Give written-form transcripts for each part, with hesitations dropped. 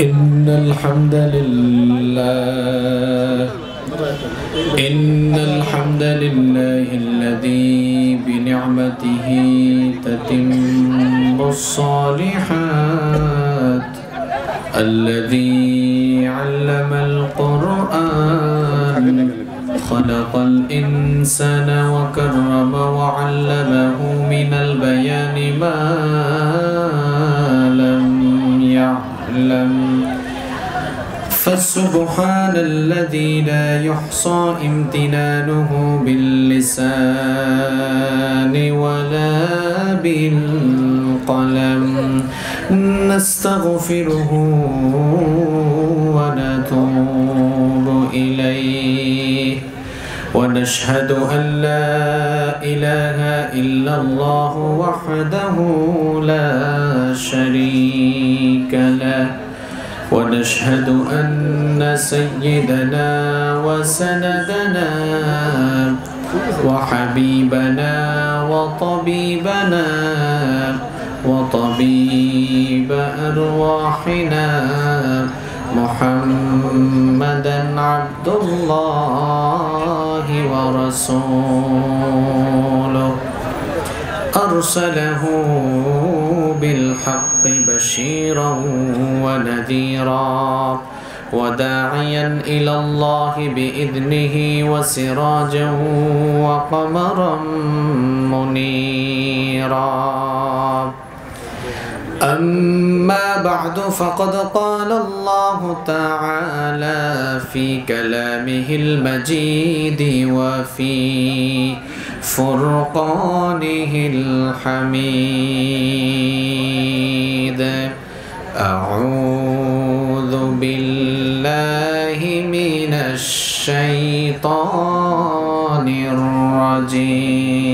إن الحمد لله الذي بنعمته تتم الصالحات الذي علم القرآن خلق الإنسان وكرم وعلمه من البيان ما لم يعلم فسبحان الذي لا يحصى امتنانه باللسان ولا بالقلم نستغفره ونتوب إليه ونشهد أن لا إله إلا الله وحده لا شريك له ونشهد أن سيدنا وسندنا وحبيبنا وطبيبنا وطبيب أرواحنا محمدا عبد الله ورسوله أرسله بالحق بشيرا ونذيرا وداعيا إلى الله بإذنه وسراجا وقمرا منيرا أما بعد فقد قال الله تعالى في كلامه المجيد وفي فرقانه الحميد أعوذ بالله من الشيطان الرجيم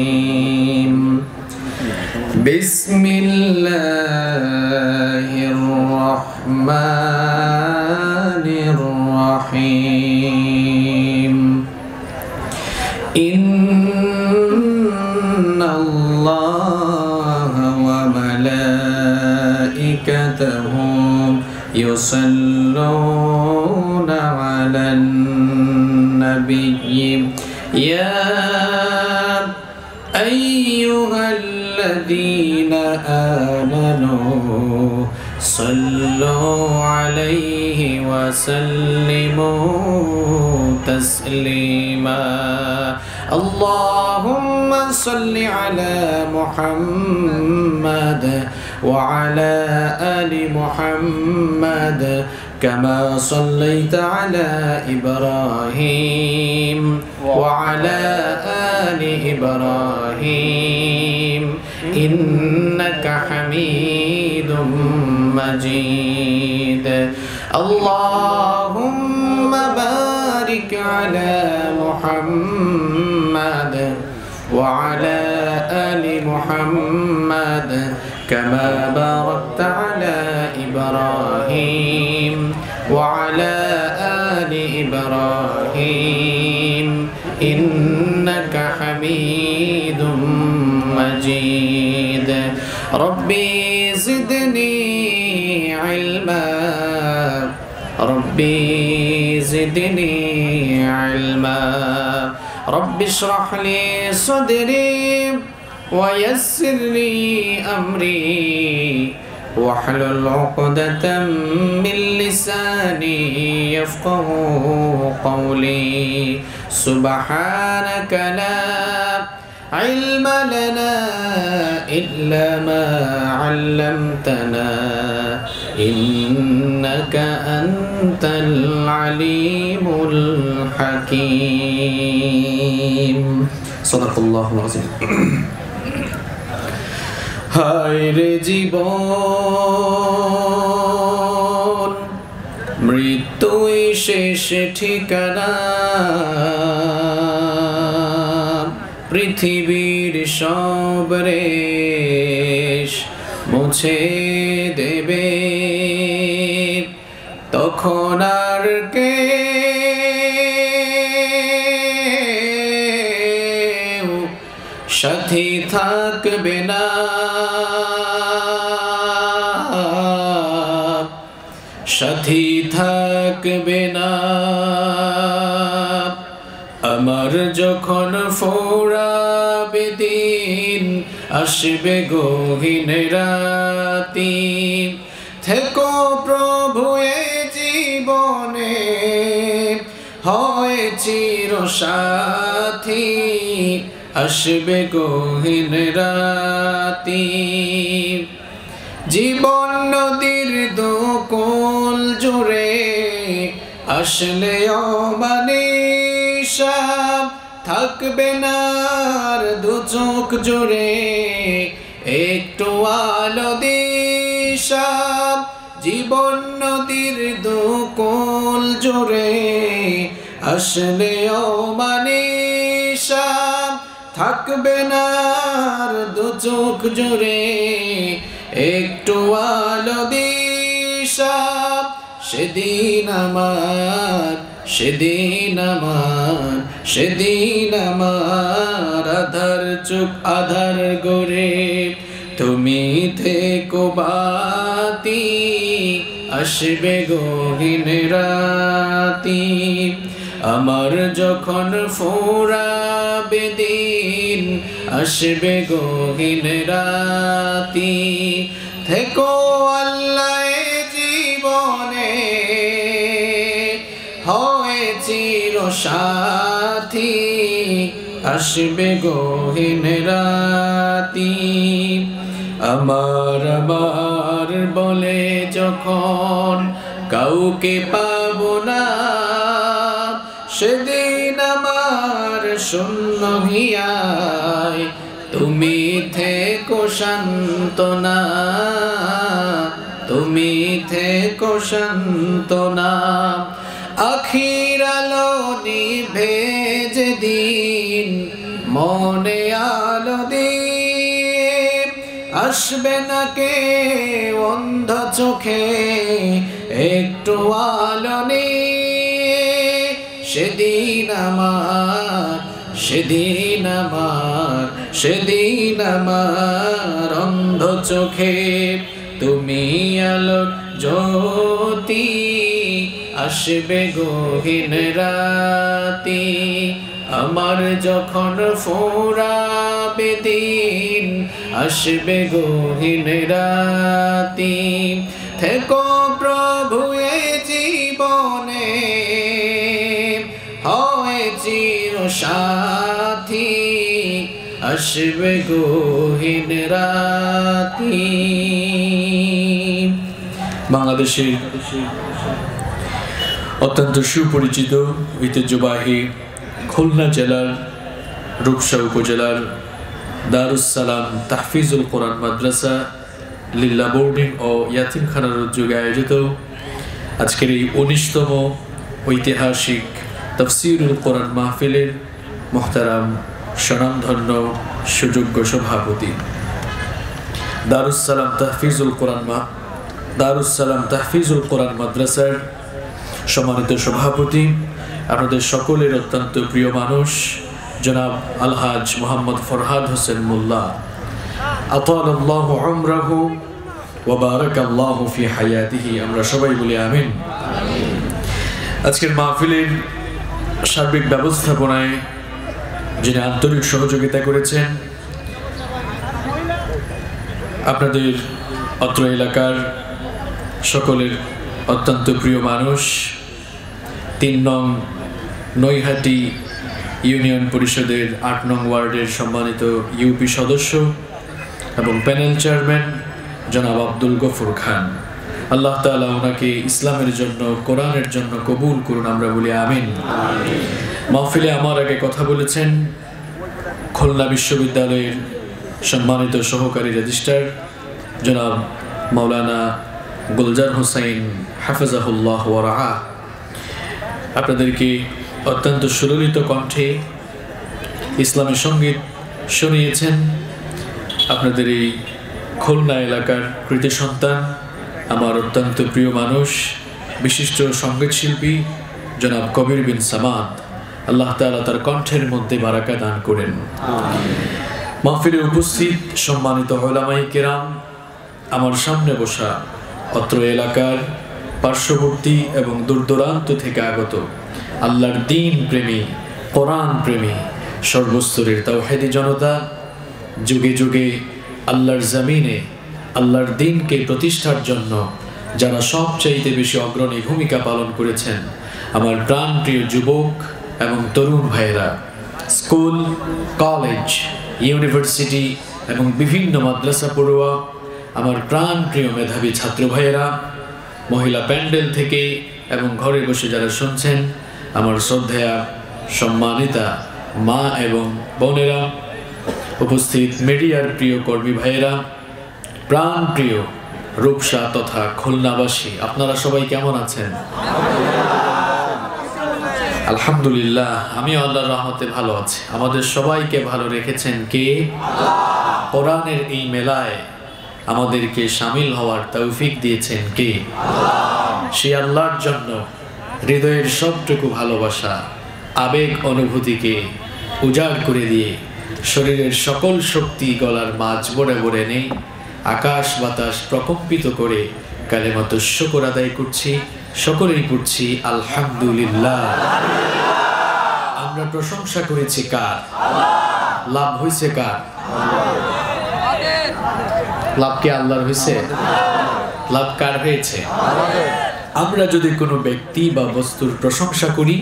بسم الله الرحمن الرحيم إن الله وملائكته يصلون على النبي يا أيها الذين آمنوا صلوا عليه وسلموا تسليما اللهم صل على محمد وعلى آل محمد كما صليت على إبراهيم وعلى آل إبراهيم إنك حميد مجيد اللهم بارك على محمد وعلى آل محمد كما باركت على إبراهيم وعلى آل إبراهيم إنك حميد مجيد ربي زدني علما ربي زدني علما رب اشرح لي صدري ويسر لي أمري واحلل عقدة من لساني يفقه قولي سبحانك لا علم لنا إلا ما علمتنا إنك أنت العليم الحكيم صدق الله العظيم হায়রে জীবন মৃত্যুই শেষ ঠিকানা পৃথিবীর সব রেশ মুছে দেবে তখন আর কে সাথী থাকবে না সাথী থাকবে না। আমার যখন ফোরাবে দিন, আসবে গহীন রাতি, থেকো প্রভু এ জীবনে, হয় চির সাথী, আসবে গহীন রাতি। জীবন নদীর দোকল জুড়ে, আসলে অমানিসা, থাকবে না আর দু চোখ জুড়ে একটু আলো দিশা। জীবন নদীর দোকল জুড়ে, আসলে অমানিসা, থাকবে না আর দু চোখ জুড়ে একটু আলো দিশা। সেদিন আমার, সেদিন আমার, সেদিন আমার আধার চোখ আধার গড়ে, তুমি থেকো বাতি, আসবে গহীন রাতি। আমার যখন ফোরাবে দিন, আসবে গহীন রাতি, থেকো আল্লাহ এ জীবনে, হয় চির সাথী, আসবে গহীন রাতি। আমার আমার বলে যখন কাউকে পাবো না, সেদিন আমার শূন্য হিয়ায় তুমি থেকো সান্ত্বনা, তুমি থেকো সান্ত্বনা। আখির আলো নিভে যেদিন, মনে আলো দিয়ে আসবে না কে অন্ধ চোখে একটু আলো নিয়ে। সেদিন আমার, সেদিন আমার, সেদিন আমার অন্ধ চোখে তুমি আলো জ্যোতি, আসবে গহীন রাতি। আমার যখন ফোরাবে দিন, আসবে গহীন রাতি, থেকো প্রভু এ জীবনে, হয় চির সাথী, আসবে গহীন রাতি। বাংলাদেশের অত্যন্ত সুপরিচিত ঐতিহ্যবাহী খুলনা জেলার রূপসা উপজেলার দারুস সালাম তাহফিজুল কোরআন মাদ্রাসা লিল্লা বোর্ডিং ও ইয়াতিমখানার উদ্যোগে আয়োজিত আজকের এই 19তম ঐতিহাসিক তাফসীরুল কোরআন মাহফিলের মুহতারাম স্বনামধন্য সুযোগ্য সভাপতি, দারুস সালাম তাহফিজুল কোরআন মাদ্রাসার সম্মানিত সভাপতি, আপনাদের সকলের অত্যন্ত প্রিয় মানুষ জনাব আলহাজ মোহাম্মদ ফরহাদ হোসেন মোল্লা, আতালাল্লাহু উমরাহু ওয়া বারাকাল্লাহু ফি হায়াতিহি। আমরা সবাই বলি আমিন। আজকের মাহফিলের সার্বিক ব্যবস্থাপনায় যিনি আন্তরিক সহযোগিতা করেছেন, আপনাদের অত্র এলাকার সকলের অত্যন্ত প্রিয় মানুষ, 3 নং নৈহাটি ইউনিয়ন পরিষদের 8 নং ওয়ার্ডের সম্মানিত ইউপি সদস্য এবং প্যানেল চেয়ারম্যান জনাব আব্দুল গফুর খান, আল্লাহ তাআলা ওনাকে ইসলামের জন্য, কোরআনের জন্য কবুল করুন। আমরা বলি আমিন। মাহফিলে আমার আগে কথা বলেছেন খুলনা বিশ্ববিদ্যালয়ের সম্মানিত সহকারী রেজিস্ট্রার জনাব মাওলানা গুলজার হোসেন হাফিজাহুল্লাহ ওয়া রাআ। আপনাদেরকে অত্যন্ত সুললিত কণ্ঠে ইসলামী সঙ্গীত শুনিয়েছেন আপনাদের এই খুলনা এলাকার কৃতি সন্তান, আমার অত্যন্ত প্রিয় মানুষ, বিশিষ্ট সঙ্গীত শিল্পী জনাব কবির বিন সামাদ। আল্লাহ তাআলা তার কণ্ঠের মধ্যে বারাকা দান করেন। মাহফিলে উপস্থিত সম্মানিত উলামায়ে কেরাম, আমার সামনে বসা অত্র এলাকার পার্শ্ববর্তী এবং দূরদূরান্ত থেকে আগত আল্লাহর দ্বীন প্রেমী, কোরআন প্রেমী, সর্বস্তরের তাওহীদি জনতা, যুগে যুগে আল্লাহর জমিনে আল্লাহর দ্বীনকে প্রতিষ্ঠার জন্য যারা সবচাইতে বেশি অগ্রণী ভূমিকা পালন করেছেন, আমার প্রাণপ্রিয় যুবক এবং তরুণ ভাইয়েরা, স্কুল, কলেজ, ইউনিভার্সিটি এবং বিভিন্ন মাদ্রাসা পড়ুয়া, আমার প্রাণপ্রিয় মেধাবী ছাত্র ভাইয়েরা, মহিলা প্যান্ডেল থেকে এবং ঘরে বসে যারা শুনছেন, আমার শ্রদ্ধেয়া সম্মানিতা মা এবং বোনেরা, উপস্থিত মিডিয়ার প্রিয় কর্মী ভাইয়েরা, প্রাণপ্রিয় রূপসা তথা খুলনাবাসী, আপনারা সবাই কেমন আছেন? আলহামদুলিল্লাহ, আমি আল্লাহর রহমতে ভালো আছি। আমাদের সবাইকে ভালো রেখেছেন কে? কোরআনের এই মেলায় আমাদেরকে শামিল হওয়ার তৌফিক দিয়েছেন কে? সেই আল্লাহর জন্য হৃদয়ের সবটুকু ভালোবাসা, আবেগ, অনুভূতিকে উজাড় করে দিয়ে শরীরের সকল শক্তি গলার মাঝ বড়ে বড়ে নেই, আকাশ বাতাস প্রকম্পিত করে কালেমাতুশ শুকর আদায় করছি, সকলেই পড়ছি আলহামদুলিল্লাহ। আমরা প্রশংসা করেছি কার? লাভ হয়েছে কার? লাভ কি আল্লাহর হয়েছে? লাভ কার হয়েছে? আমরা যদি কোনো ব্যক্তি বা বস্তুর প্রশংসা করি,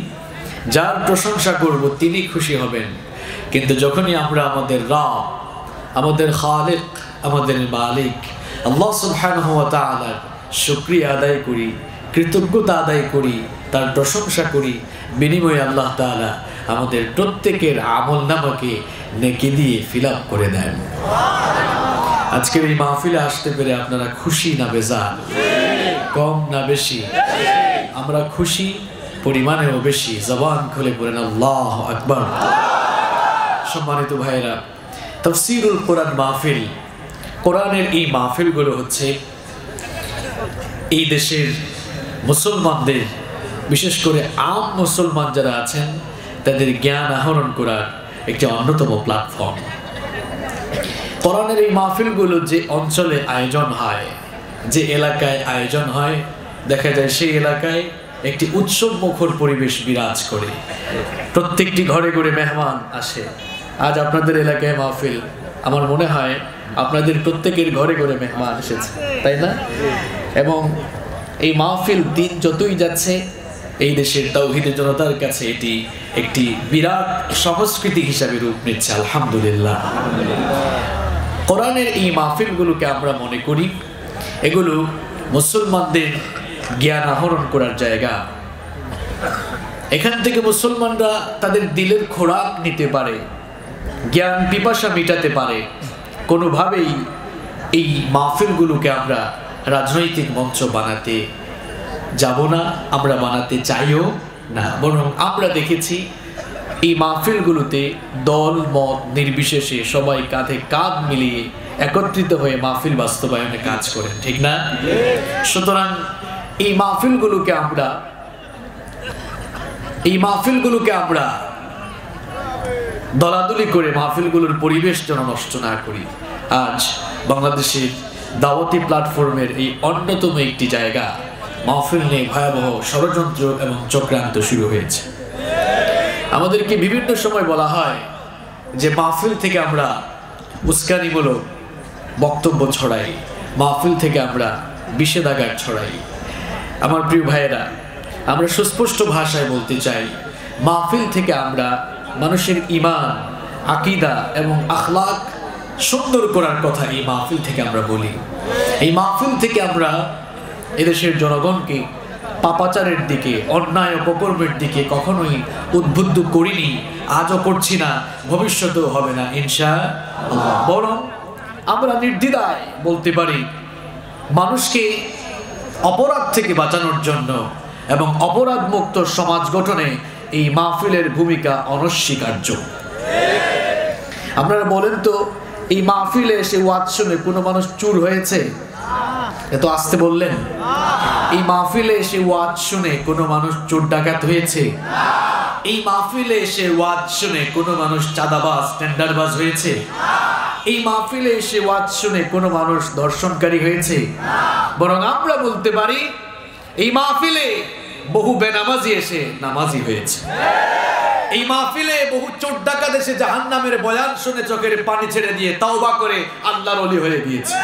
যার প্রশংসা করব তিনি খুশি হবেন, কিন্তু যখনই আমরা আমাদের রব, আমাদের খালিক, আমাদের মালিক আল্লাহ সুবহানাহু ওয়া তাআলার শুকরিয়া আদায় করি, কৃতজ্ঞতা আদায় করি, তার প্রশংসা করি, বিনিময়ে আল্লাহ তাআলা আমাদের প্রত্যেকের আমলনামাকে নেকি দিয়ে ফিল আপ করে দেন। আজকের এই মাহফিলে আসতে পেরে আপনারা খুশি না বেজার? কম না বেশি? আমরা খুশি, পরিমাণেও বেশি। জবান খুলে পড়েন আল্লাহু আকবার। সম্মানিত ভাইয়েরা, তাফসীরুল কোরআন মাহফিল, কোরআনের এই মাহফিলগুলো হচ্ছে এই দেশের মুসলমানদের, বিশেষ করে আম মুসলমান যারা আছেন, তাদের জ্ঞান আহরণ করার একটি অন্যতম প্ল্যাটফর্ম। কোরআনের এই মাহফিলগুলো যে অঞ্চলে আয়োজন হয়, যে এলাকায় আয়োজন হয়, দেখা যায় সেই এলাকায় একটি উৎসব মুখর পরিবেশ বিরাজ করে। প্রত্যেকটি ঘরে ঘরে মেহমান আসে। আজ আপনাদের এলাকায় মাহফিল, আমার মনে হয় আপনাদের প্রত্যেকের ঘরে ঘরে মেহমান এসেছে, তাই না? এবং এই মাহফিল দিন যতই যাচ্ছে, এই দেশের তাওহীদি জনতার কাছে এটি একটি বিরাট সংস্কৃতি হিসাবে রূপ নিচ্ছে। আলহামদুলিল্লাহ। কোরআনের এই মাহফিলগুলোকে আমরা মনে করি এগুলো মুসলমানদের জ্ঞান আহরণ করার জায়গা। এখান থেকে মুসলমানরা তাদের দিলের খোরাক নিতে পারে, জ্ঞান পিপাসা মেটাতে পারে। কোনোভাবেই এই মাহফিলগুলোকে আমরা রাজনৈতিক মঞ্চ বানাতে যাব না, আমরা বানাতে চাইও না। বরং আমরা দেখেছি এই মাহফিলগুলোতে দল মত নির্বিশেষে সবাই কাঁধে কাঁধ মিলিয়ে একত্রিত হয়ে মাহফিল বাস্তবায়নে কাজ করেন, ঠিক না? সুতরাং এই মাহফিলগুলোকে আমরা দলাদলি করে মাহফিলগুলোর পরিবেশ যেন নষ্ট না করি। আজ বাংলাদেশের দাওয়াতি প্ল্যাটফর্মের এই অন্যতম একটি জায়গা, মাহফিল নিয়ে ভয়াবহ ষড়যন্ত্র এবং চক্রান্ত শুরু হয়েছে। আমাদেরকে বিভিন্ন সময় বলা হয় যে মাহফিল থেকে আমরা উস্কানিমূলক বক্তব্য ছড়াই, মাহফিল থেকে আমরা বিষেধাগার ছড়াই। আমার প্রিয় ভাইয়েরা, আমরা সুস্পষ্ট ভাষায় বলতে চাই, মাহফিল থেকে আমরা মানুষের ঈমান, আকীদা এবং আখলাক সুন্দর করার কথা এই মাহফিল থেকে আমরা বলি। এই মাহফিল থেকে আমরা এদেশের জনগণকে পাপাচারের দিকে, অন্যায় অপকর্মের দিকে কখনোই উদ্বুদ্ধ করিনি, আজও করছি না, ভবিষ্যতেও হবে না ইনশাআল্লাহ। বরং আমরা নির্দ্বিধায় বলতে পারি, মানুষকে অপরাধ থেকে বাঁচানোর জন্য এবং অপরাধ মুক্ত সমাজ গঠনে এই মাহফিলের ভূমিকা অনস্বীকার্য। আপনারা বলেন তো, এই মাহফিলে এসে ওয়াজ শুনে কোনো মানুষ চুর হয়েছে? এত আসতে বললেন। এই মাহফিলে এসে ওয়াজ শুনে কোনো মানুষ চোর ডাকাত হয়েছে? এই মাহফিলে এসে ওয়াজ শুনে কোনো মানুষ চাঁদাবাজ, টেন্ডারবাজ হয়েছে? এই মাহফিলে এসে ওয়াজ শুনে কোনো মানুষ ধর্ষণকারী হয়েছে? বরং আমরা বলতে পারি, এই মাহফিলে বহু বেনামাজি এসে নামাজি হয়েছে। এই মাহফিলে বহু চোর ডাকাত এসে জাহান্নামের বয়ান শুনে চোখের পানি ছেড়ে দিয়ে তাওবা করে আল্লাহর ওলি হয়ে গিয়েছে।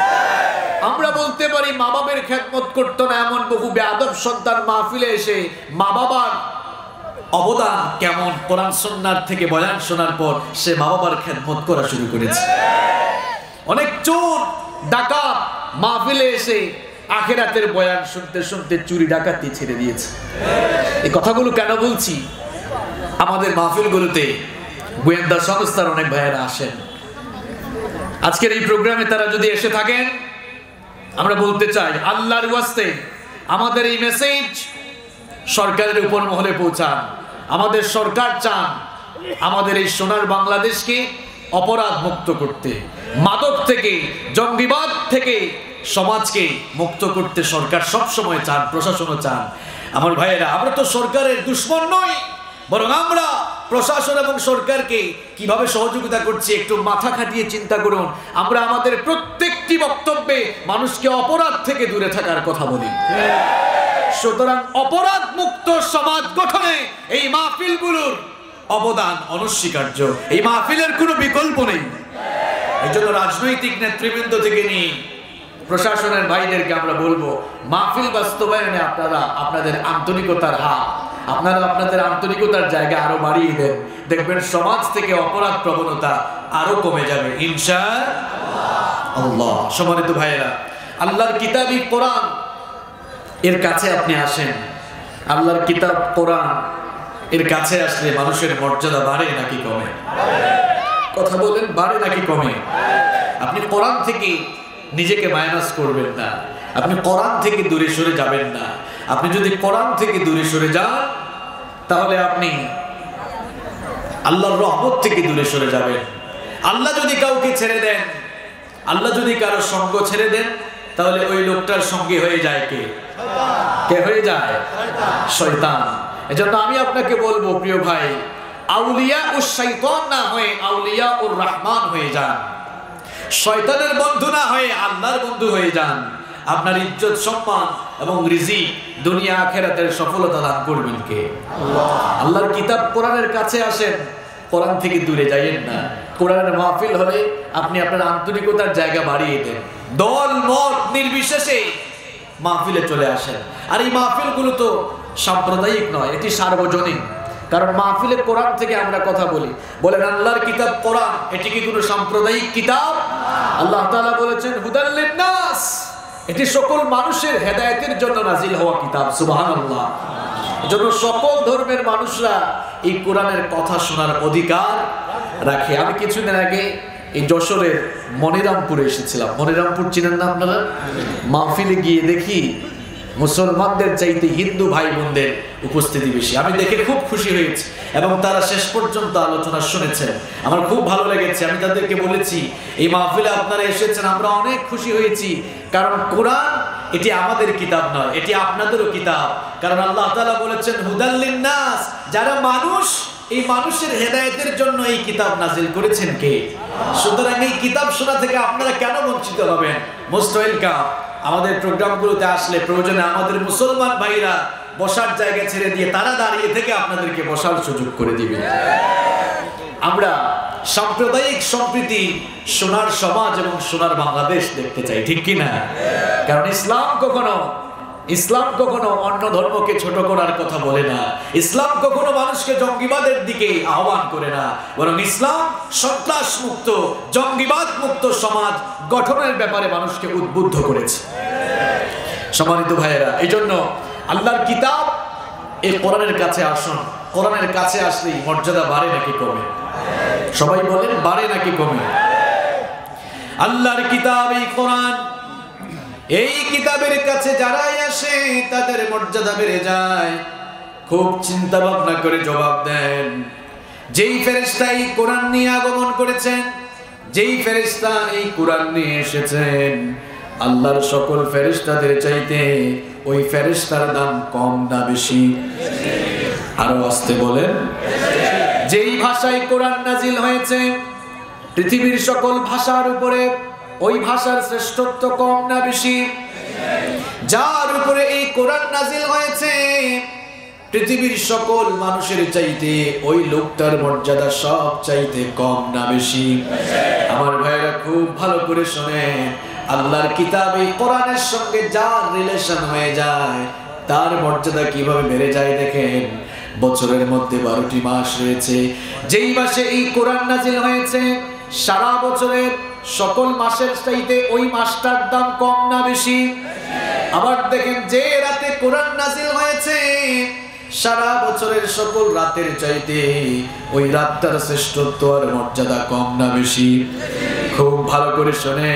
আমরা বলতে পারি মা বাবার খেদমত করতো না এমন বহু বেয়াদব সন্তান মাহফিলে এসে মা বাবার অবদান কেমন কোরআন সুন্নাহ থেকে বয়ান শোনার পর সে মা বাবার খেদমত করা শুরু করেছে। অনেক চোর ডাকাত মাহফিলে এসে আখিরাতের বয়ান শুনতে শুনতে চুরি ডাকাতি ছেড়ে দিয়েছে। এই কথাগুলো কেন বলছি? আমাদের মাহফিলগুলোতে গোয়েন্দা সংস্থার অনেক ভাইয়েরা আসেন। আজকের এই প্রোগ্রামে তারা যদি এসে থাকেন, আমরা বলতে চাই আল্লাহর ওয়াস্তে আমাদের এই মেসেজ সরকারের উপর মহলে পৌঁছান। আমাদের সরকার চান আমাদের এই সোনার বাংলাদেশকে অপরাধ মুক্ত করতে, মাদক থেকে, জঙ্গিবাদ থেকে সমাজকে মুক্ত করতে সরকার সব সময় চান, প্রশাসনও চান। আমার ভাইয়েরা, আমরা তো সরকারের দুশমন নই, বরং আমরা প্রশাসন এবং সরকারকে কিভাবে সহযোগিতা করছি একটু মাথা খাটিয়ে চিন্তা করুন। আমরা আমাদের প্রত্যেকটি বক্তব্যে মানুষকে অপরাধ থেকে দূরে থাকার কথা বলি। সুতরাং অপরাধ মুক্ত সমাজ গঠনে এই মাহফিলগুলোর অবদান অনস্বীকার্য। এই মাহফিলের কোনো বিকল্প নেই। এই জন্য রাজনৈতিক নেতৃবৃন্দ থেকে নিয়ে প্রশাসনের ভাইদেরকে আমরা বলবো, মাহফিল বাস্তবায়নে আপনারা আপনাদের আন্তরিকতার হাত, আপনারা আপনাদের আন্তরিকতার জায়গা আরো বাড়িয়ে দেন। দেখবেন সমাজ থেকে অপরাধ প্রবণতা আরো কমে যাবে ইনশাআল্লাহ। সম্মানিত ভাইয়েরা, আল্লাহর কিতাবই কোরআন এর কাছে আপনি আসেন। আল্লাহর কিতাব কোরআন এর কাছে আসলে মানুষের মর্যাদা বাড়ে নাকি কমে? কথা বলেন, বাড়ে নাকি কমে? আপনি কোরআন থেকে নিজেকে মাইনাস করবেন না, আপনি কোরআন থেকে দূরে সরে যাবেন না। আপনি যদি কোরআন থেকে দূরে সরে যান তাহলে আপনি আল্লাহর রহমত থেকে দূরে সরে যাবেন। আল্লাহ যদি কাউকে ছেড়ে দেন, আল্লাহ যদি কারো সঙ্গ ছেড়ে দেন, তাহলে ওই লোকটার সঙ্গে হয়ে যায় কে? কে হয়ে যায়? শয়তান। এজন্য আমি আপনাকে বলবো প্রিয় ভাই, আউলিয়া ও শয়তান না হয়ে আউলিয়া ও রহমান হয়ে যান। শয়তানের বন্ধু না হয়ে আল্লাহর বন্ধু হয়ে যান। আপনার ইজ্জত, সম্মান এবং রিজিক দুনিয়া আখিরাতের সফলতা দান করবেন কে? আল্লাহ। আল্লাহর কিতাব কোরআনের কাছে আসেন, কোরআন থেকে দূরে যাইয়েন না। কোরআনের মাহফিল হলে আপনি আপনার আন্তরিকতার জায়গা বাড়িয়ে দেন। দল মত নির্বিশেষে মাহফিলে চলে আসেন। আর এই মাহফিলগুলো তো সাম্প্রদায়িক নয়, এটি সার্বজনীন। কারণ মাহফিলে কোরআন থেকে আমরা কথা বলি। বলেন আল্লাহর কিতাব কোরআন, এটি কি কোনো সাম্প্রদায়িক কিতাব? আল্লাহ তাআলা বলেছেন হুদাল লিন-নাস, এটি সকল মানুষের হেদায়েতের জন্য নাজিল হওয়া কিতাব। সুবহানাল্লাহ। এজন্য সকল ধর্মের মানুষরা এই কোরআনের কথা শোনার অধিকার রাখে। আমি কিছুদিন আগে এই যশোরের মনিরামপুরে এসেছিলাম। মনিরামপুর চিনেন না আপনারা? মাহফিলে গিয়ে দেখি মুসলমানদের চাইতে হিন্দু ভাই বোনদের উপস্থিতি বেশি। আমি দেখে খুব খুশি হয়েছি এবং তারা শেষ পর্যন্ত আলোচনা শুনেছেন, আমার খুব ভালো লেগেছে। আমি তাদেরকে বলেছি, এই মাহফিলে আপনারা এসেছেন, আমরা অনেক খুশি হয়েছি। কারণ কোরআন এটি আমাদের কিতাব নয়, এটি আপনাদেরও কিতাব। কারণ আল্লাহ তাআলা বলেছেন হুদাল লিন-নাস, যারা মানুষ, এই মানুষের হেদায়েতের জন্য এই কিতাব নাজিল করেছেন কে? সুতরাং এই কিতাব শোনা থেকে আপনারা কেন বঞ্চিত হবেন? Most welcome. আমাদের প্রোগ্রামগুলোতে আসলে প্রয়োজনে আমাদের মুসলমান ভাইরা বসার জায়গা ছেড়ে দিয়ে তারা দাঁড়িয়ে থেকে আপনাদেরকে বসার সুযোগ করে দিবে। আমরা সাম্প্রদায়িক সম্প্রীতি, সোনার সমাজ এবং সোনার বাংলাদেশ দেখতে চাই, ঠিক কি না? কারণ ইসলাম কখনো অন্য ধর্মকে ছোট করার কথা বলে না। ইসলাম কখনো মানুষকে জঙ্গিবাদের দিকে আহ্বান করে না, বরং ইসলাম সন্ত্রাস মুক্ত, জঙ্গিবাদ মুক্ত সমাজ গঠনের ব্যাপারে মানুষকে উদ্বুদ্ধ করেছে। সম্মানিত ভাইয়েরা, এই জন্য আল্লাহর কিতাব এই কোরআনের কাছে আসুন। কোরআনের কাছে আসলেই মর্যাদা বাড়ে নাকি কমে? সবাই বলেন, বাড়ে নাকি কমে? আল্লাহর কিতাব এই কোরআন, এই কিতাবের কাছে যারাই আসে তাদের মর্যাদা বেড়ে যায়। খুব চিন্তা ভাবনা করে জবাব দেন। যেই ফেরেশতা এই কোরআন নিয়ে আগমন করেছেন, যেই ফেরেশতা এই কোরআন নিয়ে এসেছেন, আল্লাহর সকল ফেরেশতাদের চাইতে ওই ফেরেশতার দাম কম না বেশি? আরো আসতে বলেন। যেই ভাষায় কোরআন নাজিল হয়েছে, পৃথিবীর সকল ভাষার উপরে ওই ভাষার শ্রেষ্ঠত্ব কম না বেশি? যার উপরে এই কোরআন নাজিল হয়েছে, পৃথিবীর সকল মানুষের চাইতে ওই লোকটার মর্যাদা সব চাইতে কম না বেশি? আমার ভাইরা খুব ভালো করে শোনেন, আল্লাহর কিতাব এই কোরআনের সঙ্গে যার রিলেশন হয়ে যায় তার মর্যাদা কিভাবে বেড়ে যায় দেখেন। বছরের মধ্যে 12টি মাস রয়েছে, যেই মাসে এই কোরআন নাজিল হয়েছে সারা বছরের সকল মাসের চাইতে ওই মাসটার দাম কম না বেশি? আবার দেখেন, যে রাতে কোরআন নাজিল হয়েছে সারা বছরের সকল রাতের চাইতে ওই রাতটার শ্রেষ্ঠত্ব আর মর্যাদা কম না বেশি? খুব ভালো করে শোনে,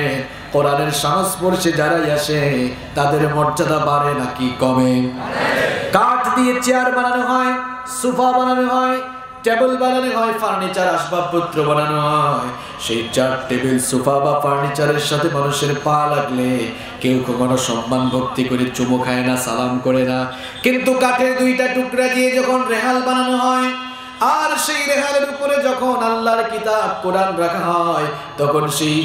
কোরআনের সংস্পর্শে যারাই আসে তাদের মর্যাদা বাড়ে নাকি কমে? কাঠ দিয়ে চেয়ার বানানো হয়, সোফা বানানো হয়, টেবিল বানানো হয়, ফার্নিচার আসবাবপত্র বানানো হয়। সেই চেয়ার, টেবিল, সোফা বা ফার্নিচারের সাথে মানুষের পা লাগলে কেউ কখনো সম্মান ভক্তি করে চুমু খায় না, সালাম করে না। কিন্তু কাঠের 2টা টুকরা দিয়ে যখন রেহাল বানানো হয়, আর সেই রেহালের উপরে যখন আল্লাহর কিতাব কোরআন রাখা হয়, তখন সেই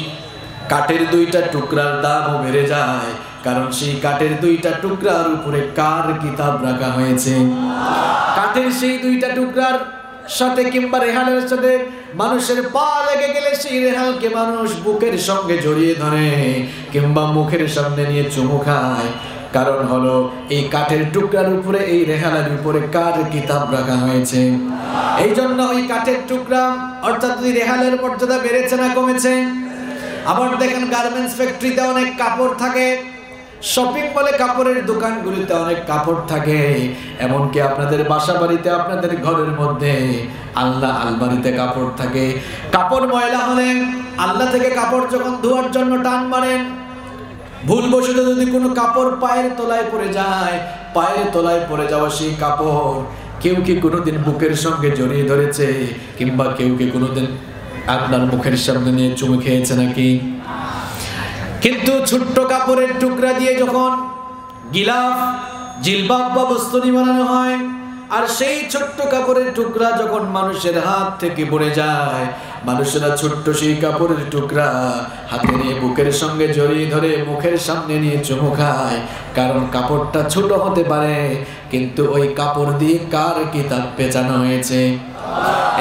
কাঠের 2টা টুকরার দামও বেড়ে যায়। কারণ সেই কাঠের 2টা টুকরার উপরে কার কিতাব রাখা হয়েছে? কাঠের সেই 2টা টুকরার সাথে কিংবা রেহালের সাথে মানুষের পা লেগে গেলে সেই রেহালকে মানুষ বুকের সঙ্গে জড়িয়ে ধরে কিংবা মুখের সামনে নিয়ে চুমু খায়। কারণ হলো এই কাঠের টুকরার উপরে, এই রেহালের উপরে কার কিতাব রাখা হয়েছে। এই জন্য ওই কাঠের টুকরা অর্থাৎ ওই রেহালের মর্যাদা বেড়েছে না কমেছে? আবার দেখেন, গার্মেন্টস ফ্যাক্টরিতে অনেক কাপড় থাকে, শপিং মলে কাপড়ের দোকানগুলিতে অনেক কাপড় থাকে, এমনকি আপনাদের বাসা বাড়িতে, আপনাদের ঘরের মধ্যে আল্লাহ আলমারিতে কাপড় থাকে। কাপড় ময়লা হলে আল্লাহ থেকে কাপড় যখন ধোয়ার জন্য টান মারেন, ভুলবশত যদি কোনো কাপড় পায়ের তলায় পড়ে যায়, পায়ের তলায় পড়ে যাওয়া সেই কাপড় কেউ কি কোনোদিন বুকের সঙ্গে জড়িয়ে ধরেছে কিংবা কেউ কি কোনোদিন আপনার মুখের সামনে নিয়ে চুমু খেয়েছে নাকি? কিন্তু ছোট্ট কাপড়ের টুকরা দিয়ে যখন গিলাফ, জিলবাব বা বস্ত্রী বানানো হয়, আর সেই ছোট্ট কাপড়ের টুকরা যখন মানুষের হাত থেকে পড়ে যায়, মানুষেরা ছোট্ট সেই কাপড়ের টুকরা হাতে নিয়ে বুকের সঙ্গে জড়িয়ে ধরে মুখের সামনে নিয়ে চুমু খায়। কারণ কাপড়টা ছোট হতে পারে, কিন্তু ওই কাপড় দিয়ে কার কিতাব পেঁচানো হয়েছে।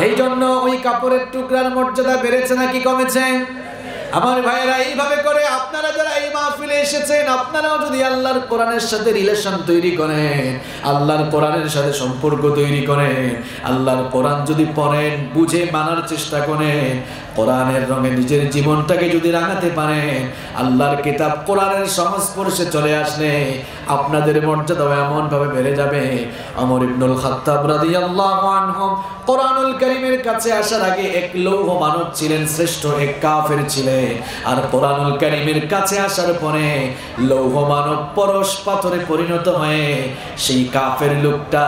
এই জন্য ওই কাপড়ের টুকরার মর্যাদা বেড়েছে নাকি কমেছে? আমার ভাইয়েরা, এইভাবে করে আপনারা যারা এই মাহফিলে এসেছেন, আপনারাও যদি আল্লাহর কোরআনের সাথে রিলেশন তৈরি করেন, আল্লাহর কোরআনের সাথে সম্পর্ক তৈরি করেন, আল্লাহর কোরআন যদি পড়েন, বুঝে মানার চেষ্টা করেন, কোরআনের রঙে নিজের জীবনটাকে যদি রাঙাতে পারেন, আল্লাহর কিতাব কোরআনের সংস্পর্শে চলে আসলে আপনাদের মর্যাদা এমন ভাবে বেড়ে যাবে। ওমর ইবনুল খাত্তাব রাদিয়াল্লাহু আনহু কোরআনুল কারীমের কাছে আসার আগে এক লৌহ মানব ছিলেন, শ্রেষ্ঠ এক কাফের ছিলেন। আর কোরআনুল কারীমের কাছে আসার পরে লৌহ মানব পরশ পাথরে পরিণত হয়ে সেই কাফের লোকটা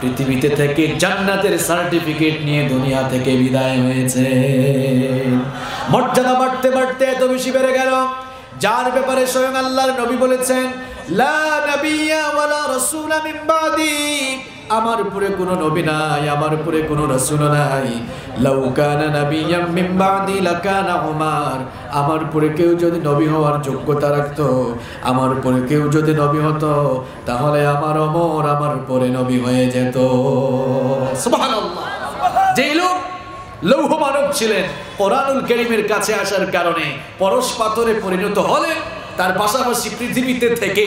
পৃথিবীতে থেকে জান্নাতের সার্টিফিকেট নিয়ে দুনিয়া থেকে বিদায় হয়েছে। মর্যাদা বাড়তে বাড়তে এত বেশি বেড়ে গেল, যার ব্যাপারে স্বয়ং আল্লাহর নবী বলেছেন, লা নাবিয়্যা ওয়ালা রাসূলা মিন বাদি, আমার উপরে কোনো নবী নাই, আমার উপরে কোনো রাসূল নাই। লাউ কানা নাবিয়্যাম মিন বাদি লাকানা উমার, আমার উপরে কেউ যদি নবী হওয়ার যোগ্যতা রাখতো, আমার উপরে কেউ যদি নবী হতো, তাহলে আমার ওমর আমার উপরে নবী হয়ে যেত। সুবহানাল্লাহ। যেই লোক লৌহ মানব ছিলেন, কোরআনুল কারীমের কাছে আসার কারণে পরশ পাথরে পরিণত হলেন, তার পাশাপাশি পৃথিবীতে থেকে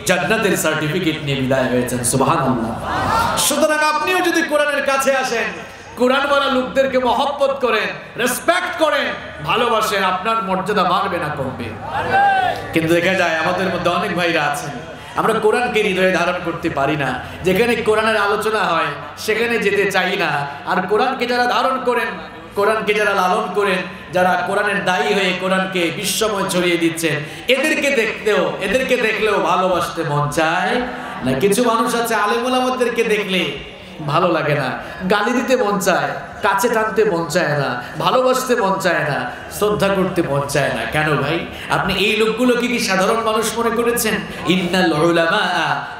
জান্নাতের সার্টিফিকেট নিয়ে বিদায় হয়েছেন। সুবহানাল্লাহ। সুতরাং আপনিও যদি কোরআনের কাছে আসেন, কোরআনওয়ালা লোকদেরকে মহব্বত করেন, রেসপেক্ট করেন, ভালোবাসেন, আপনার মর্যাদা বাড়বে না কমবে? কিন্তু দেখা যায় আমাদের মধ্যে অনেক ভাইরা আছেন, আমরা কোরআনকে হৃদয়ে ধারণ করতে পারি না। যেখানে কোরআনের আলোচনা হয় সেখানে যেতে চাই না। আর কোরআনকে যারা ধারণ করেন, কোরআনকে যারা লালন করেন, যারা কোরআনের দায়ী হয়ে কোরআনকে বিশ্বময় ছড়িয়ে দিচ্ছেন, এদেরকে দেখলেও ভালোবাসতে মন চায় না। কিছু মানুষ আছে আলেম ওলামাদেরকে দেখলে ভালো লাগে না, গালি দিতে মন চায়, কাছে টানতে মন চায় না, ভালোবাসতে মন চায় না, শ্রদ্ধা করতে মন চায় না। কেন ভাই? আপনি এই লোকগুলোকে কি সাধারণ মানুষ মনে করেছেন? ইন্নাল উলামা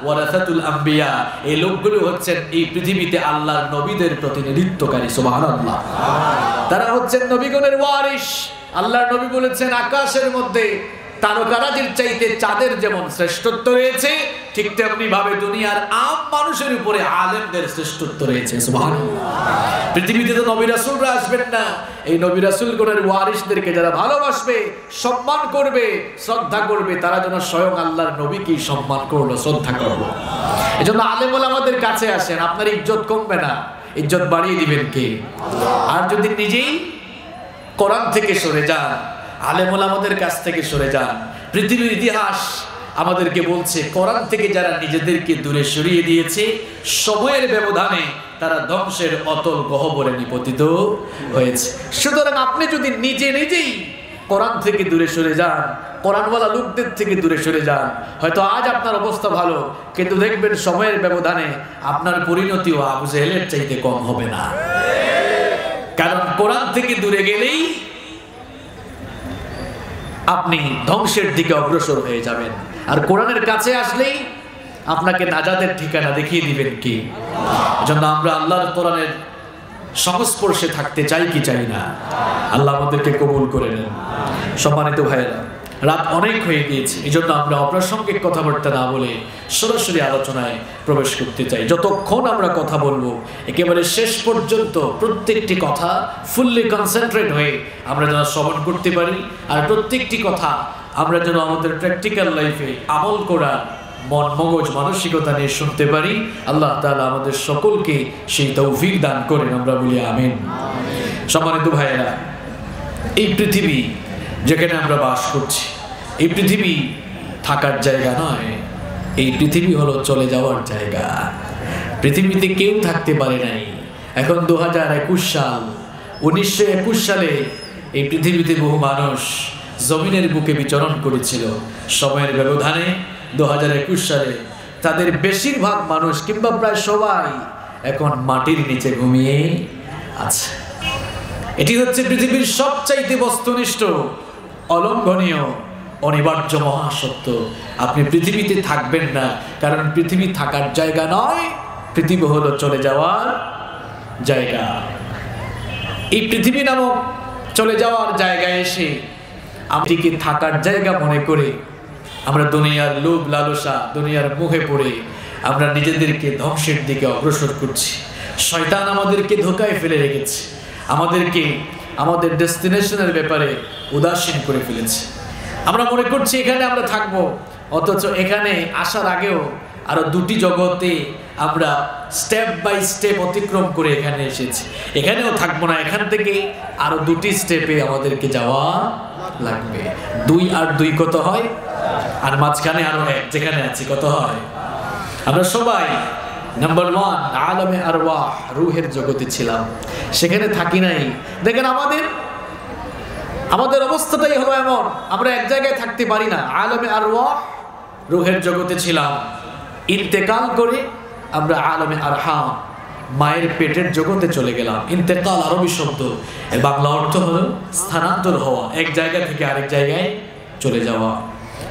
ওয়ারাসাতুল আম্বিয়া, এই লোকগুলো হচ্ছেন এই পৃথিবীতে আল্লাহর নবীদের প্রতিনিধিত্বকারী। সুবহানাল্লাহ। তারা হচ্ছেন নবীগণের ওয়ারিস। আল্লাহর নবী বলেছেন, আকাশের মধ্যে তারকারাজির চাইতে চাঁদের যেমন শ্রেষ্ঠত্ব রয়েছে, ঠিক তেমনি ভাবে দুনিয়ার আম মানুষের উপরে আলেমদের শ্রেষ্ঠত্ব রয়েছে। সুবহানাল্লাহ। পৃথিবীতে তো নবী রাসূলরা আসবেন না, এই নবী রাসূলগণের ওয়ারিসদেরকে যারা ভালোবাসবে, সম্মান করবে, শ্রদ্ধা করবে, তারা যেন স্বয়ং আল্লাহর নবীকেই সম্মান করলো, শ্রদ্ধা করলো। এজন্য আলেম ওলামাদের কাছে আসেন, আপনার ইজ্জত কমবে না, ইজ্জত বাড়িয়ে দিবেন কে? আর যদি নিজেই কোরআন থেকে সরে যান, আলেম ওলামাদের কাছ থেকে সরে যান, পৃথিবীর ইতিহাস আমাদেরকে বলছে কোরআন থেকে যারা নিজেদেরকে দূরে সরিয়ে দিয়েছে, সময়ের ব্যবধানে তারা ধ্বংসের অতল গহ্বরে নিপতিত হয়েছে। সুতরাং আপনি যদি নিজেই কোরআন থেকে দূরে সরে যান, কোরআনওয়ালা লোকদের থেকে দূরে সরে যান, হয়তো আজ আপনার অবস্থা ভালো, কিন্তু দেখবেন সময়ের ব্যবধানে আপনার পরিণতিও আবু জেহেলের চাইতে কম হবে না। কারণ কোরআন থেকে দূরে গেলেই আপনি ধ্বংসের দিকে অগ্রসর হয়ে যাবেন, আর কোরআনের কাছে আসলেই আপনাকে নাজাতের ঠিকানা দেখিয়ে দিবেন কি? এজন্য আমরা আল্লাহর কোরআনের সংস্পর্শে থাকতে চাই কি চাই না? আল্লাহ আমাদেরকে কবুল করে নেন। সম্মানিত ভাইয়েরা, রাত অনেক হয়ে গিয়েছে, এই জন্য আমরা অপ্রাসঙ্গিক কথাবার্তা না বলে সরাসরি আলোচনায় প্রবেশ করতে চাই। যতক্ষণ আমরা কথা বলবো, একেবারে শেষ পর্যন্ত প্রত্যেকটি কথা ফুললি কনসেন্ট্রেট হয়ে আমরা যেন শ্রবণ করতে পারি, আর প্রত্যেকটি কথা আমরা যেন আমাদের প্র্যাকটিক্যাল লাইফে আমল করার মন মগজ মানসিকতা নিয়ে শুনতে পারি। আল্লাহ তাআলা আমাদের সকলকে সেই তৌফিক দান করেন, আমরা বলি আমিন। সম্মানিত ভাইয়েরা, এই পৃথিবী যেখানে আমরা বাস করছি, এই পৃথিবী থাকার জায়গা নয়, এই পৃথিবী হলো চলে যাওয়ার জায়গা। পৃথিবীতে কেউ থাকতে পারে নাই। এখন 2021 সাল, 1921 সালে এই পৃথিবীতে বহু মানুষ জমিনের বুকে বিচরণ করেছিল। সময়ের ব্যবধানে 2021 সালে তাদের বেশিরভাগ মানুষ কিংবা প্রায় সবাই এখন মাটির নিচে ঘুমিয়ে আছে। এটি হচ্ছে পৃথিবীর সবচাইতে বস্তুনিষ্ঠ, অলঙ্ঘনীয়, অনিবার্য মহাসত্য। আপনি পৃথিবীতে থাকবেন না, কারণ পৃথিবী থাকার জায়গা নয়, পৃথিবী হলো চলে যাওয়ার জায়গা। এই পৃথিবী নামক চলে যাওয়ার জায়গায় এসে আমাদেরকে থাকার জায়গা মনে করে আমরা দুনিয়ার লোভ লালসা, দুনিয়ার মুখে পড়ে আমরা নিজেদেরকে ধ্বংসের দিকে অগ্রসর করছি। শয়তান আমাদেরকে ধোঁকায় ফেলে রেখেছে, আমাদেরকে আমাদের ডেস্টিনেশনের ব্যাপারে উদাসীন করে ফেলেছে। আমরা মনে করছি এখানে আমরা থাকবো, অথচ এখানে আসার আগেও আরো দুটি জগতে আমরা স্টেপ বাই স্টেপ অতিক্রম করে এখানে এসেছি। এখানেও থাকবো না, এখান থেকে আরো দুটি স্টেপে আমাদেরকে যাওয়া লাগবে। 2 আর 2 কত হয়? আর মাঝখানে আরো 1, যেখানে আছি কত হয়? আমরা সবাই নাম্বার 1 আলামে আরওয়াহ, রূহের জগতে ছিলাম, সেখানে থাকি নাই। দেখেন আমাদের অবস্থাটাই হলো এমন, আমরা এক জায়গায় থাকতে পারি না। আলামে আরওয়াহ, রূহের জগতে ছিলাম, ইন্তেকাল করে আমরা আলামে আরহাম, মায়ের পেটের জগতে চলে গেলাম। ইন্তেকাল আরবি শব্দ, এর বাংলা অর্থ হলো স্থানান্তর হওয়া, এক জায়গা থেকে আরেক জায়গায় চলে যাওয়া।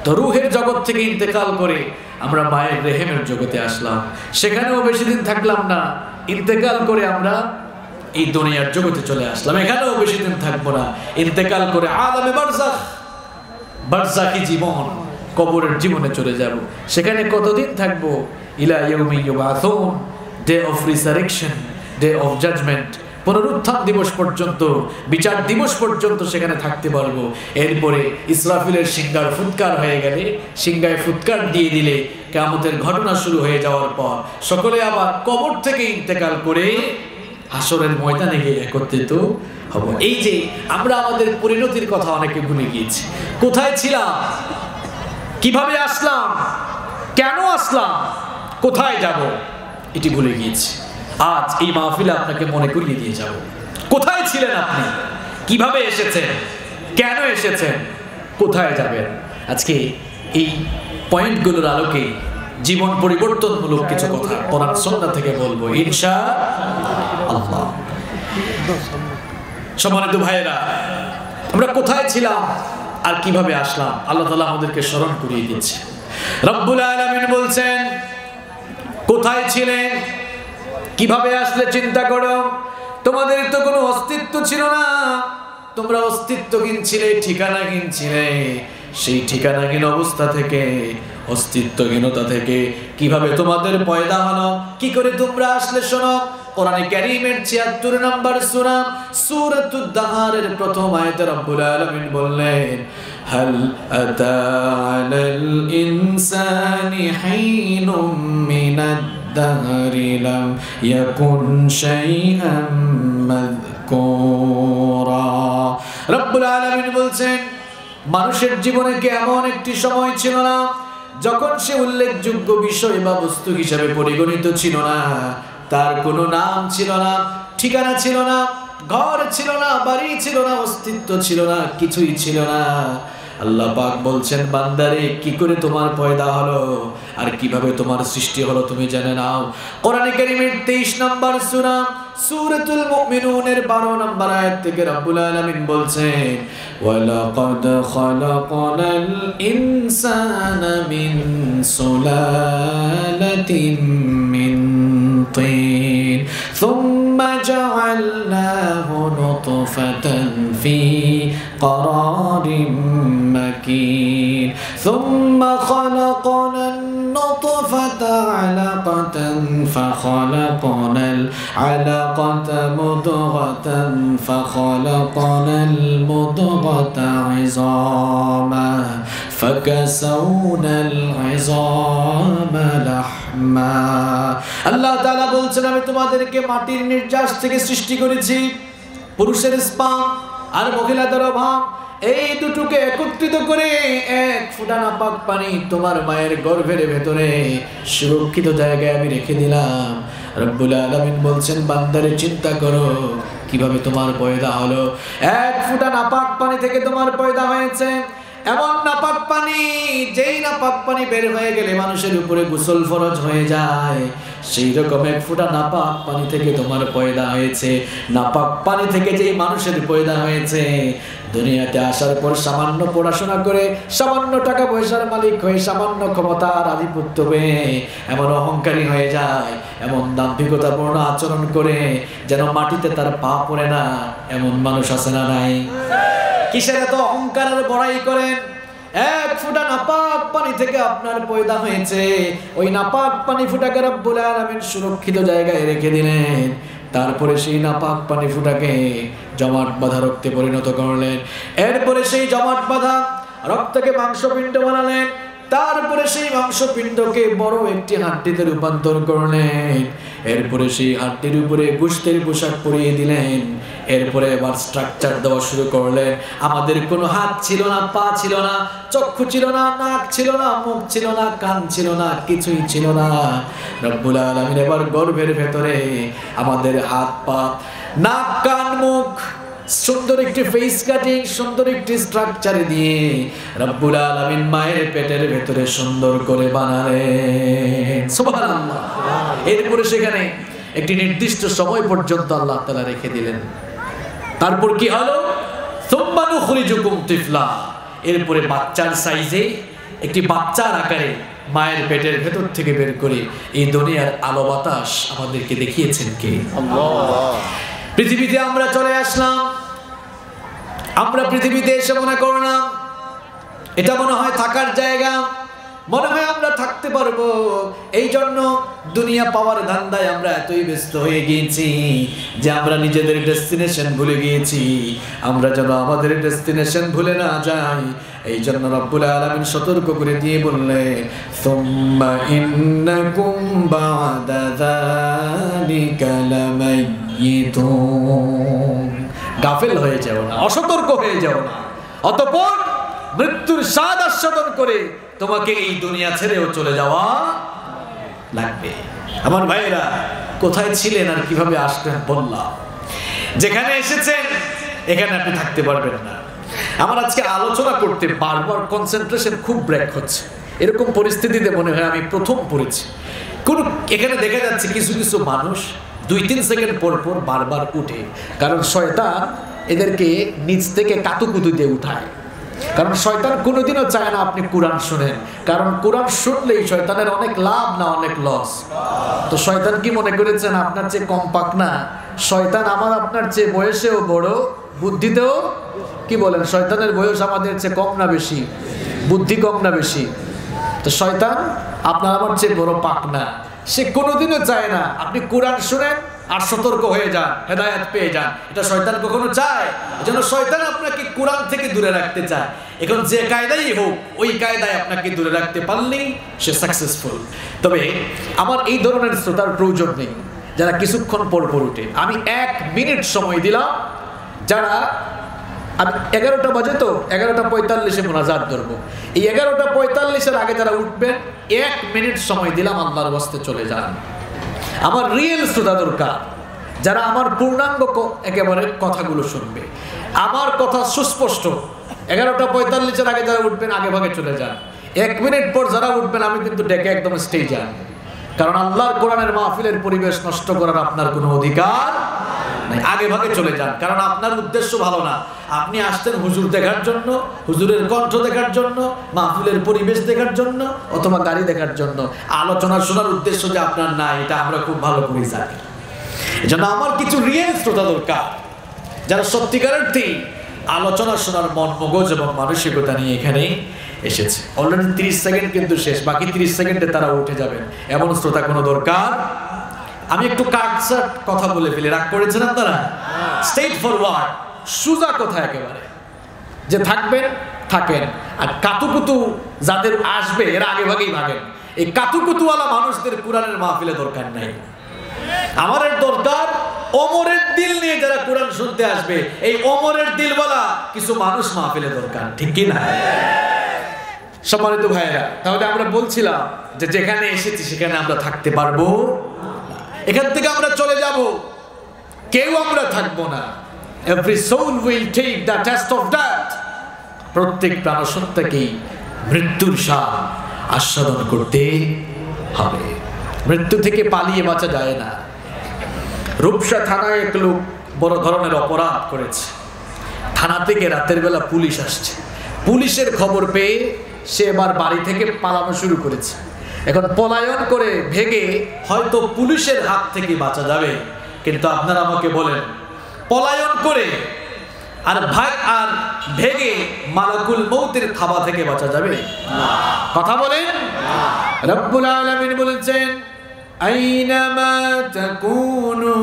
তো রূহের জগৎ থেকে ইন্তেকাল করে আমরা মায়ের রেহেমের জগতে আসলাম, সেখানেও বেশি দিন থাকলাম না। ইন্তেকাল করে আমরা এই দুনিয়ার জগতে চলে আসলাম, এখানেও বেশি দিন থাকবো না। ইন্তেকাল করে আলামে বারজাখ, বারজাখি জীবন, কবরের জীবনে চলে যাব। সেখানে কতদিন থাকবো? ইলা ইয়াউমি ইউবাসুন, day of resurrection, day of judgement, পুনরুত্থান দিবস পর্যন্ত, বিচার দিবস পর্যন্ত সেখানে থাকতে পারবো। এরপরে ইসরাফিলের সিংহার ফুৎকার হয়ে গেলে, সিংহায় ফুৎকার দিয়ে দিলে কিয়ামতের ঘটনা শুরু হয়ে যাওয়ার পর সকলে আবার কবর থেকে ইন্তেকাল করে হাসরের ময়দানে গিয়ে একত্রিত হব। এই যে আমরা আমাদের পরিণতির কথা অনেকে ভুলে গিয়েছি। কোথায় ছিলাম, কিভাবে আসলাম, কেন আসলাম, কোথায় যাব, এটি ভুলে গিয়েছি। আজ এই মাহফিলে আপনাকে মনে করিয়ে দিয়ে যাব, কোথায় ছিলেন আপনি, কিভাবে এসেছেন, কেন এসেছেন, কোথায় যাবেন। আজকে এই পয়েন্টগুলোর আলোকে জীবন পরিবর্তনমূলক কিছু কথা কোরআন সুন্নাহ থেকে বলবো ইনশাআল্লাহ। সম্মানিত ভাইয়েরা, আমরা কোথায় ছিলাম আর কিভাবে আসলাম, আল্লাহ তাআলা আমাদেরকে স্মরণ করিয়ে দিচ্ছে। রব্বুল আলামিন বলছেন, কোথায় ছিলেন, কিভাবে আসলে চিন্তা করো। তোমাদের তো কোনো অস্তিত্ব ছিল না, তোমরা অস্তিত্ব কিনছিলে, ঠিকানা কিনছিলে, সেই ঠিকানাহীন অবস্থা থেকে, অস্তিত্বহীনতা থেকে কিভাবে তোমাদের পয়দা হলো, কি করে তোমরা আসলে শোনো। কোরআনে কারীমের ৭৬ নম্বর সূরা সূরাতুদ দাহারের প্রথম আয়াতে রব্বুল আলামিন বললেন, হাল আতা আলাল ইনসানি হিনুম মিনাদ দাহরি লাম ইয়াকুন শাইআম মাযকুরা। রব্বুল আলামিন বলছেন, মানুষের জীবনে কি এমন একটি সময় ছিল না যখন সে উল্লেখযোগ্য বিষয় বা বস্তু হিসেবে পরিগণিত ছিল না, তার কোনো নাম ছিল না, ঠিকানা ছিল না, ঘর ছিল না, বাড়ি ছিল না, অস্তিত্ব ছিল না, কিছুই ছিল না। আল্লাহ পাক বলছেন, বান্দারে কি করে তোমার পয়দা হলো আর কিভাবে তোমার সৃষ্টি হলো তুমি জেনে নাও। কোরআনে কারীমের ২৩ নম্বর সূরা সূরাতুল মুমিনুনের ১২ নম্বর আয়াত থেকে রব্বুল আলামিন বলছেন, ওয়ালাকাদ খালাকনাল ইনসানা মিন সুলালাতিন মিন তিন সুম্মা জাআলনাহু নুতফাতান ফি قرار مكين ثم خلقنا النطفة علقة فخلقنا العلقة مضغة فخلقنا المضغة عظاما فكسونا العظام لحما। আল্লাহ তাআলা বলছেন, আমি তোমাদেরকে মাটির নির্যাস থেকে সৃষ্টি করেছি, পুরুষের স্পাম আর মহিলাদের অভাব, এই দুটোকে একত্রিত করে এক ফোঁটা নাপাক পানি তোমার মায়ের গর্ভের ভেতরে সুরক্ষিত জায়গায় আমি রেখে দিলাম। রব্বুল আলামিন বলছেন, বান্দারে চিন্তা করো কিভাবে তোমার পয়দা হলো। এক ফোঁটা নাপাক পানি থেকে তোমার পয়দা হয়েছে। এমন নাপাক পানি, যেই নাপাক পানি বের হয়ে গেলে মানুষের উপরে গোসল ফরজ হয়ে যায়, সেই রকম এক ফোঁটা নাপাক পানি থেকে তোমার পয়দা হয়েছে। নাপাক পানি থেকে যেই মানুষের পয়দা হয়েছে, দুনিয়াতে আসার পর সামান্য পড়াশোনা করে, সামান্য টাকা পয়সার মালিক হয়ে, সামান্য ক্ষমতার আধিপত্য পেয়ে এমন অহংকারী হয়ে যায়, এমন দাম্ভিকতাপূর্ণ আচরণ করে যেন মাটিতে তার পা পড়ে না, এমন মানুষ আছে না নাই? কিসের এত অহংকার আর বড়াই করেন? এক ফোঁটা নাপাক পানি থেকে আপনার পয়দা হয়েছে, ওই নাপাক পানি ফোঁটাকে রব্বুল আলামিন সুরক্ষিত জায়গায় রেখে দিলেন। তারপরে সেই নাপাক পানি ফোঁটাকে জমাট বাঁধা রক্তে পরিণত করলেন। এরপরে সেই জমাট বাঁধা রক্তকে মাংসপিণ্ড বানালেন। তারপরে সেই মাংসপিণ্ডকে বড় একটি হাড্ডিতে রূপান্তর করলেন। এরপরে সেই হাড্ডির উপরে গোশতের পোশাক পরিয়ে দিলেন। এরপরে এবার স্ট্রাকচার দেওয়া শুরু করলেন। আমাদের কোনো হাত ছিল না, পা ছিল না, চক্ষু ছিল না, নাক ছিল না, মুখ ছিল না, কান ছিল না, কিছুই ছিল না। রব্বুল আলামিন এবার গর্ভের ভেতরে আমাদের হাত, পা, নাক, কান, মুখ সুন্দর একটি ফেস কাটিং, সুন্দর একটি স্ট্রাকচার দিয়ে রব্বুল আলামিন মায়ের পেটের ভেতরে সুন্দর করে বানালেন। সুবহানাল্লাহ। এরপরে সেখানে একটি নির্দিষ্ট সময় পর্যন্ত আল্লাহ তাআলা রেখে দিলেন। তারপর কি হলো? সুম্মা নুখরিজুকুম তিফলা। এরপরে বাচ্চার সাইজে, একটি বাচ্চার আকারে মায়ের পেটের ভেতর থেকে বের করে এই দুনিয়ার আলো বাতাস আমাদেরকে দেখিয়েছেন কে? আল্লাহ। পৃথিবীতে আমরা চলে আসলাম। আমরা পৃথিবীতে এসে মনে করলাম এটা মনে হয় থাকার জায়গা, মনে হয় আমরা থাকতে পারবো। এই জন্য দুনিয়া পাওয়ার ধান্দায় আমরা এতই ব্যস্ত হয়ে গিয়েছি যে আমরা নিজেদের ডেস্টিনেশন ভুলে গিয়েছি। আমরা যেন আমাদের ডেস্টিনেশন ভুলে না যাই, এই জন্য রব্বুল আলামিন সতর্ক করে দিয়ে বললেন, সুম্মা ইন্নাকুম বা'দা যালিকা লামাইয়িতুন। গাফেল হয়ে যাও না, অসতর্ক হয়ে যাও না। অতঃপর মৃত্যুর স্বাদ আস্বাদন করে তোমাকে এই দুনিয়া ছেড়েও চলে যাওয়া লাগবে। আমার ভাইয়েরা, কোথায় ছিলেন আর কিভাবে আসলেন বললাম। যেখানে এসেছেন এখানে আপনি থাকতে পারবেন না। আমার আজকে আলোচনা করতে বারবার কনসেন্ট্রেশন খুব ব্রেক হচ্ছে। এরকম পরিস্থিতিতে মনে হয় আমি প্রথম পড়েছি। এখানে দেখা যাচ্ছে কিছু কিছু মানুষ 2-3 সেকেন্ড পর পর বারবার উঠে, কারণ শয়তান এদেরকে নিচ থেকে কাতুকুতু দিয়ে উঠায়। কারণ শয়তান কোনোদিনও চায় না আপনি কোরআন শুনেন, কারণ কোরআন শুনলেই শয়তানের অনেক লাভ না অনেক লস। তো শয়তান কি মনে করেছেন আপনার চেয়ে কম পাক না? শয়তান আমার আপনার চেয়ে বয়সেও বড়, বুদ্ধিতেও, কি বলেন, শয়তানের বয়স আমাদের চেয়ে কম না বেশি? বুদ্ধি কম না বেশি? তো শয়তান আপনার আমার চেয়ে বড় পাক না, সে কোনোদিনও চায় না আপনি কোরআন শুনেন আর সতর্ক হয়ে যান, হেদায়েত পেয়ে যান। এটা শয়তান কখনো চায়? এজন্য শয়তান আপনাকে কোরআন থেকে দূরে রাখতে চায়। এখন যে কায়দাই হোক, ওই কায়দায় আপনাকে দূরে রাখতে পারলেই সে সাকসেসফুল। তবে আমার এই ধরনের শ্রোতার প্রয়োজন নেই যারা কিছুক্ষণ পর পর উঠে। আমি 1 মিনিট সময় দিলাম, যারা আমি 11টা বাজে তো 11:45 মোনাজাত ধরবো, এই 11:45 আগে যারা উঠবেন 1 মিনিট সময় দিলাম, আল্লাহর ওয়াস্তে চলে যান। আমার রিয়েল শ্রোতা দরকার, যারা আমার পূর্ণাঙ্গ একেবারে কথাগুলো শুনবে, আমার কথা সুস্পষ্ট। 11:45 আগে যারা উঠবেন আগে ভাগে চলে যান। 1 মিনিট পর যারা উঠবেন আমি কিন্তু ডেকে একদম স্টেজ যান, কারণ আল্লাহর কোরআনের মাহফিলের পরিবেশ নষ্ট করার আপনার কোনো অধিকার নাই। আগে ভাগে চলে যান, কারণ আপনার উদ্দেশ্য ভালো না। আপনি আসতেন হুজুর দেখার জন্য, হুজুরের কণ্ঠ দেখার জন্য, মাহফিলের পরিবেশ দেখার জন্য, অথবা গাড়ি দেখার জন্য। আলোচনা শোনার উদ্দেশ্য যে আপনার নাই, এটা আমরা খুব ভালো করে জানি। এজন্য আমার কিছু রিয়েল শ্রোতা দরকার, যারা সত্যিকারের আলোচনা শোনার মন মগজ এবং মানসিকতা নিয়ে এখানে এসেছে। অলরেডি 30 সেকেন্ড কিন্তু শেষ, বাকি 30 সেকেন্ডে তারা উঠে যাবেন, এমন শ্রোতা কোনো দরকার। আমি একটু কাটসাট কথা বলে ফেলি, রাগ করেছেন আপনারা? স্ট্রেট ফরওয়ার্ড, সোজা কথা একেবারে, যে থাকবেন থাকেন। আর কাতুকুতু যাদের আসবে এরা আগে ভাগেই ভাগেন। এই কাতুকুতুওয়ালা মানুষদের কোরআনের মাহফিলে দরকার নাই। আমাদের দরকার ওমরের দিল নিয়ে যারা কোরআন শুনতে আসবে, এই ওমরের দিলওয়ালা কিছু মানুষ মাহফিলে দরকার, ঠিক কি না? সম্মানিত ভাইয়েরা, তাহলে আমরা বলছিলাম যে যেখানে এসেছি সেখানে আমরা থাকতে পারবো, এখান থেকে আমরা চলে যাব, কেউ আমরা থাকবো না। Every soul will take the test of death. প্রত্যেক প্রাণসত্তাকেই মৃত্যুর স্বাদ আস্বাদন করতে হবে। মৃত্যু থেকে পালিয়ে বাঁচা যায় না। রূপসা থানায় এক লোক বড় ধরনের অপরাধ করেছে। থানা থেকে রাতের বেলা পুলিশ আসছে। পুলিশের খবর পেয়ে সে এবার বাড়ি থেকে পালানো শুরু করেছে। এখন পলায়ন করে ভেগে হয়তো পুলিশের হাত থেকে বাঁচা যাবে, কিন্তু আপনারা আমাকে বলেন, পলায়ন করে আর ভেগে মালাকুল মউতের থাবা থেকে বাঁচা যাবে? কথা বলেন। রব্বুল আলামিন বলেছেন, আইনামা তাকুনু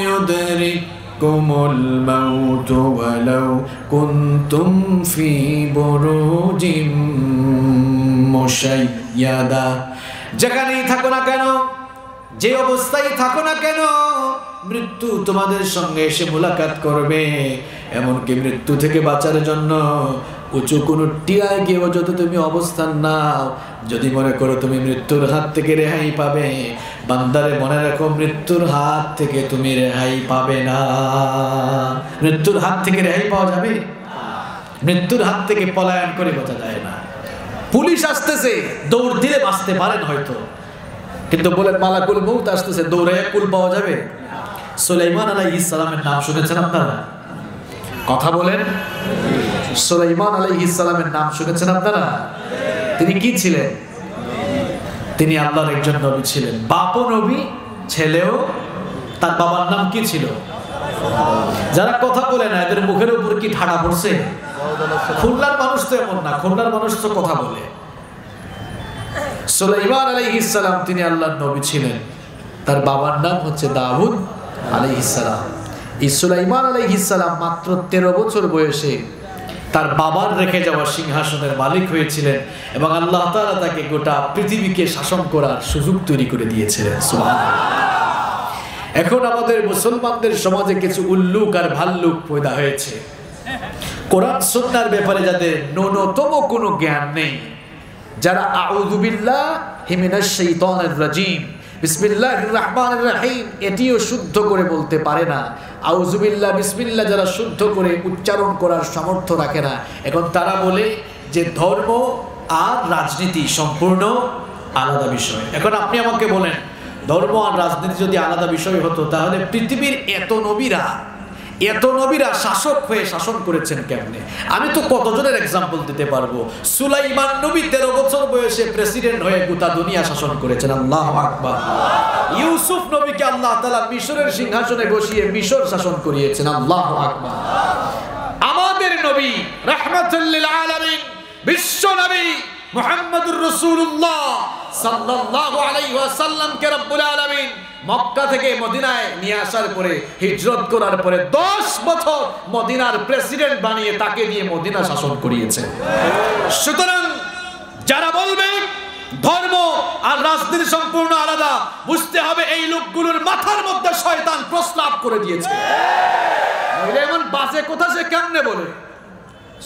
ইউদরিকুমুল মাউত ওয়ালাউ কুনতুম ফি বুরুজিম মুশাইয়াদা। যেখানেই থাকো না কেন, যে অবস্থায় থাকো না কেন, মৃত্যু তোমাদের সঙ্গে এসে মোলাকাত করবে। এমনকি মৃত্যু থেকে বাঁচার জন্য উঁচু কোনো টিলায় গিয়েও যদি তুমি অবস্থান নাও, যদি মনে করো তুমি মৃত্যুর হাত থেকে রেহাই পাবে, বান্দারে মনে রাখো মৃত্যুর হাত থেকে তুমি রেহাই পাবে না। মৃত্যুর হাত থেকে রেহাই পাওয়া যাবে? মৃত্যুর হাত থেকে পলায়ন করে বাঁচা যায় না। পুলিশ আসতেছে, দৌড় দিলে বাঁচতে পারেন হয়তো, কিন্তু বলেন মালাকুল মউত আসতেছে, দৌড়ে কুল পাওয়া যাবে? সুলাইমান আলাইহিস সালামের নাম শুনেছেন আপনারা? কথা বলেন। সুলাইমান আলাইহিস সালামের নাম শুনেছেন আপনারা? তিনি কি ছিলেন? তিনি আল্লাহর একজন নবী ছিলেন। বাপও নবী, ছেলেও। তার বাবার নাম কি ছিল? যারা কথা বলে না, এদের মুখের উপর কি ঠাডা পড়ছে? খুলনার মানুষ তো এমন না, খুলনার মানুষ তো কথা বলে। সুলাইমান আলাইহিস সালাম তিনি আল্লাহর নবী ছিলেন। তার বাবার নাম হচ্ছে দাউদ আলাইহিস সালাম। এই সুলাইমান আলাইহিস সালাম মাত্র 13 বছর বয়সে তার বাবার রেখে যাওয়া সিংহাসনের মালিক হয়েছিলেন, এবং আল্লাহ তাআলা তাকে গোটা পৃথিবীকে শাসন করার সুযোগ তৈরি করে দিয়েছিলেন। সুবহানাল্লাহ। এখন আমাদের মুসলমানদের সমাজে কিছু উল্লুক আর ভাল্লুক পয়দা হয়েছে। কোরআন সুন্নাহর ব্যাপারে যাদের ন্যূনতম কোনো জ্ঞান নেই, যারা আউযু বিল্লাহি মিনাশ শাইতানির রাজিম, বিসমিল্লাহির রহমানির রহিম এটিও শুদ্ধ করে বলতে পারে না, আউযু বিল্লাহ বিসমিল্লাহ যারা শুদ্ধ করে উচ্চারণ করার সামর্থ্য রাখে না, এখন তারা বলে যে ধর্ম আর রাজনীতি সম্পূর্ণ আলাদা বিষয়। এখন আপনি আমাকে বলেন, ধর্ম আর রাজনীতি যদি আলাদা বিষয় হতো, তাহলে পৃথিবীর এত নবীরা শাসক হয়ে শাসন করেছেন কেমনে? আমি তো কতজনের এক্সাম্পল দিতে পারবো। সুলাইমান নবী 13 বছর বয়সে প্রেসিডেন্ট হয়ে গোটা দুনিয়া শাসন করেছেন। আল্লাহু আকবার। ইউসুফ নবীকে আল্লাহ তাআলা মিশরের সিংহাসনে বসিয়ে মিশর শাসন করিয়েছেন। আল্লাহু আকবার। আমাদের নবী রাহমাতুল লিল আলামিন বিশ্ব নবী মুহাম্মদুর রাসূলুল্লাহ সাল্লাল্লাহু আলাইহি ওয়াসাল্লামকে রব্বুল আলামিন মক্কা থেকে মদিনায় নিয়ে আসার পরে, হিজরত করার পরে 10 বছর মদিনার প্রেসিডেন্ট বানিয়ে তাকে দিয়ে মদিনা শাসন করিয়েছে। সুতরাং যারা বলবে ধর্ম আর রাজনীতি সম্পূর্ণ আলাদা, বুঝতে হবে এই লোকগুলোর মাথার মধ্যে শয়তান প্রস্রাব করে দিয়েছে। এমন বাজে কথা সে কেমনে বলে?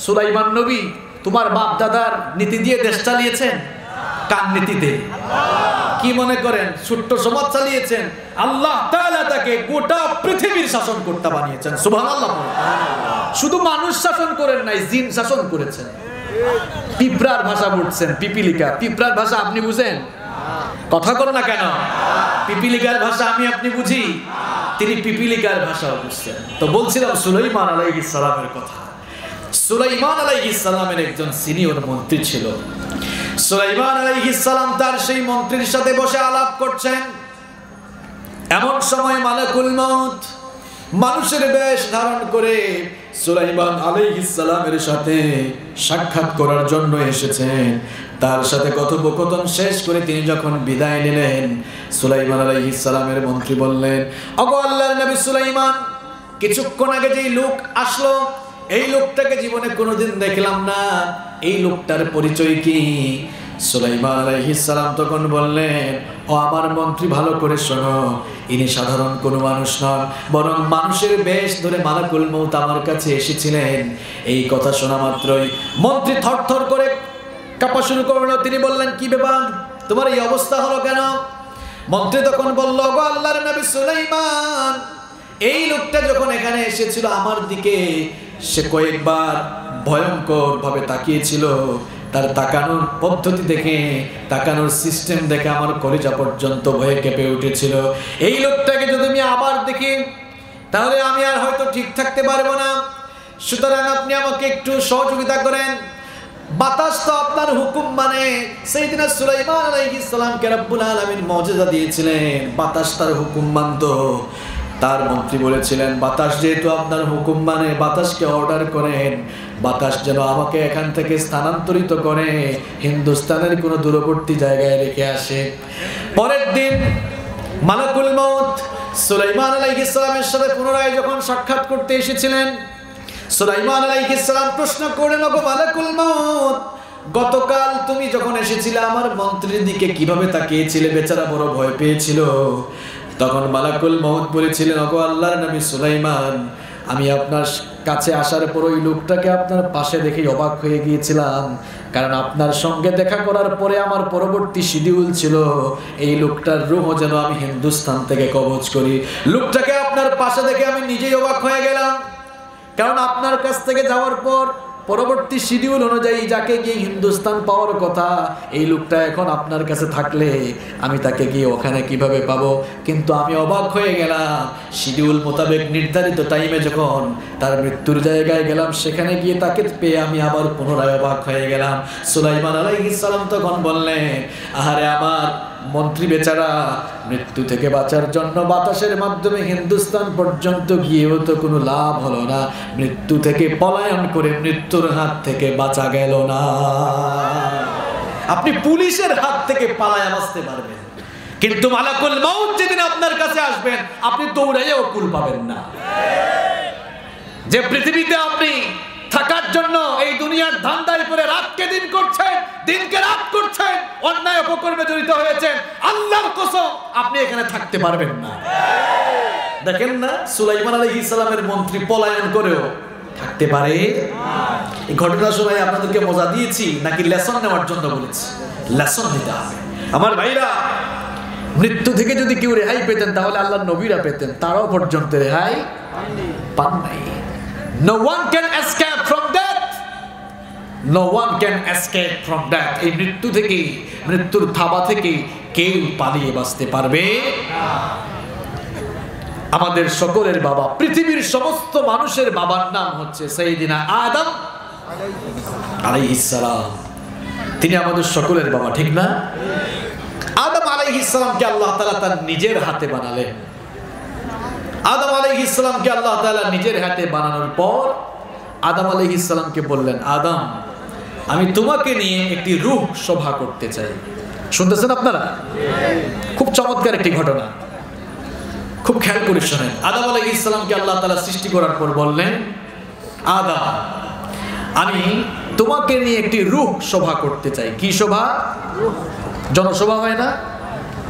সুলাইমান নবী তোমার বাপ দাদার নীতি দিয়ে দেশ চালিয়েছেন? কার নীতিতে? কি মনে করেন ছোট্ট সমাজ চালিয়েছেন? আল্লাহ তাআলা তাকে গোটা পৃথিবীর শাসন কর্তা বানিয়েছেন। সুবহানাল্লাহ। শুধু মানুষ শাসন করেন নাই, জিন শাসন করেছেন। পিঁপড়ার ভাষা বুঝছেন? পিপিলিকা, পিঁপড়ার ভাষা আপনি বুঝেন? কথা করো না কেন? পিপিলিকার ভাষা আমি আপনি বুঝি, তিনি পিপিলিকার ভাষা বুঝছেন। তো বলছিলাম সুলাইমান আলাইহিস সালামের কথা। সুলাইমান আলাইহিস সালামের একজন সিনিয়র মন্ত্রী ছিল। সুলাইমান আলাইহিস সালাম তার সেই মন্ত্রীর সাথে বসে আলাপ করছেন। এমন সময় মালাকুল মউত মানুষের বেশ ধারণ করে সুলাইমান আলাইহিস সালামের সাথে সাক্ষাৎ করার জন্য এসেছেন। তার সাথে কথোপকথন শেষ করে তিনি যখন বিদায় নিলেন, সুলাইমান আলাইহিস সালামের মন্ত্রী বললেন, ওগো আল্লাহর নবী সুলাইমান, কিছুক্ষণ আগে যেই লোক আসলো, এই লোকটাকে জীবনে কোনোদিন দেখলাম না, এই লোকটার পরিচয় কি? সুলাইমান আলাইহিস সালাম তখন বললেন, ও আমার মন্ত্রী, ভালো করে শোনো, ইনি সাধারণ কোনো মানুষ নন, বরং মানুষের বেশ ধরে মালাকুল মউত আমার কাছে এসেছিলেন। এই কথা শোনা মাত্রই মন্ত্রী থরথর করে কাঁপা শুরু করলো। তিনি বললেন, কি ব্যাপার, তোমার এই অবস্থা হলো কেন? মন্ত্রী তখন বলল, গো আল্লাহর নবী সুলাইমান, এই লোকটা যখন এখানে এসেছিল আমার দিকে, সে কয়েকবার ভয়ঙ্কর ভাবে তাকিয়েছিল। তার তাকানোর পদ্ধতি দেখে, তাকানোর সিস্টেম দেখে আমার কলিজা পর্যন্ত ভয়ে কেঁপে উঠেছিল। এই লোকটাকে যদি আমি আবার দেখি, তাহলে আমি আর হয়তো ঠিক থাকতে পারবো না। সুতরাং আপনি আমাকে একটু সহযোগিতা করেন। বাতাস তো আপনার হুকুম মানে। সাইয়েদনা সুলাইমান আলাইহিস সালামকে রব্বুল আলামিন মুজিজা দিয়েছিলেন, বাতাস তার হুকুম মানতো। তার মন্ত্রী বলেছিলেন, বাতাস যেহেতু আপনার হুকুম মানে, বাতাসকে অর্ডার করেন, বাতাস যেন আমাকে এখান থেকে স্থানান্তরিত করে হিন্দুস্তানের কোনো দূরবর্তী জায়গায় রেখে আসে। পরের দিন মালাকুল মউত সুলাইমান আলাইহিস সালামের সাথে পুনরায় যখন সাক্ষাৎ করতে এসেছিলেন, সুলাইমান আলাইহিস সালাম প্রশ্ন করলেন, ওগো মালাকুল মউত, গতকাল তুমি যখন এসেছিলে আমার মন্ত্রীর দিকে কিভাবে তাকিয়েছিলে? বেচারা বড় ভয় পেয়েছিল। তখন মালাকুল মউত বলেছিলেন, ওগো আল্লাহর নবী সুলাইমান, আমি আপনার কাছে আসার পর ওই লোকটাকে আপনার পাশে দেখে অবাক হয়ে গিয়েছিলাম, কারণ আপনার সঙ্গে দেখা করার পরে আমার পরবর্তী শিডিউল ছিল এই লোকটার রূহ যেন আমি হিন্দুস্তান থেকে কবজ করি। লোকটাকে আপনার পাশে দেখে আমি নিজেই অবাক হয়ে গেলাম, কারণ আপনার কাছ থেকে যাওয়ার পর পরবর্তী শিডিউল অনুযায়ী যাকে গিয়ে হিন্দুস্তান পাওয়ার কথা, এই লোকটা এখন আপনার কাছে থাকলে আমি তাকে গিয়ে ওখানে কিভাবে পাবো? কিন্তু আমি অবাক হয়ে গেলাম, শিডিউল মোতাবেক নির্ধারিত টাইমে যখন তার মৃত্যুর জায়গায় গেলাম, সেখানে গিয়ে তাকে পেয়ে আমি আবার পুনরায় অবাক হয়ে গেলাম। সুলাইমান আলাইহিস সালাম তখন বললেন, আহারে আমার মন্ত্রী বেচারা, মৃত্যু থেকে বাঁচার জন্য বাতাসের মাধ্যমে হিন্দুস্তান পর্যন্ত গিয়েও তো কোনো লাভ হলো না, মৃত্যু থেকে পলায়ন করে মৃত্যুর হাত থেকে বাঁচা গেল না। আপনি পুলিশের হাত থেকে পালায় বাঁচতে পারবেন, কিন্তু মালাকুল মউত যেদিন আপনার কাছে আসবেন, আপনি দৌড়াইয়াও কুল পাবেন না। যে পৃথিবীতে আপনি থাকার জন্য এই দুনিয়ার ধান্দায় পরে রাতকে দিন করছেন, দিনকে রাত করছেন, অন্যায় অপকর্মে জড়িত হয়েছেন, আল্লাহর কসম আপনি এখানে থাকতে পারবেন না। দেখেন না, সুলাইমান আলাইহিস সালামের মন্ত্রী পলায়ন করেও থাকতে পারে। এই ঘটনা শোনাই আপনাদেরকে মজা দিয়েছি নাকি লেসন নেওয়ার জন্য বলেছি? লেসন নিতে হবে আমার ভাইরা। মৃত্যু থেকে যদি কেউ রেহাই পেতেন তাহলে আল্লাহর নবীরা পেতেন, তারাও পর্যন্ত রেহাই পান নাই। No one can escape from death. No one can escape from death. এই মৃত্যু থেকে, মৃত্যুর থাবা থেকে কেউ পালিয়ে বাঁচতে পারবে না। আমাদের সকলের বাবা, পৃথিবীর সমস্ত মানুষের বাবার নাম হচ্ছে সাইয়েদিনা আদম আলাইহিস সালাম। তিনি আমাদের সকলের বাবা, ঠিক না? আদম আলাইহিস সালামকে আল্লাহ তাআলা তার নিজের হাতে বানালেন। আদম আলাইহিস সালামকে আল্লাহ তাআলা নিজের হাতে বানানোর পর আদম আলাইহিস সালামকে বললেন, আদম, আমি তোমাকে নিয়ে একটি রূহ সভা করতে চাই। শুনতেছেন আপনারা? খুব চমৎকার একটি ঘটনা, খুব খেয়াল করে শোনেন। আদম আলাইহিস সালামকে আল্লাহ তাআলা সৃষ্টি করার পর বললেন, আদম, আমি তোমাকে নিয়ে একটি রূহ সভা করতে চাই। কি সভা? জনসভা হয় না,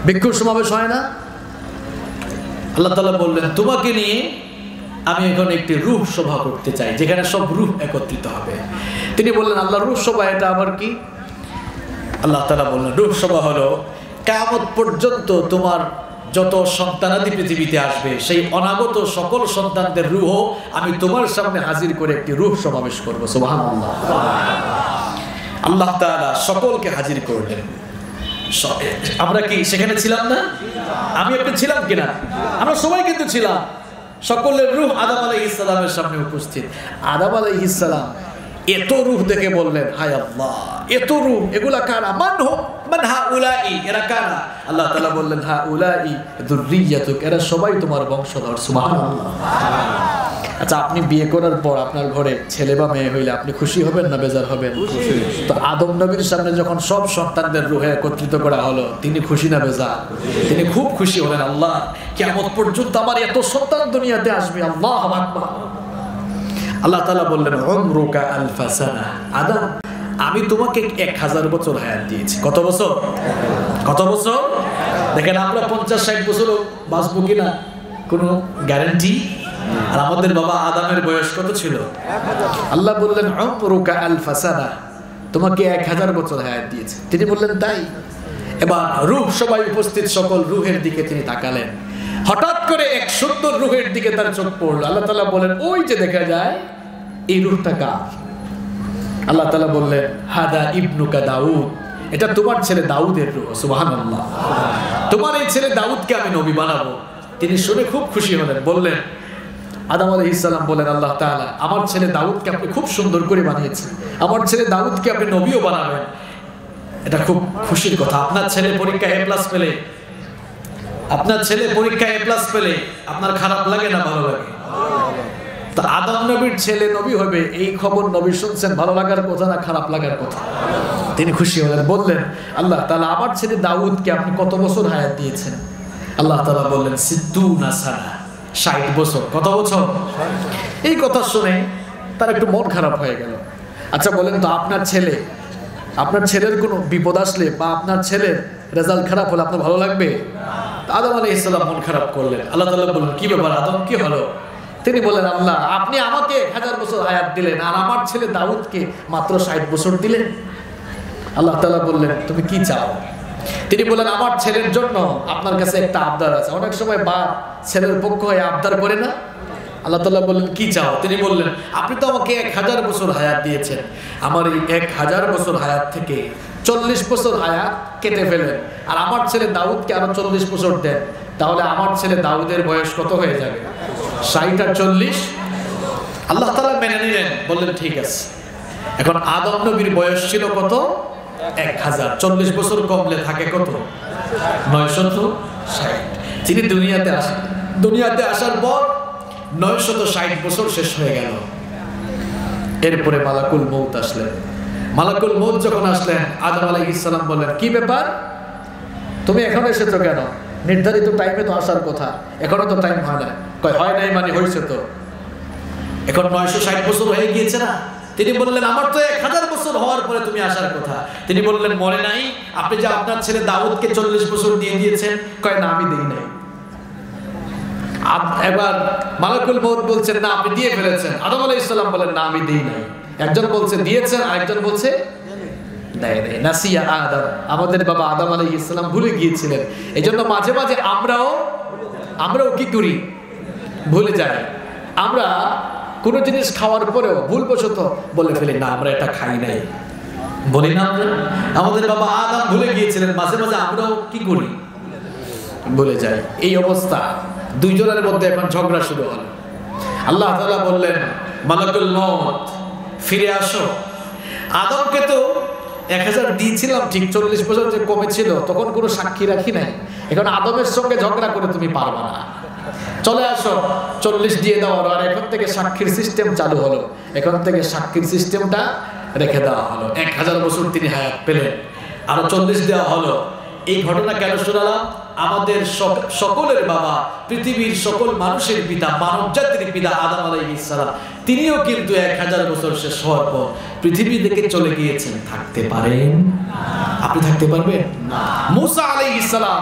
ভিক্ষুর সমাবেশ হয় না? আল্লাহ তাআলা বললেন, তোমাকে নিয়ে আমি এখন একটি রূহ সভা করতে চাই, যেখানে সব রূহ একত্রিত হবে। তিনি বললেন, আল্লাহ, রূহ সভা এটা আবার কি? আল্লাহ তাআলা বললেন, রূহ সভা হলো কিয়ামত পর্যন্ত তোমার যত সন্তানাদি পৃথিবীতে আসবে, সেই অনাগত সকল সন্তানদের রূহ আমি তোমার সামনে হাজির করে একটি রূহ সমাবেশ করবো। সুবহানাল্লাহ। আল্লাহ তাআলা সকলকে হাজির করলেন। আমরা কি সেখানে ছিলাম না? আমি আপনি ছিলাম কিনা? আমরা সবাই কিন্তু ছিলাম। সকলের রূহ আদম আলাইহিস সালামের সামনে উপস্থিত। আদম আলাইহিস সালাম এত রূহ দেখে বললেন, হায় আল্লাহ, এত রূহ, এগুলা কারা? মান হাউলাই, এরা কারা? আল্লাহ তাআলা বললেন, হাউলাই যুররিয়াতুক, এরা সবাই তোমার বংশধর। সুবহানাল্লাহ। আচ্ছা, আপনি বিয়ে করার পর আপনার ঘরে ছেলে বা মেয়ে হইলে আপনি খুশি হবেন না বেজার হবেন? তো আদম নবীর সামনে যখন সব সন্তানদের রূহে একত্রিত করা হলো, তিনি খুশি না বেজার? তিনি খুব খুশি হলেন। আল্লাহ, কিয়ামত পর্যন্ত আমার এত সন্তান দুনিয়াতে আসবে। আল্লাহু আকবার। আল্লাহ তাআলা বললেন, উমরুকা আলফা সানা, আদম, আমি তোমাকে 1000 বছর হায়াত দিয়েছি। কত বছর? কত বছর? দেখেন, আমরা 50-60 বছরও বাঁচবো কিনা কোনো গ্যারান্টি? আর আমাদের বাবা আদমের বয়স কত ছিল? আল্লাহ বললেন, উমরুকা আলফা সানা, তোমাকে 1000 বছর হায়াত দিয়েছে। তিনি বললেন, তাই? এবার রূহ সবাই উপস্থিত সকল রূহের দিকে তিনি তাকালেন। হঠাৎ করে এক সুন্দর রূহের দিকে তার চোখ পড়ল। আল্লাহ তাআলা বলেন, ওই যে দেখা যায়, এই রূহটা কার? আল্লাহ তাআলা বললেন, হাদা ইবনুকা দাউদ, এটা তোমার ছেলে দাউদের রূহ। সুবহানাল্লাহ। তোমার এই ছেলে দাউদকে আমি নবী বানাবো। তিনি শুনে খুব খুশি হলেন। বললেন, আদম আলাইহিস সালাম বলেন, আল্লাহ তাআলা, আমার ছেলে দাউদকে আপনি খুব সুন্দর করে বানিয়েছেন, আমার ছেলে দাউদকে আপনি নবীও বানাবেন। এটা খুব খুশির কথা। আপনার ছেলে পরীক্ষায় A+ পেলে, আপনার ছেলে পরীক্ষায় A+ পেলে আপনার খারাপ লাগে না ভালো লাগে? তো আদম নবীর ছেলে নবী হবে, এই খবর নবী শুনছেন, ভালো লাগার কথা না খারাপ লাগার কথা? তিনি খুশি হলেন। বললেন, আল্লাহ তাআলা, আমার ছেলে দাউদকে আপনি কত বছর হায়াত দিয়েছেন? আল্লাহ তাআলা বললেন, 60 সানা, 60 বছর। কত বছর? এই কথা শুনে তার একটু মন খারাপ হয়ে গেল। আচ্ছা বলেন তো, আপনার ছেলের কোনো বিপদ আসলে বা আপনার ছেলের রেজাল্ট খারাপ হলে আপনার ভালো লাগবে? আদম আলাইহিস সালাম মন খারাপ করলেন। আল্লাহ তাআলা বললেন, কি ব্যাপার আদম, কি হলো? তিনি বলেন, আল্লাহ, আপনি আমাকে 1000 বছর হায়াত দিলেন, আর আমার ছেলে দাউদকে মাত্র 60 বছর দিলেন। আল্লাহ তাআলা বললেন, তুমি কি চাও? তিনি বলেন, আমার ছেলের জন্য আপনার কাছে একটা আবদার আছে। অনেক সময় বাপ ছেলের পক্ষ হয়ে আবদার করে না? আল্লাহ তাআলা বললেন, কি চাও? তিনি বললেন, আপনি তো আমাকে 1000 বছর হায়াত দিয়েছেন, আমার এই 1000 বছর হায়াত থেকে 40 বছর হায়াত কেটে ফেলেন, আর আমার ছেলে দাউদকে আরো 40 বছর দেন, তাহলে আমার ছেলে দাউদের বয়স কত হয়ে যাবে? 60 আর 40। আল্লাহ তাআলা মেনে নিলেন, বললেন, ঠিক আছে। এখন আদম নবীর বয়স ছিল কত? 1000। 40 বছর কমলে থাকে কত? 960। তিনি দুনিয়াতে আসার পর 960 বছর শেষ হয়ে গেল। এরপরে মালাকুল মউত আসলেন। মালাকুল মউত যখন আসলেন, আদম আলাইহিস সালাম বললেন, কি ব্যাপার, তুমি এখন এসেছো কেন? নির্ধারিত টাইমে তো আসার কথা, এখনো তো টাইম হয় না। কয়, হয় নাই মানে হয়েছে তো, এখন 960 বছর হয়ে গিয়েছে না? তিনি বললেন, আমার তো 1000 বছর হওয়ার পরে তুমি আসার কথা। তিনি বললেন, মনে নাই আপনি যে আপনার ছেলে দাউদকে 40 বছর দিয়ে দিয়েছেন? কয়, না, আমি দেই নাই। এবার মালাকুল মউত বলছেন, না, আপনি দিয়ে ফেলেছেন। আদম আলাইহিস সালাম বলেন, না, আমি দেই নাই। একজন বলছে দিয়েছেন, আরেকজন বলছে দেয় নাই। নাসিয়া আদম, আমাদের বাবা আদম আলাইহিস সালাম ভুলে গিয়েছিলেন। এজন্য মাঝে মাঝে আমরাও কি করি? ভুলে যাই। আমরা কোনো জিনিস খাওয়ার পরেও ভুলবশত বলে ফেলি, না, আমরা এটা খাই নাই, বলি না? আমাদের বাবা আদম ভুলে গিয়েছিলেন, মাঝে মাঝে আমরাও কি করি? ভুলে যাই। এই অবস্থা, দুইজনের মধ্যে এখন ঝগড়া শুরু হলো। আল্লাহ তাআলা বললেন, মালাকুল মউত, ফিরে আসো। আদমকে তো 1000 দিয়েছিলাম ঠিক, 40 বছর যে কমেছিল তখন কোনো সাক্ষী রাখি নাই। এখন আদমের সঙ্গে ঝগড়া করে তুমি পারবা না, চলে আসো, 40 দিয়ে দাও। আর এখন থেকে সাক্ষীর সিস্টেম চালু হলো। এখন থেকে সাক্ষীর সিস্টেমটা রেখে দেওয়া হলো। 1000 বছর তিনি হায়াত পেলেন, আরো 40 দেওয়া হলো। এই ঘটনা কেন শোনালাম? আমাদের সকলের বাবা, পৃথিবীর সকল মানুষের পিতা, মানব জাতির পিতা আদম আলাইহিস সালাম, তিনিও কিন্তু 1000 বছর শেষ হওয়ার পর পৃথিবী থেকে চলে গিয়েছেন। থাকতে পারেন? আপনি থাকতে পারবেন? মুসা আলাইহিস সালাম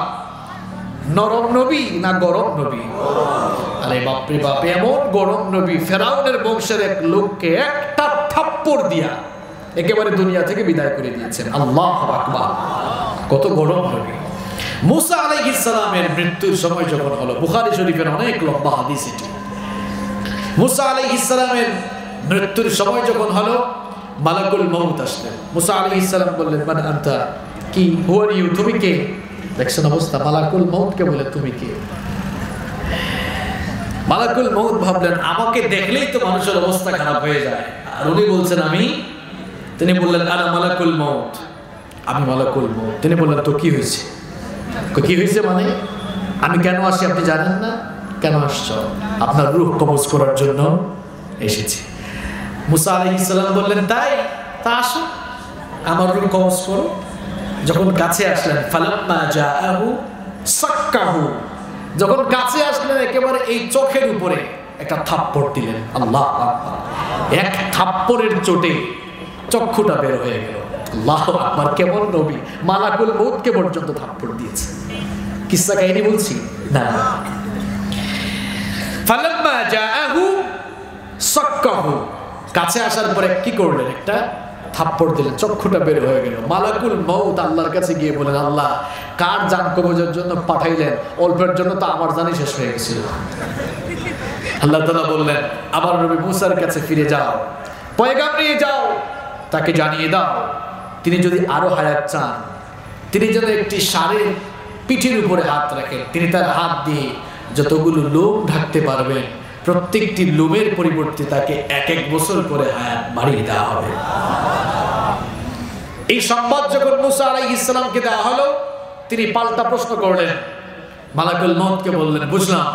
নরম নবী না গরম নবী? আরে বাপরে বাপ, এমন গরম নবী, ফেরাউনের বংশের এক লোককে একটা থাপ্পড় দিয়া একেবারে দুনিয়া থেকে বিদায় করে দিয়েছেন। আল্লাহু আকবার, কত গরম নবী। মুসা আলাইহিস সালামের মৃত্যুর সময় যখন হলো, বুখারী শরীফের অনেক লম্বা হাদিস এটি। মুসা আলাইহিস সালামের মৃত্যুর সময় যখন হলো, মালাকুল মউত আসলেন। মুসা আলাইহিস সালাম বললেন, মান আনতা, কি, হু আর ইউ, তুমি কে? দেখছেন অবস্থা, মালাকুল মউত কে বলে তুমি কে? মালাকুল মউত ভাবলেন আমাকে দেখলেই তো মানুষের অবস্থা খারাপ হয়ে যায়, আর উনি বলছেন আমি। তিনি বললেন, আনা মালাকুল মউত, আমি মালাকুল মউত। তিনি বললেন, তো কি হয়েছে? কি হয়েছে মানে? আমি কেন আসি আপনি জানেন না? কেন আসছো? আপনার রূহ কবজ করার জন্য এসেছি। মুসা আলাইহিস সালাম বললেন, তাই? তা আসো, আমার রূহ কবজ করো। যখন কাছে আসলেন, ফালাম্মা জাআহু সাক্কাহু, যখন কাছে আসলেন একেবারে এই চোখের উপরে একটা থাপ্পড় দিলেন। আল্লাহ আকবার, এক থাপ্পড়ের চোটে চক্ষুটা বের হয়ে গেল। আল্লাহু আকবার, কেমন নবী, মালাকুল মউতকে পর্যন্ত থাপ্পড় দিয়েছে। কিসসা কাহিনী বলছি না। ফালাম্মা জাআহু সাক্কাহু, কাছে আসার পরে কি করলেন? একটা থাপ্পড় দিলেন, চক্ষুটা বের হয়ে গেল। মালাকুল মউত আল্লাহর কাছে গিয়ে বলেন, আল্লাহ, কার জান কবজের জন্য পাঠাইলেন? অল্পের জন্য তো আমার জানই শেষ হয়ে গেছিল। আল্লাহ তাআলা বললেন, আমার নবী মুসার কাছে ফিরে যাও, পয়গাম নিয়ে যাও, তাকে জানিয়ে দাও তিনি যদি আরো হায়াত চান, তিনি যেন একটি ষাঁড়ের পিঠের উপরে হাত রাখেন। তিনি তার হাত দিয়ে যতগুলো লোম ঢাকতে পারবেন, প্রত্যেকটি লোমের পরিবর্তে তাকে 1 বছর করে হায়াত বাড়িয়ে দেওয়া হবে। এই সংবাদ যখন মুসা আলাইহিস সালামকে দেওয়া হলো, তিনি পাল্টা প্রশ্ন করলেন, মালাকুল মউতকে বললেন, বুঝলাম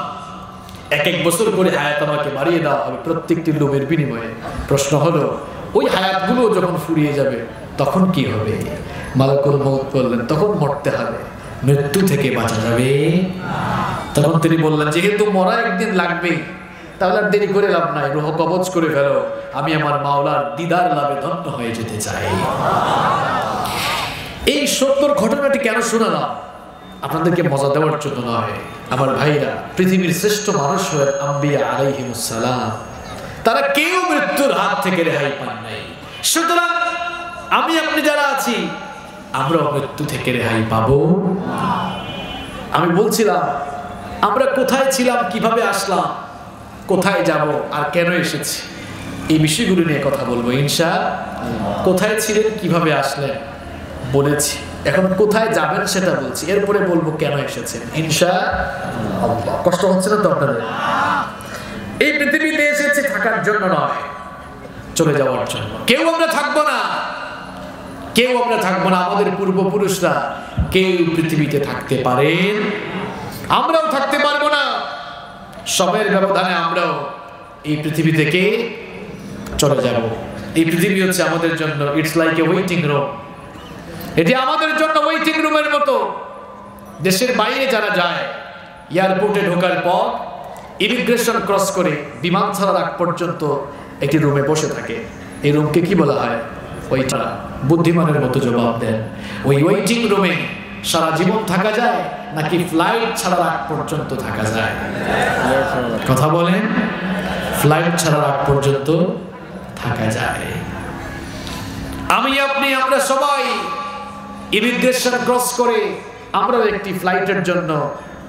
1 বছর করে হায়াত আমাকে বাড়িয়ে দেওয়া হবে প্রত্যেকটি লোমের বিনিময়ে। প্রশ্ন হলো, ওই হায়াতগুলো যখন ফুরিয়ে যাবে তখন কি হবে? মালাকুল মউত বললেন, তখন মরতে হবে, মৃত্যু থেকে বাঁচা যাবে। তখন তিনি বললেন, যেহেতু মরা একদিন লাগবে, তাহলে আর দেরি করে লাভ নাই, রূহ কবজ করে ফেলো, আমি আমার মাওলার দিদার লাভে ধন্য হয়ে যেতে চাই। এই সত্যর ঘটনাটি কেন শোনালাম? আপনাদেরকে মজা দেওয়ার জন্য নয় আমার ভাইরা। পৃথিবীর শ্রেষ্ঠ মানুষ হলেন আম্বিয়া আলাইহিমুস সালাম, তারা কেউ মৃত্যুর হাত থেকে রেহাই পান নাই। সুতরাং আমি আপনি যারা আছি, আমরা মৃত্যু থেকে রেহাই পাবো। আমি বলছিলাম, আমরা কোথায় ছিলাম, কিভাবে আসলাম, কোথায় যাব আর কেন এসেছি, এই বিষয়গুলো নিয়ে কথা বলবো ইনশাআল্লাহ। কোথায় ছিলেন, কিভাবে আসলেন বলেছি, এখন কোথায় যাবেন সেটা বলছি, এরপরে বলবো কেন এসেছেন ইনশাআল্লাহ। কষ্ট হচ্ছে না তো আপনাদের? এই পৃথিবীতে এসেছি থাকার জন্য নয়, চলে যাওয়ার জন্য। কেউ আমরা থাকবো না, কেউ আমরা থাকবো না। আমাদের পূর্বপুরুষরা কেউ পৃথিবীতে থাকতে পারেন, আমরাও থাকতে পারবো না। সময়ের ব্যবধানে আমরাও এই পৃথিবী থেকে চলে যাব। এই পৃথিবী হচ্ছে আমাদের জন্য, it's like a waiting room. এটি আমাদের জন্য ওয়েটিং রুমের মতো। দেশের বাইরে যারা যায়, এয়ারপোর্টে ঢোকার পর ইমিগ্রেশন ক্রস করে বিমান ছাড়ার আগ পর্যন্ত একটি রুমে বসে থাকে। এই রুমকে কি বলা হয়? ওইটা। বুদ্ধিমানের মতো জবাব দেন, ওই ওয়েটিং রুমে সারা জীবন থাকা যায় নাকি ফ্লাইট ছাড়ার আগ পর্যন্ত থাকা যায়? কথা বলেন, ফ্লাইট ছাড়ার আগ পর্যন্ত থাকা যায়। আমি আপনি আমরা সবাই ইমিগ্রেশন ক্রস করে আমরাও একটি ফ্লাইটের জন্য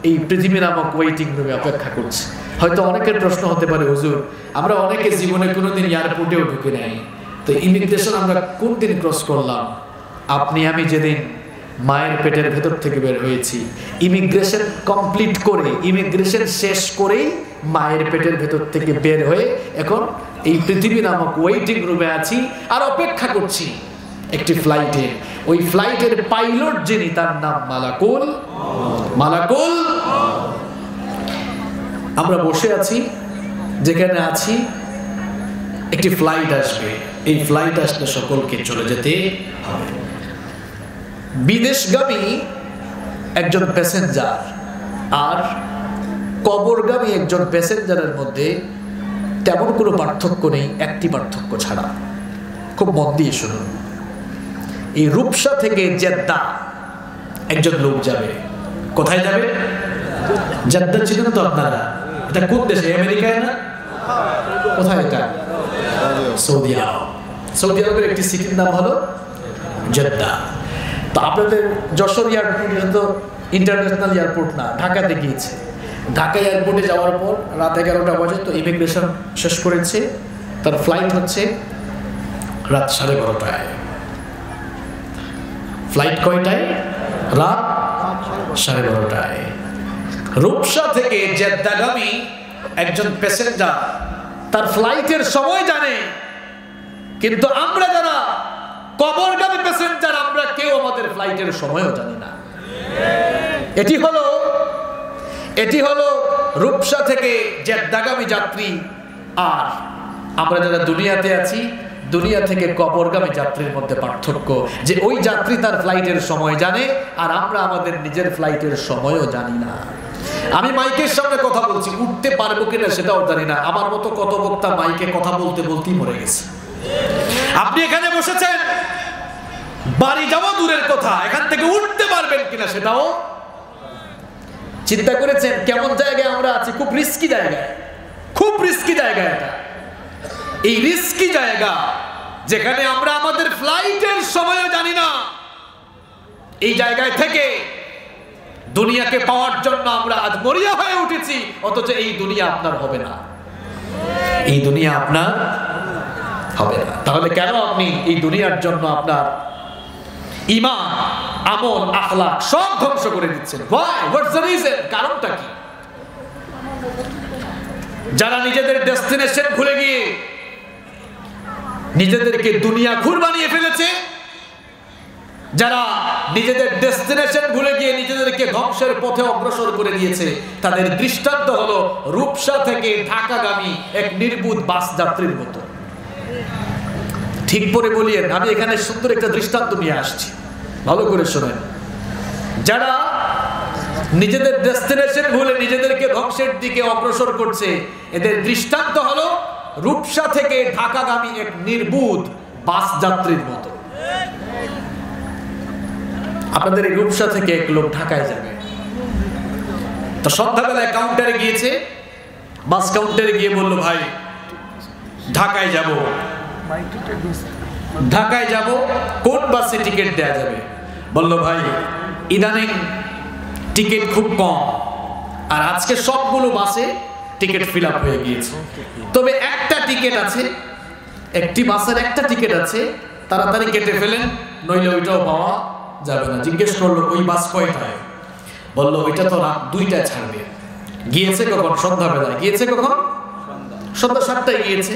এই পৃথিবী নামক ওয়েটিং রুমে অপেক্ষা করছি। হয়তো অনেকের প্রশ্ন হতে পারে, হুজুর আমরা অনেকে জীবনে কোনোদিন এয়ারপোর্টেও ঢুকে নাই, তো ইমিগ্রেশন আমরা কোন দিন ক্রস করলাম? আপনি আমি যেদিন মায়ের পেটের ভেতর থেকে বের হয়েছি, ইমিগ্রেশন কমপ্লিট করে, ইমিগ্রেশন শেষ করেই মায়ের পেটের ভেতর থেকে বের হয়ে এখন এই পৃথিবী নামক ওয়েটিং রুমে আছি আর অপেক্ষা করছি একটি ফ্লাইটে। ওই ফ্লাইটের পাইলট যিনি, তার নাম মালাকুল। মালাকুল আমরা বসে আছি, যেখানে আছি একটি ফ্লাইট আসবে, এই ফ্লাইট আসলে সকলকে চলে যেতে হবে। বিদেশগামী একজন প্যাসেঞ্জার আর কবরগামী একজন প্যাসেঞ্জারের মধ্যে তেমন কোনো পার্থক্য নেই, একটি পার্থক্য ছাড়া। খুব মন দিয়ে শুনুন। এই রূপসা থেকে জেদ্দা একজন লোক যাবে। কোথায় যাবে? জেদ্দা ছিলেন তো আপনারা? এটা কোন দেশে? আমেরিকায় না? কোথায় এটা? সৌদি আরব। সৌদি আরবের একটি সিটির নাম হলো জেদ্দা। তো আপনাদের যশোর এয়ারপোর্ট তো ইন্টারন্যাশনাল এয়ারপোর্ট না, ঢাকাতে গিয়েছে। ঢাকা এয়ারপোর্টে যাওয়ার পর রাত 11টা বাজে, তো ইমিগ্রেশন শেষ করেছে। তার ফ্লাইট হচ্ছে রাত 12:30টায়। ফ্লাইট কয়টায়? রাত 12:30টায়। রূপসা থেকে জেদ্দাগামী একজন প্যাসেঞ্জার তার ফ্লাইটের সময় জানে, কিন্তু আমরা যারা কবরগামী প্যাসেঞ্জার আমরা কেউ আমাদের ফ্লাইটের সময়ও জানি না। এটি হলো রূপসা থেকে জেদ্দাগামী যাত্রী। আর আমরা যারা দুনিয়াতে আছি, দুনিয়া থেকে কবরগামী যাত্রীর মধ্যে পার্থক্য যে ওই যাত্রী তার ফ্লাইটের সময় জানে আর আমরা আমাদের নিজের ফ্লাইটের সময়ও জানি না। আমি মাইকের সামনে কথা বলছি, উঠতে পারবো কিনা সেটাও জানি না। আমার মতো কত বক্তা মাইকে কথা বলতে বলতেই মরে গেছে। আপনি এখানে বসেছেন, বাড়ি যাওয়া দূরের কথা, এখান থেকে উঠতে পারবেন কিনা সেটাও চিন্তা করেছেন? কেমন জায়গায় আমরা আছি? খুব রিস্কি জায়গায়, খুব রিস্কি জায়গা এটা। এই রিস্কি জায়গা যেখানে আমরা আমাদের ফ্লাইটের সময়ও জানি না, এই জায়গায় থেকে দুনিয়াকে পাওয়ার জন্য আমরা আজ মরিয়া হয়ে উঠেছি, অথচ এই দুনিয়া আপনার হবে না, এই দুনিয়া আপনার হবে না। তাহলে কেন আপনি এই দুনিয়ার জন্য আপনার ঈমান, আমল, আখলাক সব ধ্বংস করে দিচ্ছেন? Why? What's the reason? কারণটা কি? যারা নিজেদের ডেস্টিনেশন ভুলে গিয়ে নিজেদেরকে দুনিয়া ঘুর বানিয়ে ফেলেছে, যারা নিজেদের ডেস্টিনেশন ভুলে গিয়ে নিজেদেরকে ধ্বংসের পথে অগ্রসর করে দিয়েছে, তাদের দৃষ্টান্ত হলো রূপসা থেকে ঢাকাগামী এক নির্বুধ বাস যাত্রীর মতো। ঠিক করে বলিয়েন, আমি এখানে সুন্দর একটা দৃষ্টান্ত নিয়ে আসছি, ভালো করে শোনেন। যারা নিজেদের ডেস্টিনেশন ভুলে নিজেদেরকে ধ্বংসের দিকে অগ্রসর করছে, এদের দৃষ্টান্ত হলো রূপসা থেকে ঢাকাগামী এক নির্বুধ বাস যাত্রীর মতো। আপনাদের এই রূপসা থেকে এক লোক ঢাকায় যাবে, তো সন্ধ্যাবেলায় কাউন্টারে গিয়েছে, বাস কাউন্টারে গিয়ে বললো, ভাই ঢাকায় যাব, ঢাকায় যাব, কোন বাসে টিকিট দেয়া যাবে? বললো, ভাই ইদানিং টিকিট খুব কম, আর আজকে সবগুলো বাসে টিকিট ফিল আপ হয়ে গিয়েছে, তবে একটা টিকিট আছে, একটি বাসের একটা টিকিট আছে, তাড়াতাড়ি কেটে ফেলেন, নইলে ওইটাও পাওয়া যাবে না। জিজ্ঞেস করলো, ওই বাস কয়টায়? বললো, ওইটা তো রাত 2টায় ছাড়বে। গিয়েছে কখন? সন্ধ্যাবেলায়। গিয়েছে কখন? সন্ধ্যা 7টায় গিয়েছে।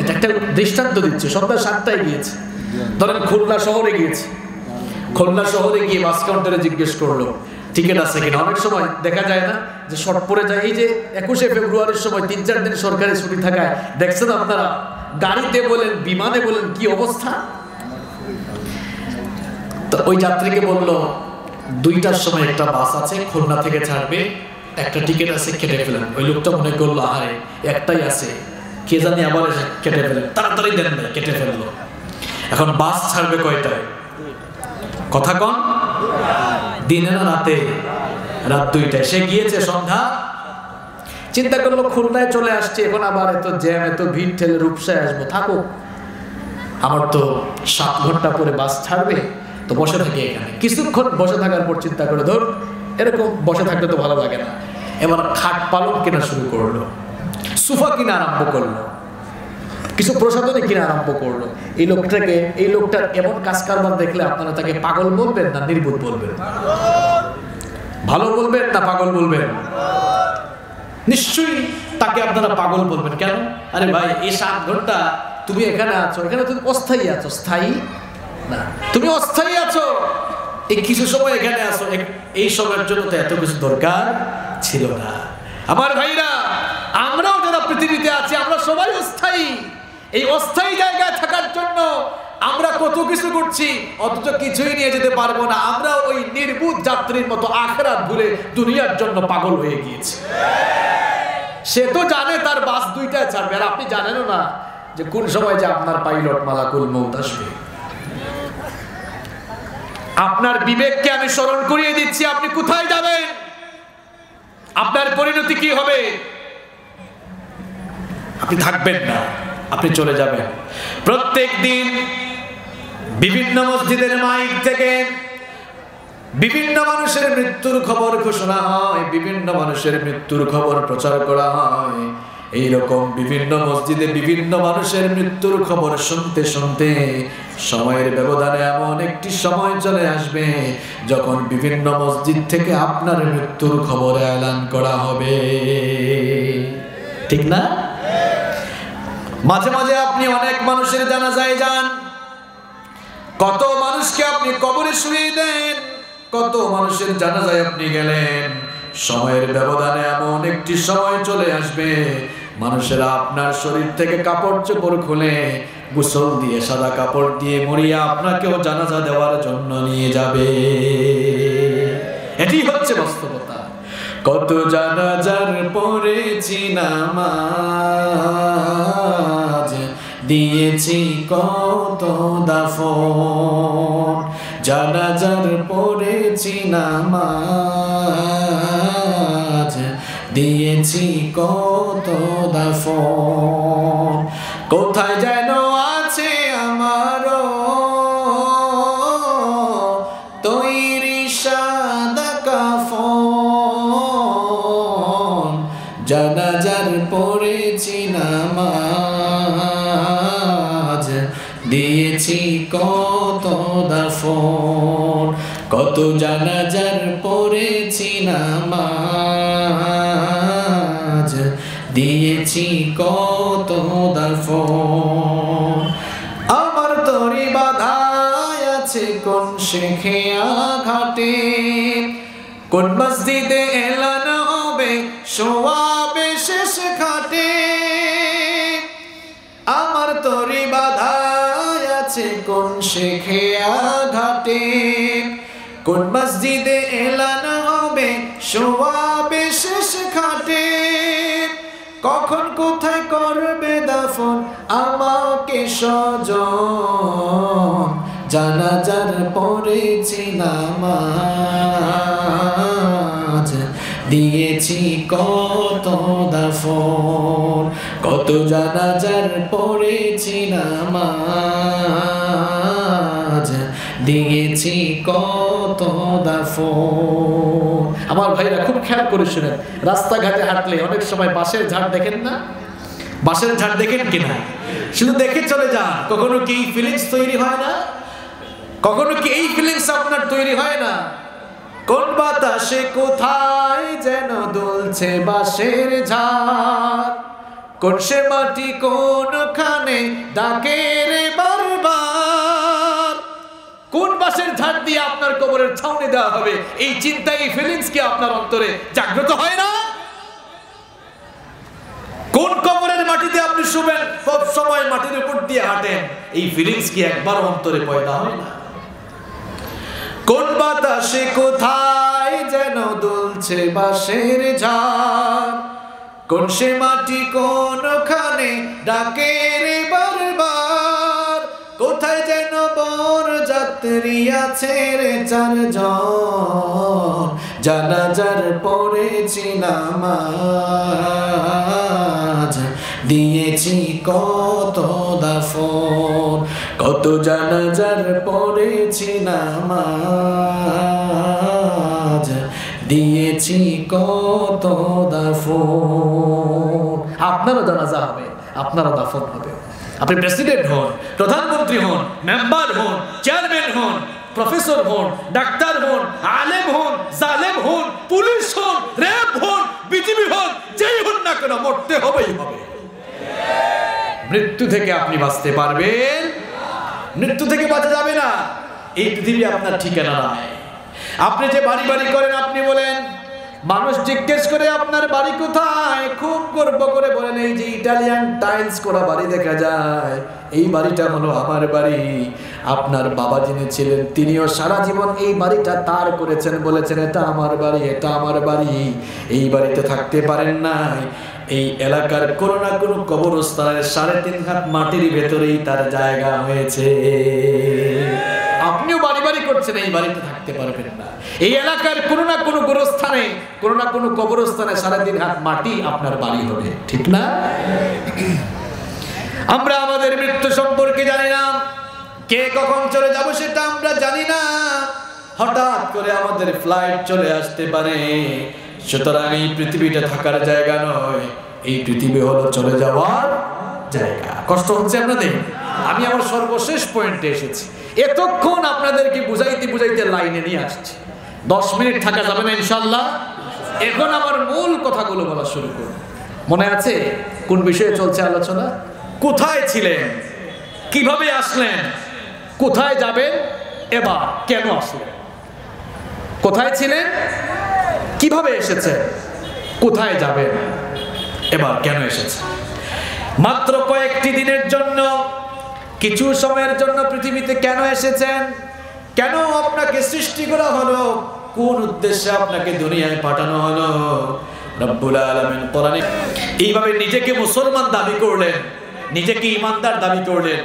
এটা একটা দৃষ্টান্ত দিচ্ছে, সন্ধ্যা 7টায় গিয়েছে। ধরেন খুলনা শহরে গিয়েছে, খুলনা শহরে গিয়ে বাস কাউন্টারে জিজ্ঞেস করলো টিকিট আছে কিনা। অনেক সময় দেখা যায় না যে শর্ট পড়ে যায়, এই যে 21শে ফেব্রুয়ারির সময় 3-4 দিন সরকারি ছুটি থাকায় দেখছেন আপনারা, গাড়িতে বলেন বিমানে বলেন কি অবস্থা। তো ওই যাত্রীকে বললো, 2টার সময় একটা বাস আছে, খুলনা থেকে ছাড়বে, একটা টিকিট আছে, কেটে ফেলেন। ওই লোকটা মনে করলো, আরে একটাই আছে, কে জানি আবার কেটে ফেলেন, তাড়াতাড়ি দেন না, কেটে ফেললো। এখন বাস ছাড়বে কয়টায়? কথা কন, দিনে না রাতে? রাত 2টায়। সে গিয়েছে সন্ধ্যা, চিন্তা করলো খুলনায় চলে আসছে, এখন আবার এত জ্যাম, এত ভিড় ঠেলে রূপসায় আসবো, থাকো, আমার তো 7 ঘন্টা পরে বাস ছাড়বে, তো বসে থাকি এখানে। কিছুক্ষণ বসে থাকার পর চিন্তা করে, ধর এরকম বসে থাকলে তো ভালো লাগে না, এবার খাট পালং কেনা শুরু করলো, সোফা কিনা আরম্ভ করলো, কিছু প্রসাধনী কিনা আরম্ভ করলো। এই লোকটার এমন কাজ কারবার দেখলে আপনারা তাকে পাগল বলবেন না নির্বোধ বলবেন? ভালো বলবেন না পাগল বলবেন? নিশ্চয়ই তাকে আপনারা পাগল বলবেন। কেন? আরে ভাই, এই 7 ঘন্টা তুমি এখানে আছো, এখানে তুমি অস্থায়ী আছো, স্থায়ী না, তুমি অস্থায়ী আছো। এই কিছু সময় এখানে আছো, এই সময়ের জন্য তো এত কিছু দরকার ছিল না। আমার ভাইরা, আমরাও যারা পৃথিবীতে আছি, আমরা সবাই অস্থায়ী। এই অস্থায়ী জায়গায় থাকার জন্য আমরা কত কিছু করছি, অথচ কিছুই নিয়ে যেতে পারবো না। আমরা ওই নির্বুধ যাত্রীর মতো আখিরাত ভুলে দুনিয়ার জন্য পাগল হয়ে গিয়েছি। সে তো জানে তার বাস দুইটায় ছাড়বে, আর আপনি জানেনও না যে কোন সময় যে আপনার পাইলট মালাকুল মউত আসবে। আপনার বিবেককে আমি স্মরণ করিয়ে দিচ্ছি, আপনি কোথায় যাবেন, আপনার পরিণতি কি হবে। আপনি থাকবেন না, আপনি চলে যাবেন। প্রত্যেক দিন বিভিন্ন মসজিদের মাইক থেকে বিভিন্ন মানুষের মৃত্যুর খবর ঘোষণা হয়, বিভিন্ন মানুষের মৃত্যুর খবর প্রচার করা হয়। এইরকম বিভিন্ন মসজিদে বিভিন্ন মানুষের মৃত্যুর খবর শুনতে শুনতে সময়ের ব্যবধানে এমন একটি সময় চলে আসবে যখন বিভিন্ন মসজিদ থেকে আপনার মৃত্যুর খবর এলান করা হবে, ঠিক না? মাঝে মাঝে আপনি অনেক মানুষের জানাজায় যান, কত মানুষকে আপনি কবরে শুইয়ে দেন, কত মানুষের জানাজায় আপনি গেলেন। সময়ের ব্যবধানে এমন একটি সময় চলে আসবে মানুষেরা আপনার শরীর থেকে কাপড় চোপড় খুলে গোসল দিয়ে সাদা কাপড় দিয়ে মরিয়া আপনাকেও জানাজা দেওয়ার জন্য নিয়ে যাবে। এটি হচ্ছে বাস্তবতা। কত জানাজার পড়েছি নামাজ, দিয়েছি কত দাফন, জানাজার পড়েছি নামাজ, দিয়েছি কত দাফন। কোথায় যেন আছে আমারও তৈরি সাদা কাফন, জানাজার পড়েছি নামাজ, দিয়েছি কত দাফন। কত জানাজার পড়েছি নামাজ, দিয়েছি কত দাফন। আমার তরি বাধায় আছে কোন শেখিয়া ঘাটে, কোন মসজিদে এলান হবে সোয়াবে শেষ ঘাটে। আমার তরি বাধায় আছে কোন শেখিয়া ঘাটে, কোন মসজিদে এলান হবে সোয়াবে শেষ ঘাটে। কখন কোথায় করবে দাফন আমাকে স্বজন, জানাজার পড়েছি নামাজ, দিয়েছি কত দাফন। কত জানাজার পড়েছি নামাজ, দিয়েছি কত দাফন। আমার ভাইরা খুব খেয়াল করে শুনেন, রাস্তাঘাটে হাঁটলে অনেক সময় বাঁশের ঝাড় দেখেন না? বাঁশের ঝাড় দেখেন কিনা? শুধু দেখে চলে যান। কখনো কি এই ফিলিংস তৈরি হয় না? কখনো কি এই ফিলিংস আপনার তৈরি হয় না? কোন বাতাসে কোথায় যেন দুলছে বাঁশের ঝাড়, কোন সে মাটি কোনখানে ডাকে রে বারবার। কোন বাঁশের ঝাড় দিয়ে আপনার কবরের ছাউনি দেওয়া হবে, এই চিন্তা, এই ফিলিংস কি আপনার অন্তরে জাগ্রত হয় না? কোন কবরের মাটিতে আপনি শুবেন, সব সময় মাটির উপর দিয়ে হাঁটেন, এই ফিলিংস কি একবার অন্তরে পয়দা হয় না? কোন বাতাসে কোথায় যেন দুলছে বাঁশের ঝাড়, কোন সে মাটি কোনখানে ডাকে রে বারবার। কোথায় যেন বর যাত্রী আছে রে চারজন, জানাজার পড়েছি নামাজ, দিয়েছি কত দাফন। কত জানাজার পড়েছি নামাজ, দিয়েছি কত দাফন। আপনারও জানাজা হবে, আপনারও দাফন হবে। আপনি প্রেসিডেন্ট হন, প্রধানমন্ত্রী হন, মেম্বার হন, চেয়ারম্যান হন, প্রফেসর হন, ডাক্তার হন, আলেম হন, জালেম হন, পুলিশ হন, র্যাব হন, বিজিবি হন, যেই হন না কেন মরতে হবেই হবে। মৃত্যু থেকে আপনি বাঁচতে পারবেন? মৃত্যু থেকে বাঁচা যাবে না। এই পৃথিবী আপনার ঠিকানা নয়। আপনি যে বাড়ি বাড়ি করেন, আপনি বলেন মানুষ জিজ্ঞেস করে আপনার বাড়ি কোথায়, খুব গর্ব করে বলেন এই যে ইটালিয়ান টাইলস করা বাড়ি দেখা যায়, এই বাড়িটা হলো আমার বাড়ি। আপনার বাবা যিনি ছিলেন তিনিও সারা জীবন এই বাড়িটা তার করেছেন, বলেছেন এটা আমার বাড়ি, এটা আমার বাড়ি। এই বাড়িতে থাকতে পারেন নাই। এই এলাকার কোনো না কোনো কবরস্থানের 3.5 হাত মাটির ভেতরেই তার জায়গা হয়েছে। আপনিও বাড়ি বাড়ি করছেন, এই বাড়িতে থাকতে পারবেন না। এই এলাকার কোনো না কোনো গোরস্থানে, কোনো না কোনো কবরস্থানে 3.5 হাত মাটি আপনার বাড়ি হবে, ঠিক না? আমরা আমাদের মৃত্যু সম্পর্কে জানি না, কে কখন চলে যাব সেটা আমরা জানি না। হঠাৎ করে আমাদের ফ্লাইট চলে আসতে পারে। সুতরাং এই পৃথিবীটা থাকার জায়গা নয়, এই পৃথিবী হলো চলে যাওয়ার জায়গা। কষ্ট হচ্ছে আপনাদের? আমি আমার সর্বশেষ পয়েন্টে এসেছি। এতক্ষণ আপনাদেরকে বুঝাইতে বুঝাইতে লাইনে নিয়ে আসছি। 10 মিনিট থাকা যাবে না ইনশাআল্লাহ। এখন আমার মূল কথাগুলো বলা শুরু করব। মনে আছে কোন বিষয়ে চলছে আলোচনা? কোথায় ছিলেন, কিভাবে আসলেন, কোথায় যাবেন, এবার কেন আসলেন? কোথায় ছিলেন, কিভাবে এসেছেন, কোথায় যাবেন, এবার কেন এসেছেন? মাত্র কয়েকটি দিনের জন্য, কিছু সময়ের জন্য পৃথিবীতে কেন এসেছেন? কেন আপনাকে সৃষ্টি করা হলো? কোন উদ্দেশ্যে আপনাকে দুনিয়ায় পাঠানো হলো? রব্বুল আলামিন কোরআনে এইভাবে নিজেকে মুসলমান দাবি করলেন, নিজেকে ঈমানদার দাবি করলেন,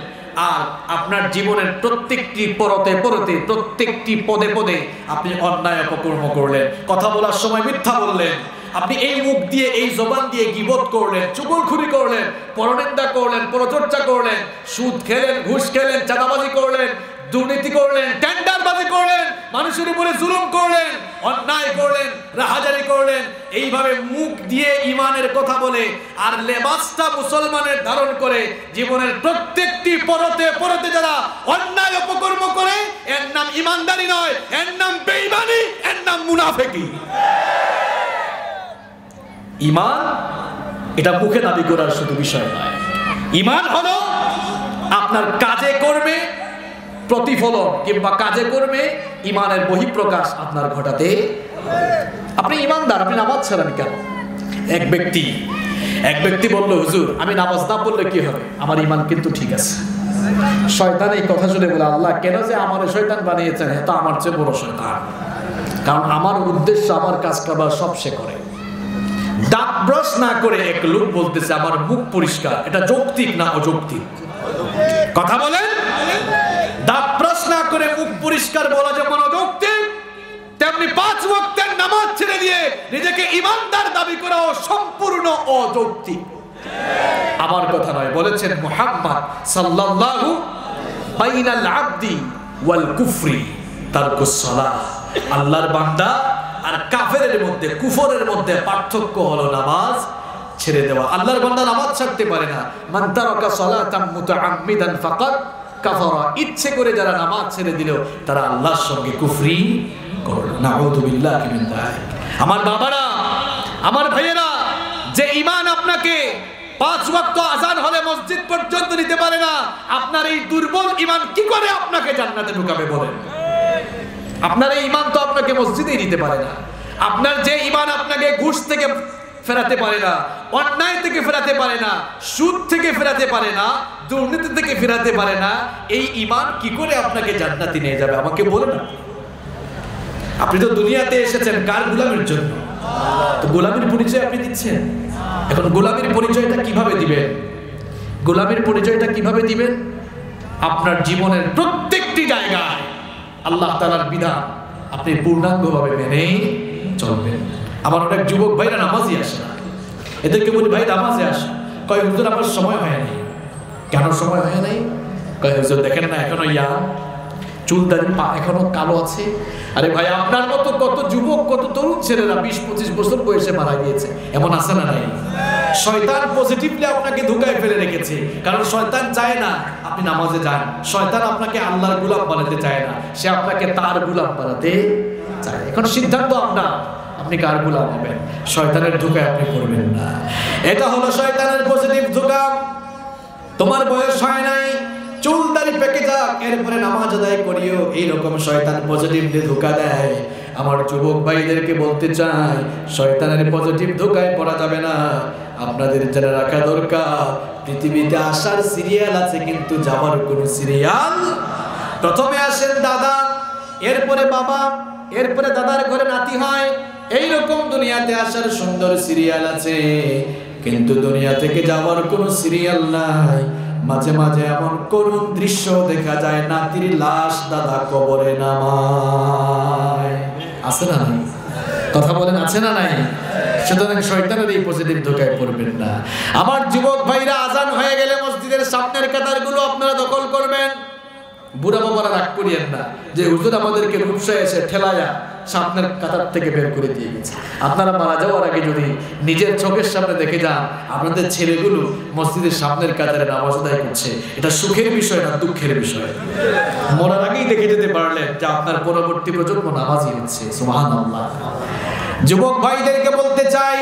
আর আপনার জীবনের প্রত্যেকটি পরতে পরতে, প্রত্যেকটি পদে পদে আপনি অন্যায় অপকর্ম করলেন। কথা বলার সময় মিথ্যা বললেন, আপনি এই মুখ দিয়ে, এই জবান দিয়ে গীবত করলেন, চুগলখুরি করলেন, পরনিন্দা করলেন, পরচর্চা করলেন, সুদ খেলেন, ঘুষ খেলেন, চাঁদাবাজি করলেন, দুর্নীতি করলেন, টেন্ডারবাজি করলেন, মানুষের উপরে জুলুম করলেন, অন্যায় করলেন, রাহাজারি করলেন। এইভাবে মুখ দিয়ে ঈমানের কথা বলে আর লেবাসটা মুসলমানের ধারণ করে জীবনের প্রত্যেকটি পরতে পরতে যারা অন্যায় অপকর্ম করে, এর নাম ঈমানদারি নয়, এর নাম বেঈমানি, এর নাম মুনাফিকি। ঈমান এটা মুখে দাবি করার শুধু বিষয় নয়। ঈমান হলো আপনার কাজে কর্মে প্রতিফলন, কিংবা কাজে কর্মে ঈমানের বহিঃপ্রকাশ আপনার ঘটাতে। আপনি ঈমানদার, আপনি নামাজ ছাড়েন কেন? এক ব্যক্তি বলল, হুজুর আমি নামাজ না পড়লে কি হবে? আমার ঈমান কিন্তু ঠিক আছে। শয়তান এই কথা শুনে বলে, আল্লাহ কেন যে আমার শয়তান বানিয়েছেন, এটা আমার চেয়ে বড় শয়তান। কারণ আমার উদ্দেশ্য, আমার কাজ কারবার সব সে করে। দাঁত ব্রাশ না করে এক লোক বলতেছে আমার মুখ পরিষ্কার, এটা যৌক্তিক না অযৌক্তিক? কথা বলেন। দাঁত ব্রাশ না করে মুখ পরিষ্কার বলা যেমন অযৌক্তিক, তেমনি 5 ওয়াক্তের নামাজ ছেড়ে দিয়ে নিজেকে ঈমানদার দাবি করাও সম্পূর্ণ অযৌক্তিক। আমার কথা নয়, বলেছেন মুহাম্মদ সাল্লাল্লাহু বাইনাল আবদি ওয়াল কুফরি তারকুস সালাহ। আল্লাহর বান্দা আর কাফেরের মধ্যে, কুফরের মধ্যে পার্থক্য হলো নামাজ ছেড়ে দেওয়া। আল্লাহর বান্দা নামাজ ছাড়তে পারে না। মান তারাকা সালাতাম মুতাআম্মিদান ফাকাদ কাফারা। ইচ্ছে করে যারা নামাজ ছেড়ে দিল তারা আল্লাহর সঙ্গে কুফরি করল। নাউযু বিল্লাহি মিন যালিক। আমার বাবারা, আমার ভাইয়েরা, যে ঈমান আপনাকে 5 ওয়াক্ত আযান হলে মসজিদ পর্যন্ত নিতে পারে না, আপনার এই দুর্বল ঈমান কি করে আপনাকে জান্নাতে ঢুকাবে বলেন? আপনার এই ঈমান তো আপনাকে মসজিদেই নিতে পারে না। আপনার যে ঈমান আপনাকে ঘুষ থেকে ফেরাতে পারে না, অন্যায় থেকে ফেরাতে পারে না, সুদ থেকে ফেরাতে পারে না, দুর্নীতি থেকে ফেরাতে পারে না, এই ঈমান কি করে আপনাকে জান্নাতে নিয়ে যাবে আমাকে বলুন। আপনি তো দুনিয়াতে এসেছেন কার গোলামের জন্য? তো গোলামের পরিচয় আপনি দিচ্ছেন। এখন গোলামের পরিচয়টা কিভাবে দিবেন? গোলামের পরিচয়টা কিভাবে দিবেন? আপনার জীবনের প্রত্যেকটি জায়গায় আল্লাহ তাআলার বিধান আপনি পূর্ণাঙ্গভাবে মেনে চলবেন। আমার অনেক যুবক ভাইরা নামাজই আসে না, এদেরকে বলি ভাই নামাজে আসে, কয় হুজুর আমার সময় হয় নাই। কেন সময় হয় নাই? কয় হুজুর দেখেন না এখনো চুলদারি পা এখনো কালো আছে। আরে ভাই আপনার মতো কত যুবক, কত তরুণ ছেলেরা 20-25 বছর বয়সে মারা গিয়েছে, এমন আছে না নাই? শয়তান পজিটিভলি আপনাকে ধোঁকায় ফেলে রেখেছে, কারণ শয়তান চায় না আপনি নামাজে যান। শয়তান আপনাকে আল্লাহর গোলাম বানাতে চায় না, সে আপনাকে তার গোলাম বানাতে চায়। এখন সিদ্ধান্ত আপনার, আপনি কার গোলাম হবেন। শয়তানের ধোঁকায় আপনি পড়বেন না। এটা হলো শয়তানের পজিটিভ ধোঁকা। তোমার বয়স হয় নাই, চুল দাড়ি পেকে যাক, এরপরে নামাজ আদায় করিও, এইরকম শয়তান পজিটিভলি ধোঁকা দেয়। আমার যুবক ভাইদেরকে বলতে চাই, শয়তানের পজিটিভ ধোঁকায় পড়া যাবে না। আপনাদের যারা রাখা দরকার, পৃথিবীতে আসার সিরিয়াল আছে কিন্তু যাওয়ার কোনো সিরিয়াল। প্রথমে আসেন দাদা, এরপরে বাবা, এরপরে দাদার ঘরে নাতি হয়। এইরকম দুনিয়াতে আসার সুন্দর সিরিয়াল আছে, কিন্তু দুনিয়া থেকে যাওয়ার কোনো সিরিয়াল নাই। মাঝে মাঝে এমন করুণ দৃশ্য দেখা যায়, নাতির লাশ দাদা কবরে নামায়। আছে না নাই? কথা বলেন, আছে না নাই? সুতরাং শয়তানের এই পজিটিভ ধোঁকায় পড়বেন না। আমার যুবক ভাইরা, আজান হয়ে গেলে মসজিদের সামনের কাতারগুলো আপনারা দখল করবেন। বুড়া বাবারা রাগ করিয়েন না যে হুজুর আমাদেরকে রূপসায় এসে ঠেলায়া সামনের কাতার থেকে বের করে দিয়ে গেছে। আপনারা মারা যাওয়ার আগে যদি নিজের চোখের সামনে দেখে যান আপনাদের ছেলেগুলো মসজিদের সামনের কাতারে নামাজ আদায় করছে, এটা সুখের বিষয় না দুঃখের বিষয়। মরার আগেই দেখে যেতে পারলেন যে আপনার পরবর্তী প্রজন্ম নামাজি হচ্ছে। সুবহানাল্লাহ। যুবক ভাইদেরকে বলতে চাই,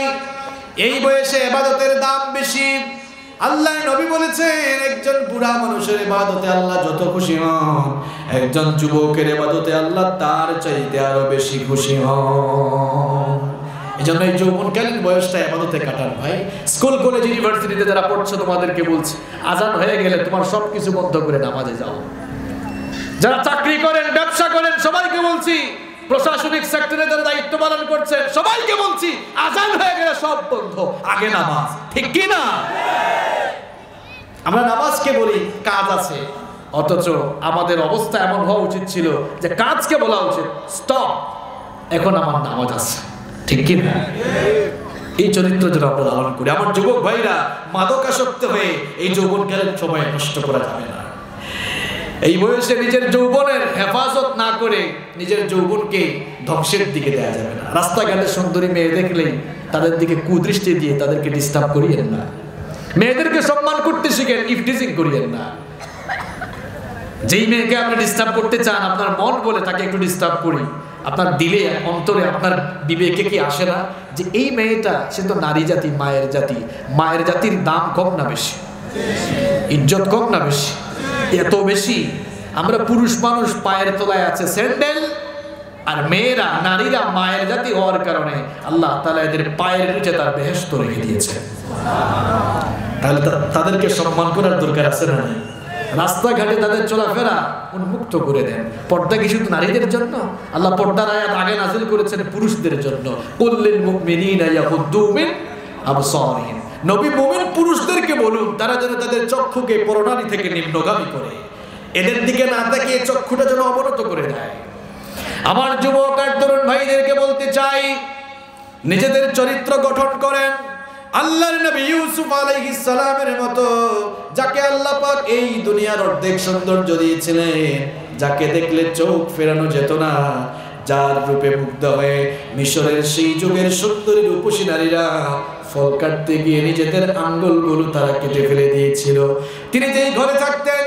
এই বয়সে ইবাদতের দাম বেশি। আল্লাহ নবী বলেছেন, একজন বুড়া মানুষের ইবাদতে আল্লাহ যত খুশি হন, একজন যুবকের ইবাদতে আল্লাহ তার চাইতে আরো বেশি খুশি হন। এজন্য এই যৌবনকালীন বয়সটা ইবাদতে কাটান ভাই। স্কুল কলেজ ইউনিভার্সিটিতে যারা পড়ছো তোমাদেরকে বলছি, আজান হয়ে গেলে তোমার সবকিছু বন্ধ করে নামাজে যাও। যারা চাকরি করেন, ব্যবসা করেন, সবাইকে বলছি, প্রশাসনিক সেক্টরে যারা দায়িত্ব পালন করছেন সবাইকে বলছি, আজান হয়ে গেলে সব বন্ধ, আগে নামাজ। ঠিক কি না? আমরা নামাজকে বলি কাজ আছে, অথচ আমাদের অবস্থা এমন হওয়া উচিত ছিল যে কাজকে বলা উচিত স্টপ, এখন আমার নামাজ আছে। ঠিক কি না? এই চরিত্র যেন আমরা লালন করি। আমার যুবক ভাইরা, মাদকাসক্ত হয়ে এই যৌবনকালের সময় নষ্ট করা যাবে না। এই বয়সে নিজের যৌবনের হেফাজত না করে নিজের যৌবনকে ধ্বংসের দিকে দেওয়া যাবে না। রাস্তাঘাটে সুন্দরী মেয়ে দেখলেই তাদের দিকে কুদৃষ্টি দিয়ে তাদেরকে ডিস্টার্ব করিয়েন না। মেয়েদেরকে সম্মান করতে শিখেন, ইফটিজিং করিয়েন না। যেই মেয়েকে আপনি ডিস্টার্ব করতে চান, আপনার মন বলে তাকে একটু ডিস্টার্ব করি, আপনার দিলে অন্তরে আপনার বিবেকে কি আসে না যে এই মেয়েটা সে তো নারী জাতি, মায়ের জাতি, মায়ের জাতির দাম কম না বেশি, ইজ্জত কম না বেশি? এত বেশি আমরা পুরুষ মানুষ পায়ের তলায় আছে স্যান্ডেল, আর মেয়েরা, নারীরা মায়ের জাতি হওয়ার কারণে আল্লাহ তাআলা এদের পায়ের নিচে তার বেহেশত রেখে দিয়েছে। তাহলে তাদেরকে সম্মান করার দরকার আছে না? রাস্তাঘাটে তাদের চলাফেরা উন্মুক্ত করে দেন। পর্দা কি শুধু নারীদের জন্য? আল্লাহ পর্দার আয়াত আগে নাযিল করেছেন পুরুষদের জন্য। কুল্লিল মুমিনিনা ইয়াগুদ্দু মিন আবসারিহিম। নবী মুমিন পুরুষদেরকে বলুন তারা যেন তাদের চক্ষুকে পরনারী থেকে নিম্নগামী করে, এদের দিকে না তাকিয়ে চক্ষুটা যেন অবনত করে দেয়। আমার যুবক আর তরুণ ভাইদেরকে বলতে চাই, নিজেদের চরিত্র গঠন করেন আল্লাহর নবী ইউসুফ আলাইহিস সালামের মতো, যাকে আল্লাহ পাক এই দুনিয়ার অর্ধেক সৌন্দর্য দিয়েছিলেন, যাকে দেখলে চোখ ফেরানো যেত না, যার রূপে মুগ্ধ হয়ে মিশরের সেই যুগের সুন্দরী রূপসী নারীরা ফল কাটতে গিয়ে নিজেদের আঙ্গুলগুলো তারা কেটে ফেলে দিয়েছিল। তিনি যেই ঘরে থাকতেন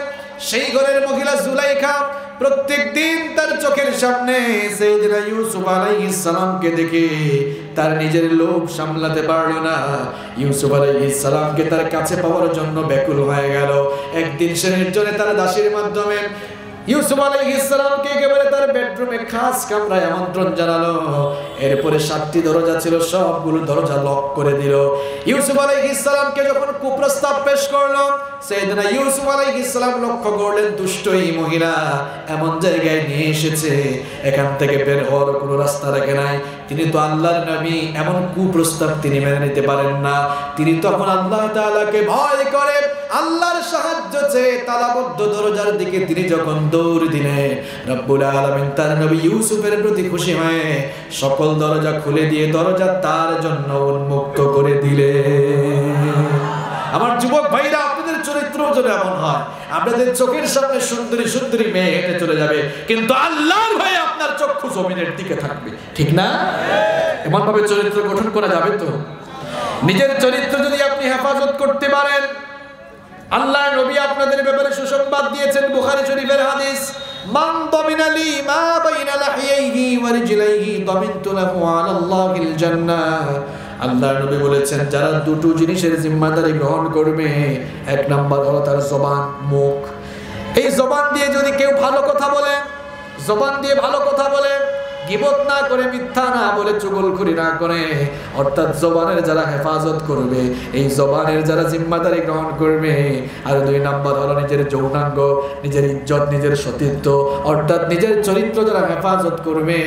সেই ঘরের মহিলা জুলাইখা প্রত্যেক দিন তার চোখের সামনে সাইয়েদনা ইউসুফ আলাইহিস সালামকে দেখে তার নিজের লোভ সামলাতে পারল না। ইউসুফ আলাইহিস সালামকে তার কাছে পাওয়ার জন্য ব্যাকুল হয়ে গেল। একদিন সে নির্জনে তার দাসীর মাধ্যমে ইউসুফ আলাইহিস সালামকে একেবারে তার বেডরুমে খাস কামরায় আমন্ত্রণ জানালো। এরপরে 7টি দরজা ছিল, সবগুলো দরজা লক করে দিল। ইউসুফ আলাইহিস সালামকে যখন কুপ্রস্তাব পেশ করলো, সাইয়েদনা ইউসুফ আলাইহিস সালাম লক্ষ্য করলেন দুষ্ট এই মহিলা এমন জায়গায় নিয়ে এসেছে, এখান থেকে বের হওয়ার কোনো রাস্তা রাখে নাই। তিনি তো আল্লাহর নবী, এমন কুপ্রস্তাব তিনি মেনে নিতে পারেন না। তিনি তখন আল্লাহ তাআলাকে ভয় করে আল্লাহর সাহায্য চেয়ে তালাবদ্ধ দরজার দিকে তিনি যখন দৌড় দিলেন, রব্বুল আলামিন তার নবী ইউসুফের প্রতি খুশি হয়ে সকল দরজা খুলে দিয়ে দরজা তার জন্য উন্মুক্ত করে দিলেন। আমার যুবক ভাইরা, আপনাদের চরিত্র যেন এমন হয়, আপনাদের চোখের সামনে সুন্দরী সুন্দরী মেয়ে হেঁটে চলে যাবে, কিন্তু আল্লাহর ভয়ে আপনার চক্ষু জমিনের দিকে থাকবে। ঠিক না? এমন ভাবে চরিত্র গঠন করা যাবে তো? নিজের চরিত্র যদি আপনি হেফাজত করতে পারেন, আল্লাহ নবী আপনাদের ব্যাপারে সুসংবাদ দিয়েছেন, বুখারী শরীফের হাদিস, মান দামিনালি মা বাইনা লাহিয়াইহি ওয়া রিজলাইহি দামিনতু লাহু আলাল্লাহিল জান্নাহ। আল্লাহ নবী বলেছেন, যারা দুটো জিনিসের জিম্মাদারি গ্রহণ করবে, এক নাম্বার হলো তার জবান, মুখ। এই জবান দিয়ে যদি কেউ ভালো কথা বলে, জবান দিয়ে ভালো কথা বলে, গীবত না করে, মিথ্যা না বলে, চুগলখড়ি না করে, অর্থাৎ জবানের যারা হেফাজত করবে, এই জবানের যারা জিম্মাদারি গ্রহণ করবে। আর 2 নাম্বার হলো নিজের যৌনাঙ্গ, নিজের ইজ্জত, নিজের সতীত্ব, অর্থাৎ নিজের চরিত্র যারা হেফাজত করবে,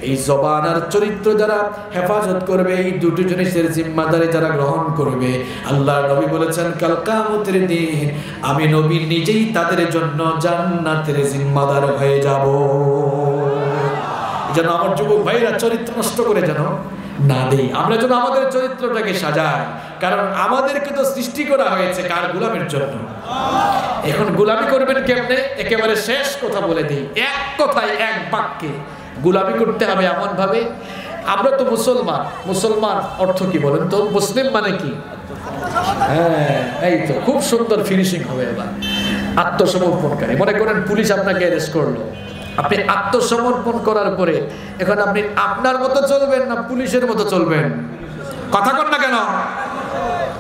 এই জবান আর চরিত্র যারা হেফাজত করবে, এই দুটো জিনিসের জিম্মাদারি যারা গ্রহণ করবে, আল্লাহ নবী বলেছেন কাল কিয়ামতের দিন আমি নবী নিজেই তাদের জন্য জান্নাতের জিম্মাদার হয়ে যাব। যেন আমার যুবক ভাইরা চরিত্র নষ্ট করে যেন না দেই, আমরা যেন আমাদের চরিত্রটাকে সাজাই। কারণ আমাদেরকে তো সৃষ্টি করা হয়েছে কার? গোলামের জন্য। এখন গোলামি করবেন কেমনে? একেবারে শেষ কথা বলে দিই, এক কথায়, এক বাক্যে গোলামি করতে হবে এমন ভাবে। আমরা তো মুসলমান, মুসলমান অর্থ কি বলেন তো? মুসলিম মানে কি? হ্যাঁ, এই তো খুব সুন্দর ফিনিশিং হবে এবার। আত্মসমর্পণকারী। মনে করেন পুলিশ আপনাকে অ্যারেস্ট করলো, আপনি আত্মসমর্পণ করার পরে এখন আপনি আপনার মতো চলবেন না পুলিশের মতো চলবেন? কথা কন না কেন?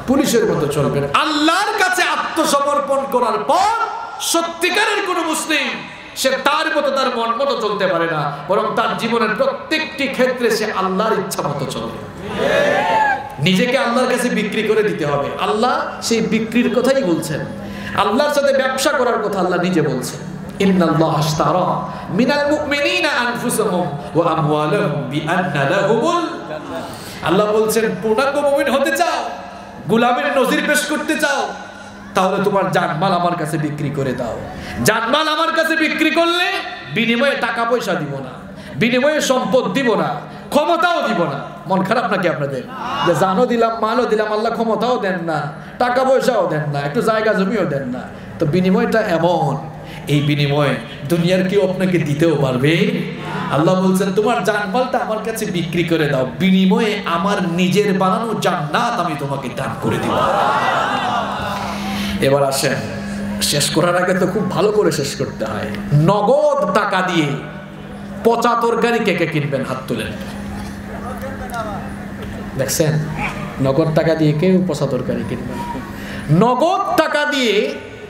পুলিশের মতো চলবেন। আল্লাহর কাছে আত্মসমর্পণ করার পর সত্যিকারের কোন মুসলিম সে তার মতো, তার মন মতো চলতে পারে না, বরং তার জীবনের প্রত্যেকটি ক্ষেত্রে সে আল্লাহর ইচ্ছা মতো চলে। নিজেকে আল্লাহর কাছে বিক্রি করে দিতে হবে। আল্লাহ সেই বিক্রির কথাই বলছেন, আল্লাহর সাথে ব্যবসা করার কথা আল্লাহ নিজে বলছেন। ইন্নাল্লাহা আশতারা মিনাল মুমিনিনা আনফুসাহুম ওয়া আমওয়ালাহুম বিআন্না লাহুমুল। আল্লাহ বলছেন পূর্ণাঙ্গ মুমিন হতে চাও, গোলামের নজির পেশ করতে চাও, তাহলে তোমার জানমাল আমার কাছে বিক্রি করে দাও। জানমাল আমার কাছে বিক্রি করলে বিনিময়ে টাকা পয়সা দিব না, বিনিময়ে সম্পদ দিব না, ক্ষমতাও দিব না। মন খারাপ নাকি আপনাদের? যে জানও দিলাম, মালও দিলাম, আল্লাহ ক্ষমতাও দেন না, টাকা পয়সাও দেন না, একটু জায়গা জমিও দেন না। তো বিনিময়টা এমন, এই বিনিময়ে দুনিয়ার কেউ আপনাকে দিতেও পারবে। আল্লাহ বলছেন তোমার জানমালটা আমার কাছে বিক্রি করে দাও, বিনিময়ে আমার নিজের বানানো জান্নাত আমি তোমাকে দান করে দিব। এবার আসেন, শেষ করার আগে তো খুব ভালো করে শেষ করতে হয়। নগদ টাকা দিয়ে পচা তরকারি কে কে কিনবেন? হাত তুলেন। দেখছেন, নগদ টাকা দিয়ে কেউ পচা তরকারি কিনবেন? নগদ টাকা দিয়ে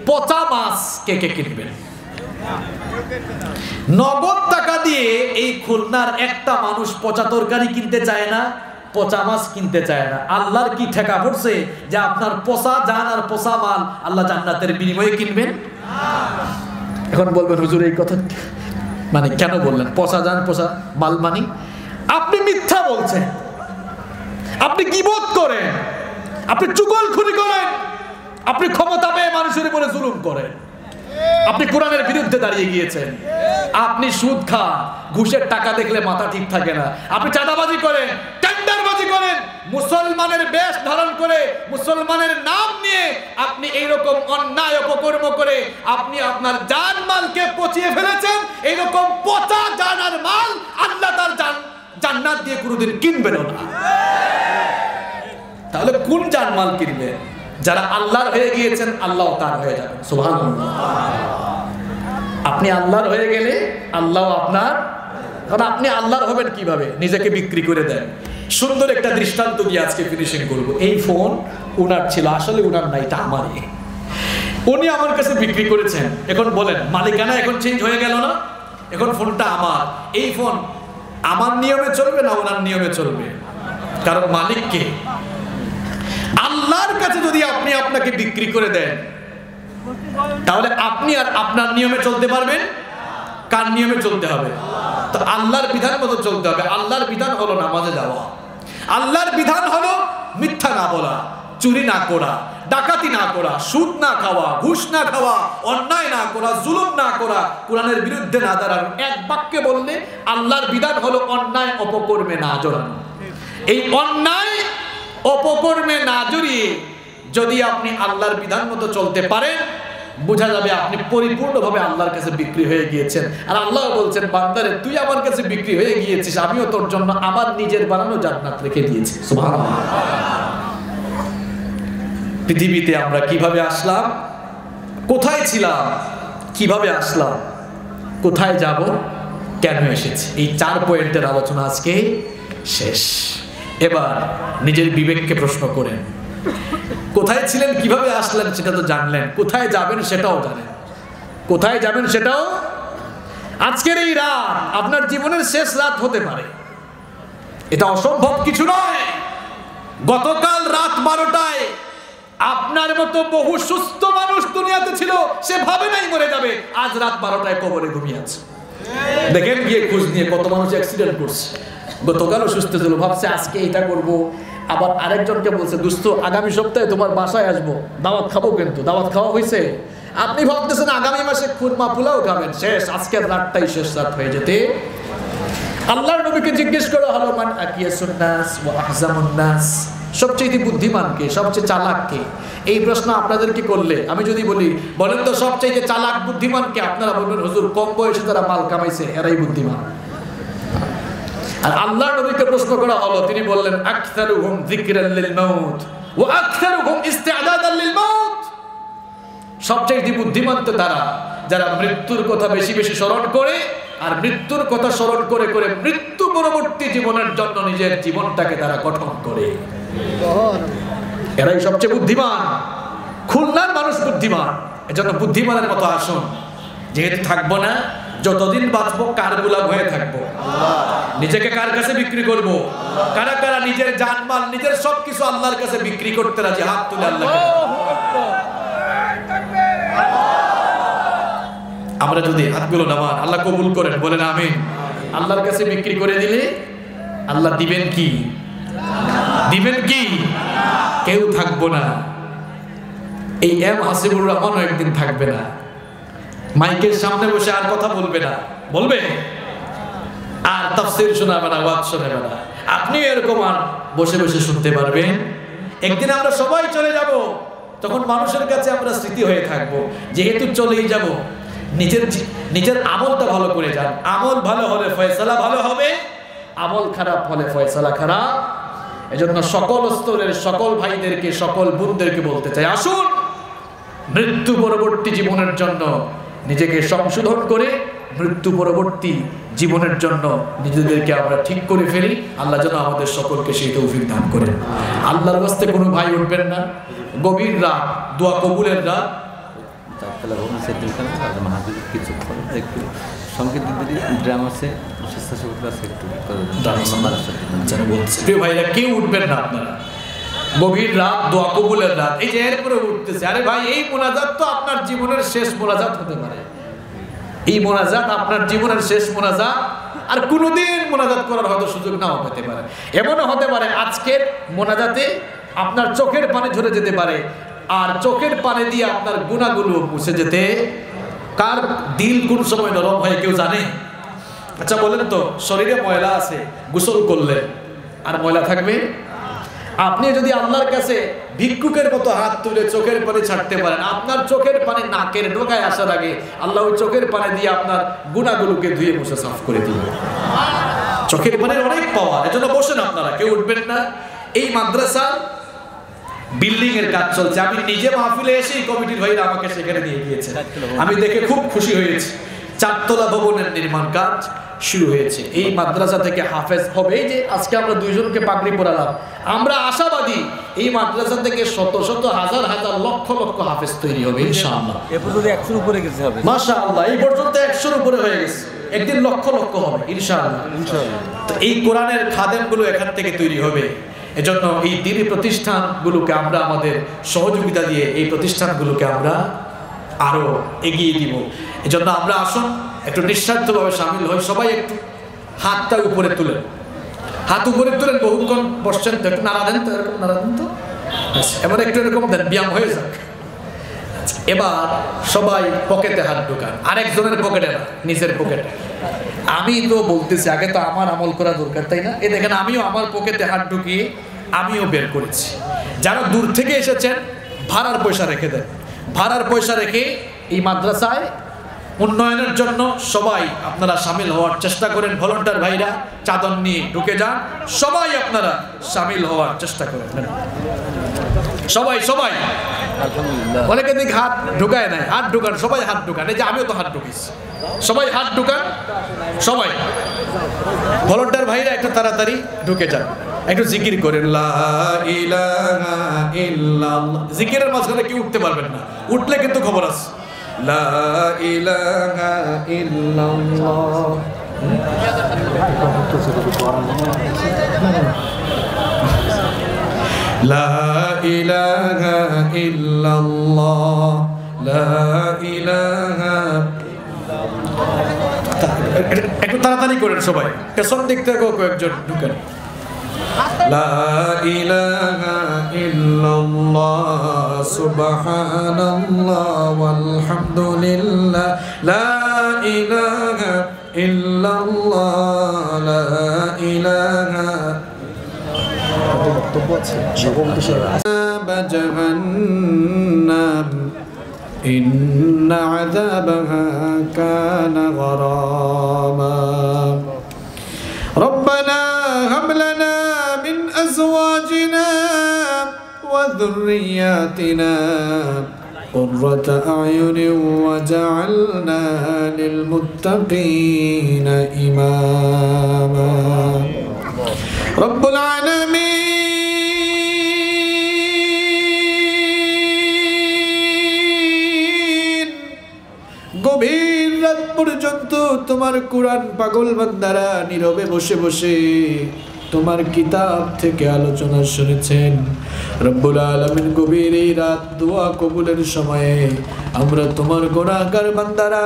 পচা মাছ কে কে কিনবেন? নগদ টাকা দিয়ে এই খুলনার একটা মানুষ পচা তরকারি কিনতে চায় না, পচা মাছ কিনতে চায় না। আল্লাহর কি ঠেকা পড়ছে যে আপনার পচা জান আর পচা মাল আল্লাহ জান্নাতের বিনিময়ে কিনবেন? এখন বলবেন হুজুর এই কথা মানে কেন বললেন? পচা জান পচা মাল মানে আপনি মিথ্যা বলছেন, আপনি গীবত করেন, আপনি চুগলখড়ি করেন, আপনি ক্ষমতা পেয়ে মানুষের উপরে জুলুম করেন, আপনি কোরআনের বিরুদ্ধে দাঁড়িয়ে গিয়েছেন, আপনি সুদ খান, ঘুষের টাকা দেখলে মাথা ঠিক থাকে না, আপনি চাঁদাবাজি করেন, টেন্ডারবাজি করেন, মুসলমানের বেশ ধারণ করে, মুসলমানের নাম নিয়ে আপনি এইরকম অন্যায় অপকর্ম করে আপনি আপনার জানমালকে পচিয়ে ফেলেছেন। এইরকম পচা জান আর মাল আল্লাহ তার জান্নাত দিয়ে কোনোদিন কিনবেন না। তাহলে কোন জানমাল কিনবে? যারা আল্লাহর হয়ে গিয়েছেন আল্লাহ তার হয়ে যাবেন। সুবহানাল্লাহ। আপনি আল্লাহর হয়ে গেলে আল্লাহ আপনার। কারণ আপনি আল্লাহর হবেন কিভাবে? নিজেকে বিক্রি করে দেন। সুন্দর একটা দৃষ্টান্ত দিয়ে আজকে ফিনিশিং করব। এই ফোন ওনার ছিল, আসলে ওনার না, এটা আমারই। উনি আমার কাছে বিক্রি করেছেন। এখন বলেন মালিকানা এখন চেঞ্জ হয়ে গেল না? এখন ফোনটা আমার। এই ফোন আমার নিয়মে চলবে না ওনার নিয়মে চলবে? কারণ মালিক কে? আল্লাহর কাছে যদি আপনি আপনাকে বিক্রি করে দেন তাহলে আপনি আর আপনার নিয়মে চলতে পারবেন? কার নিয়মে চলতে হবে? তো আল্লাহর বিধান মতো চলতে হবে। আল্লাহর বিধান হলো নামাজে যাওয়া, আল্লাহর বিধান হলো মিথ্যা না বলা, চুরি না করা, ডাকাতি না করা, সুদ না খাওয়া, ঘুষ না খাওয়া, অন্যায় না করা, জুলুম না করা, কোরআনের বিরুদ্ধে না দাঁড়ানো। এক বাক্যে বললে আল্লাহর বিধান হলো অন্যায় অপকর্মে না জড়ানো। এই অন্যায় অপকর্মে না জড়িয়ে যদি আপনি আল্লাহর বিধান মতো চলতে পারেন, বোঝা যাবে আপনি পরিপূর্ণভাবে আল্লাহর কাছে বিক্রি হয়ে গিয়েছেন। আর আল্লাহ বলছেন বান্দারে তুই আমার কাছে বিক্রি হয়ে গিয়েছিস, আমিও তোর জন্য আমার নিজের বানানো জান্নাত রেখে দিয়েছি। সুবহানাল্লাহ। পৃথিবীতে আমরা কিভাবে আসলাম, কোথায় ছিলাম, কিভাবে আসলাম, কোথায় যাব, কেন এসেছি, এই 4 পয়েন্টের আলোচনা আজকে শেষ। এবার নিজের বিবেককে প্রশ্ন করেন, কোথায় ছিলেন, কিভাবে আসলেন সেটা তো জানলেন, কোথায় যাবেন সেটাও জানেন, কোথায় যাবেন সেটাও। আজকের এই রাত আপনার জীবনের শেষ রাত হতে পারে, এটা অসম্ভব কিছু নয়। গতকাল রাত 12টায় আপনার মতো বহু সুস্থ মানুষ দুনিয়াতে ছিল, সে ভাবে নাই মরে যাবে, আজ রাত 12টায় কবরে ঘুমিয়ে আছে। দেখেন গিয়ে খোঁজ নিয়ে কত মানুষ অ্যাক্সিডেন্ট করছে। গতকালও সুস্থ ছিল, ভাবছে আজকে এটা করব, আবার আরেকজনকে বলছে দোস্ত আগামী সপ্তাহে তোমার বাসায় আসবো, দাওয়াত খাবো, কিন্তু দাওয়াত খাওয়া হয়েছে। আপনি ভাবতেছেন আগামী মাসে খুরমা পোলাও খাবেন, শেষ, আজকের রাতটাই শেষ রাত হয়ে যেতে। আল্লাহর নবীকে জিজ্ঞেস করা হলো মান আকিয়াসুন নাস ওয়া আহজামুন নাস, সবচেয়ে বুদ্ধিমান কে, সবচেয়ে চালাক কে? এই প্রশ্ন আপনাদেরকে করলে আমি যদি বলি বলেন তো সবচেয়ে চালাক বুদ্ধিমান কে, আপনারা বলবেন হুজুর কম বয়সে তারা মাল কামাইছে এরাই বুদ্ধিমান। আর আল্লাহর নবীকে প্রশ্ন করা হলো, তিনি বললেন আকসারুহুম যিকরান লিল মাউত ওয়া আকসারুহুম ইস্তিআদাদান লিল মাউত, সবচেয়ে বুদ্ধিমান তো তারা যারা মৃত্যুর কথা বেশি বেশি স্মরণ করে, আর মৃত্যুর কথা স্মরণ করে করে মৃত্যু পরবর্তী জীবনের জন্য নিজের জীবনটাকে তারা গঠন করে, এরাই সবচেয়ে বুদ্ধিমান। খুলনার মানুষ বুদ্ধিমান, এজন্য বুদ্ধিমানের মতো আসুন। যেহেতু থাকবো না, যতদিন বাঁচবো কার গোলাম হয়ে থাকবো? নিজেকে কার কাছে বিক্রি করব? কারা কারা নিজের জানমাল নিজের সবকিছু আল্লাহর কাছে বিক্রি করতে রাজি? হাত তুলে আল্লাহকে। আমরা যদি হাতগুলো নামান, আল্লাহ কবুল করেন, বলেন আমিন। আল্লাহর কাছে বিক্রি করে দিলে আল্লাহ দিবেন কি? দিবেন কি? কেউ থাকবো না। এই এম হাসিবুর রহমানও একদিন থাকবে না, মাইকের সামনে বসে আর কথা বলবে না, বলবে আর তাফসীর শোনাবে না, ওয়াজ শোনাবে না। আপনি এরকম আর বসে বসে শুনতে পারবেন। একদিন আমরা সবাই চলে যাব, তখন মানুষের কাছে আমরা স্মৃতি হয়ে থাকবো। যেহেতু চলেই যাব, নিজের আমলটা ভালো করে যান। আমল ভালো হলে ফয়সালা ভালো হবে, আমল খারাপ হলে ফয়সালা খারাপ। এজন্য সকল স্তরের সকল ভাইদেরকে, সকল বোনদেরকে বলতে চাই, আসুন মৃত্যু পরবর্তী জীবনের জন্য নিজেকে সংশোধন করে মৃত্যু পরবর্তী জীবনের জন্য নিজেদেরকে আমরা ঠিক করে ফেলি। আল্লাহ যেন আমাদের সকলকে সেই তৌফিক দান করেন। আল্লাহর রাস্তায় কোনো ভাই উঠবেন না, গভীর রাত, দোয়া কবুলের রাত। প্রিয় ভাইরা কেউ উঠবেন না, আপনারা গভীর রাত, দোয়া কবুলের রাত, এই যে এরপরে উঠতেছে। আরে ভাই, এই মোনাজাত তো আপনার জীবনের শেষ মোনাজাত হতে পারে। এই মোনাজাত আপনার জীবনের শেষ মোনাজাত, আর কোনোদিন মোনাজাত করার হয়তো সুযোগ নাও হতে পারে। এমনও হতে পারে আজকের মোনাজাতে আপনার চোখের পানি ঝরে যেতে পারে, আর চোখের পানি দিয়ে আপনার গুনাহগুলো মুছে যেতে। কার দিল কোন সময় নরম হয় কেউ জানে? আচ্ছা বলেন তো, শরীরে ময়লা আছে, গোসল করলে আর ময়লা থাকবে? আপনি যদি আল্লাহর কাছে ভিক্ষুকের মতো হাত তুলে চোখের পানি ছাড়তে পারেন, আপনার চোখের পানি নাকের ডোকায় আসার আগে আল্লাহ ওই চোখের পানি দিয়ে আপনার গুনাহগুলোকে ধুয়ে মুছে সাফ করে দিবে। চোখের পানির অনেক পাওয়ার, এজন্য বসেন আপনারা, কেউ উঠবেন না। এই মাদ্রাসা বিল্ডিং এর কাজ চলছে। আমি নিজে মাহফিলে এসেই কমিটির ভাইরা আমাকে সেখানে নিয়ে গিয়েছে, আমি দেখে খুব খুশি হয়েছি। 4 তলা ভবনের নির্মাণ কাজ শুরু হয়েছে। এই মাদ্রাসা থেকে হাফেজ হবে। এই যে আজকে আমরা 2 জনকে পাগড়ি পরালাম, আমরা আশাবাদী এই মাদ্রাসা থেকে শত শত হাজার হাজার লক্ষ লক্ষ হাফেজ তৈরি হবে ইনশাআল্লাহ। এই পর্যন্ত 100 উপরে গেছে হবে মাশাআল্লাহ। এই পর্যন্ত 100-র উপরে হয়ে গেছে, একদিন লক্ষ লক্ষ হবে ইনশাআল্লাহ। তো এই কোরআনের খাদেমগুলো এখান থেকে তৈরি হবে। এজন্য এই দ্বীনি প্রতিষ্ঠানগুলোকে আমরা আমাদের সহযোগিতা দিয়ে এই প্রতিষ্ঠানগুলোকে আমরা আরো এগিয়ে দিব। এজন্য আমরা আসুন একটু নিঃস্বার্থভাবে সামিল হই। সবাই একটু হাতটা উপরে তুলেন, হাত উপরে তুলেন। বহুক্ষণ বসছেন তো, একটু নাড়া দেন তো, এরকম নাড়া দেন তো। এবার একটু এরকম দেন, ব্যায়াম হয়ে যাক। এবার সবাই পকেটে হাত ঢোকান, আরেকজনের পকেটে না, নিজের পকেটে। আমি তো বলতেছি আগে তো আমার আমল করা দরকার, তাই না? এই দেখেন আমিও আমার পকেটে হাত ঢুকিয়ে আমিও বের করেছি। যারা দূর থেকে এসেছেন ভাড়ার পয়সা রেখে দেন, ভাড়ার পয়সা রেখে এই মাদ্রাসায় উন্নয়নের জন্য সবাই আপনারা সামিল হওয়ার চেষ্টা করেন। ভলান্টিয়ার ভাইরা চাদর নিয়ে ঢুকে যান, সবাই আপনারা সামিল হওয়ার চেষ্টা করেন। সবাই সবাই অনেকে দিক হাত ঢুকায় নাই, হাত ঢুকান, সবাই হাত ঢুকান। এই যে আমিও তো হাত ঢুকিয়েছি, সবাই হাত ঢুকান। সবাই ভলান্টিয়ার ভাইরা একটু তাড়াতাড়ি ঢুকে যান, একটু জিকির করেন লা ইলাহা ইল্লাল্লাহ। জিকিরের মাঝখানে কেউ উঠতে পারবেন না, উঠলে কিন্তু খবর আছে। লা ইলাহা ইল্লাল্লাহ লা ইলাহা ইল্লাল্লাহ লা ইলাহা একটু তাড়াতাড়ি করেন সবাই পেছন দিক থেকে কয়েকজন ঢুকেন লা ইলাহা ইল্লাল্লাহ সুবহানাল্লাহ ওয়ালহামদুলিল্লাহ লা ইলাহা ইল্লাল্লাহ লা ইলাহা জাহান্নাম إن عذابها كان غراما ربنا هب لنا من أزواجنا وذرياتنا قرة أعين وجعلنا للمتقين إماما رب العالمين গভীর রাত পর্যন্ত তোমার কুরআন পাগল বান্দারা নীরবে বসে বসে তোমার কিতাব থেকে আলোচনা শুনেছেন রব্বুল আলামিন গভীর এই রাত দোয়া কবুলের সময়ে আমরা তোমার গুনাহগার বান্দারা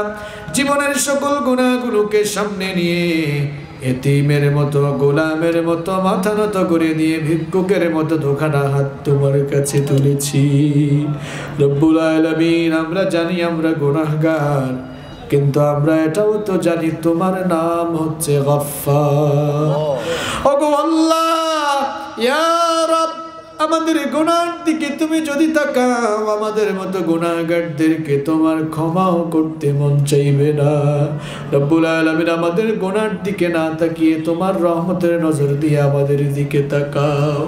জীবনের সকল গুনাহগুলোকে সামনে নিয়ে এতিমের মতো গোলামের মতো মাথা নত করে দিয়ে ভিক্ষুকের মতো দুখানা হাত তোমার কাছে তুলেছি রব্বুল আলামিন আমরা জানি আমরা গুনাহগার কিন্তু আমরা এটাও তো জানি তোমার নাম হচ্ছে গফফার ওগো আল্লাহ ইয়া রব আমাদের গুনার দিকে তুমি যদি তাকাও আমাদের মতো গুনাহগারদেরকে তোমার ক্ষমাও করতে মন চাইবে না রব্বুল আলামিন আমাদের গুনার দিকে না তাকিয়ে তোমার রহমতের নজর দিয়ে আমাদের দিকে তাকাও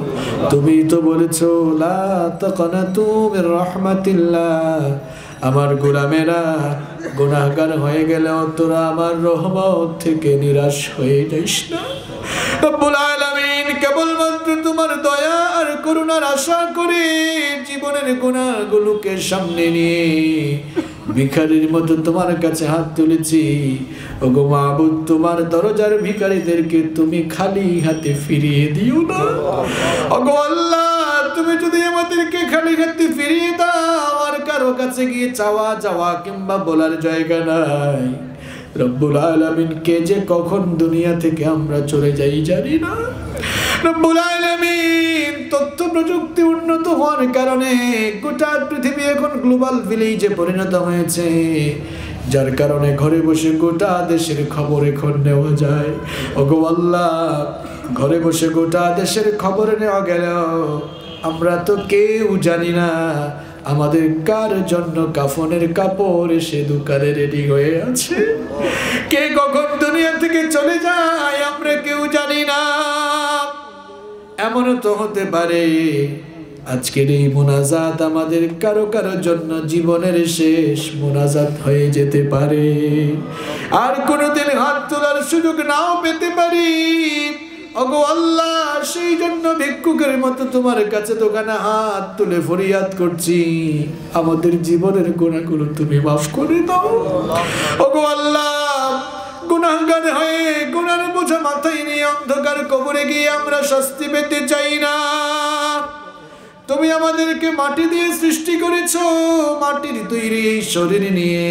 তুমি তো বলেছো লা তাকনাতু মির রাহমাতিল্লাহ আমার গোলামেরা গুনাহগার হয়ে গেলেও তোরা আমার রহমত থেকে নিরাশ হয়ে যাইস না রব্বুল আলামিন কেবলমাত্র তোমার দয়া আর করুণার আশা করে জীবনের গুনাহগুলোকে সামনে নিয়ে ভিখারির মতো তোমার কাছে হাত তুলেছি ওগো মাবুদ তোমার দরজার ভিখারিদেরকে তুমি খালি হাতে ফিরিয়ে দিও না ওগো আল্লাহ তুমি যদি আমাদেরকে খালি হাতে ফিরিয়ে দাও আর কারো কাছে গিয়ে চাওয়া যাওয়া কিংবা বলার জায়গা নাই রব্বুল আলামিন কে যে কখন দুনিয়া থেকে আমরা চলে যাই জানি না রব্বুল আলামিন তথ্য প্রযুক্তি উন্নত হওয়ার কারণে গোটা পৃথিবী এখন গ্লোবাল ভিলেজে পরিণত হয়েছে যার কারণে ঘরে বসে গোটা দেশের খবর এখন নেওয়া যায় ওগো আল্লাহ ঘরে বসে গোটা দেশের খবর নেওয়া গেল আমরা তো কেউ জানি না আমাদের কার জন্য কাফনের কাপড় এসে দোকানে রেডি হয়ে আছে কে কখন দুনিয়া থেকে চলে যায় আমরা কেউ জানি না এমনও তো হতে পারে আজকের এই মুনাজাত আমাদের কারো কারো জন্য জীবনের শেষ মুনাজাত হয়ে যেতে পারে আর কোনোদিন হাত তোলার সুযোগ নাও পেতে পারি ওগো আল্লাহ সেই জন্য ভিক্ষুকের মতো তোমার কাছে দোকানে হাত তুলে ফরিয়াদ করছি আমাদের জীবনের গুনাহগুলো তুমি মাফ করে দাও ওগো আল্লাহ গুনাহগার হয়ে গুনার বোঝা মাথায় নিয়ে অন্ধকার কবরে গিয়ে আমরা শাস্তি পেতে চাই না তুমি আমাদেরকে মাটি দিয়ে সৃষ্টি করেছো মাটির তৈরি এই শরীর নিয়ে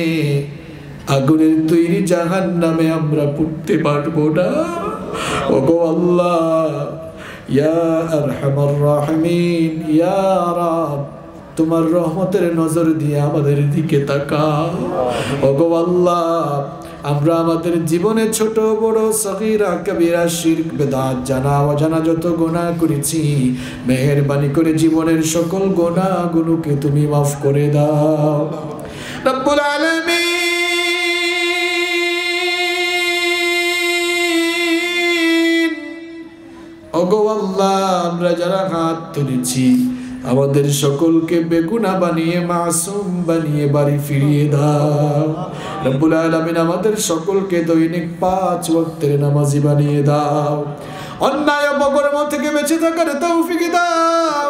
আগুনের তৈরি জাহান্নামে আমরা পড়তে পারবো না ওগো আল্লাহ ইয়া আরহামার রাহিমিন ইয়া রাব তোমার রহমতের নজর দিয়ে আমাদের দিকে তাকাও ওগো আল্লাহ আমরা আমাদের জীবনে ছোট বড় সগীরা কবিরা শিরক বিদআত জানা অজানা যত গুনাহ করেছি মেহেরবানি করে জীবনের সকল গুনাহগুলোকে তুমি মাফ করে দাও রব্বুল আলামিন ওগো আল্লাহ আমরা যারা হাত তুলেছি আমাদের সকলকে বেগুনাহ বানিয়ে মাসুম বানিয়ে বাড়ি ফিরিয়ে দাও রব্বুল আলামিন আমাদের সকলকে দৈনিক 5 ওয়াক্তের নামাজি বানিয়ে দাও অন্যায় অপকর্ম থেকে বেঁচে থাকার তৌফিক দাও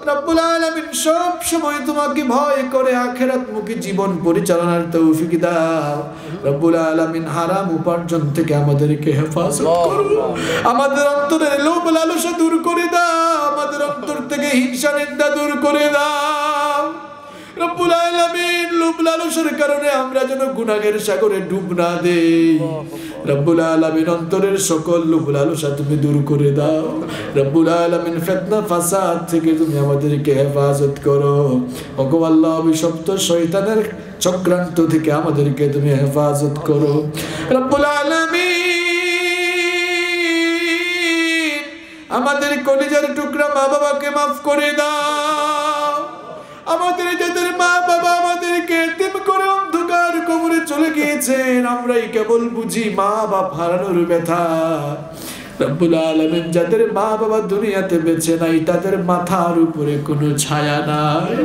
রব্বুল আলামিন সব সময় তোমাকে ভয় করে আখিরাতমুখী জীবন পরিচালনার তৌফিক দাও রব্বুল আলামিন হারাম উপার্জন থেকে আমাদেরকে হেফাজত করো আমাদের অন্তরের লোভ লালসা দূর করে দাও আমাদের অন্তর থেকে হিংসা নিন্দা দূর করে দাও রব্বুল আলামিন লোভ লালসার কারণে আমরা যেন গুনাহের সাগরে ডুব না দেই রব্বুল আলামিন অন্তরের সকল লোভ লালসা তুমি দূর করে দাও রব্বুল আলামিন ফিতনা ফাসাদ থেকে তুমি আমাদেরকে হেফাজত করো ওগো আল্লাহ অভিশপ্ত শয়তানের চক্রান্ত থেকে আমাদেরকে তুমি হেফাজত করো রব্বুল আলামিন আমাদের কলিজার টুকরা মা বাবাকে মাফ করে দাও আমাদের যাদের মা বাবা আমাদেরকে এতিম করে অন্ধকার কবরে চলে গিয়েছেন আমরাই কেবল বুঝি মা বাবা হারানোর ব্যথা রব্বুল আলামিন যাদের মা বাবা দুনিয়াতে বেঁচে নাই তাদের মাথার উপরে কোনো ছায়া নাই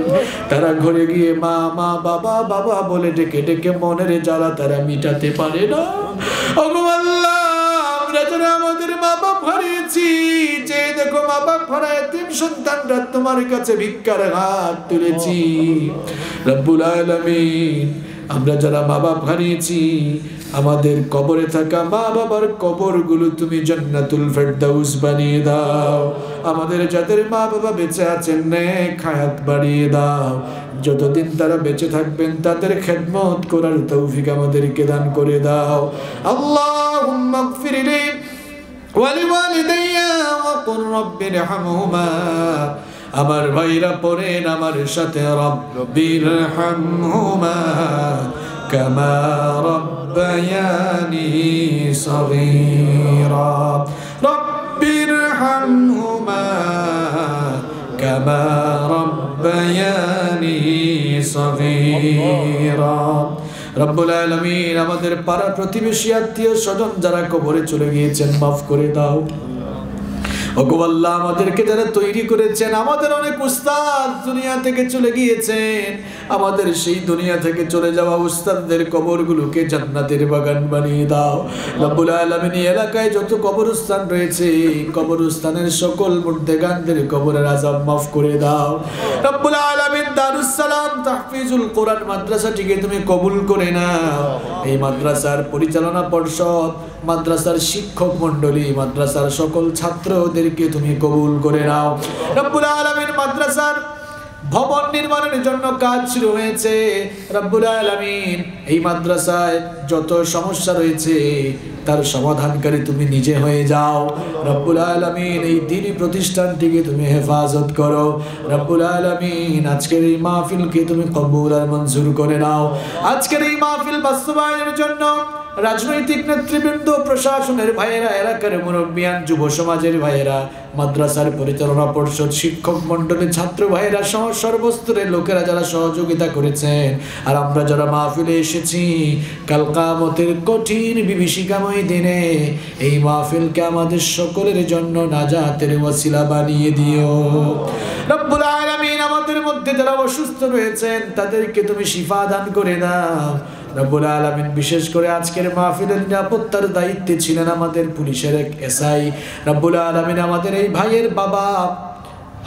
তারা ঘরে গিয়ে মা মা বাবা বাবা বলে ডেকে ডেকে মনের জ্বালা তারা মিটাতে পারে না ওগো আল্লাহ আমরা যারা আমাদের মা বাপ হারিয়েছি যে দেখো মা বাপ হারা এতিম সন্তানরা তোমার কাছে ভিক্ষার হাত তুলেছি রব্বুল আলামিন আমরা যারা মা বাপ হারিয়েছি আমাদের কবরে থাকা মা বাবার কবরগুলো তুমি জান্নাতুল ফেরদাউস বানিয়ে দাও আমাদের যাদের মা বাবা বেঁচে আছেন নেক হায়াত বাড়িয়ে দাও যতদিন তারা বেঁচে থাকবেন তাদের খেদমত করার তৌফিক আমাদেরকে দান করে দাও আল্লাহুম্মা গফিরলি ওয়া লিওয়ালিদাইয়া ওয়া কুর রাব্বিরহামহুমা আমার ভাইরা পড়েন আমার সাথে রাব্বিরহামহুমা কামা রাব্বায়ানি সগীরা রাব্বিরহামহুমা কামা রাব্বায়ানি সগীরা রব্বুল আলামিন আমাদের পাড়া প্রতিবেশী আত্মীয় স্বজন যারা কবরে চলে গিয়েছেন মাফ করে দাও ওগো আল্লাহ আমাদেরকে যারা তৈরি করেছেন আমাদের অনেক উস্তাদ দুনিয়া থেকে চলে গিয়েছেন আমাদের সেই দুনিয়া থেকে চলে যাওয়া উস্তাদদের কবরগুলোকে জান্নাতের বাগান বানিয়ে দাও রব্বুল আলামিন এলাকায় যত কবরস্থান রয়েছে কবরস্থানের সকল মুর্দেগানদের কবরের আযাব maaf করে দাও রব্বুল আলামিন দারুস সালাম তাহফিজুল কোরআন মাদ্রাসাটিকে তুমি কবুল করে নাও এই মাদ্রাসার পরিচালনা পর্ষদ মাদ্রাসার শিক্ষক মণ্ডলী মাদ্রাসার সকল ছাত্রদেরকে তুমি কবুল করে নাও রব্বুল আলামিন মাদ্রাসার ভবন নির্মাণের জন্য কাজ শুরু হয়েছে রব্বুল আলামিন এই মাদ্রাসায় যত সমস্যা রয়েছে তার সমাধানকারী তুমি নিজে হয়ে যাও রব্বুল আলামিন এই দ্বীনি প্রতিষ্ঠানটিকে তুমি হেফাজত করো রব্বুল আলামিন আজকের এই মাহফিলকে তুমি কবুল আর মঞ্জুর করে নাও আজকের এই মাহফিল বাস্তবায়নের জন্য রাজনৈতিক নেতৃবৃন্দ প্রশাসনের ভাইয়েরা এলাকার মুরব্বিয়ান যুব সমাজের ভাইয়েরা মাদ্রাসার পরিচালনা পর্ষদ শিক্ষক মণ্ডলী ছাত্র ভাইয়েরা সহ সর্বস্তরের লোকেরা যারা সহযোগিতা করেছেন আর আমরা যারা মাহফিলে এসেছি কাল কিয়ামতের কঠিন বিভীষিকাময় দিনে এই মাহফিলকে আমাদের সকলের জন্য নাজাতের ওয়াসিলা বানিয়ে দিও রব্বুল আলামিন আমাদের মধ্যে যারা অসুস্থ রয়েছেন তাদেরকে তুমি শিফা দান করে দাও রব্বুল আলামিন বিশেষ করে আজকের মাহফিলের নিরাপত্তার দায়িত্বে ছিলেন আমাদের পুলিশের এক এসআই রব্বুল আলামিন আমাদের এই ভাইয়ের বাবা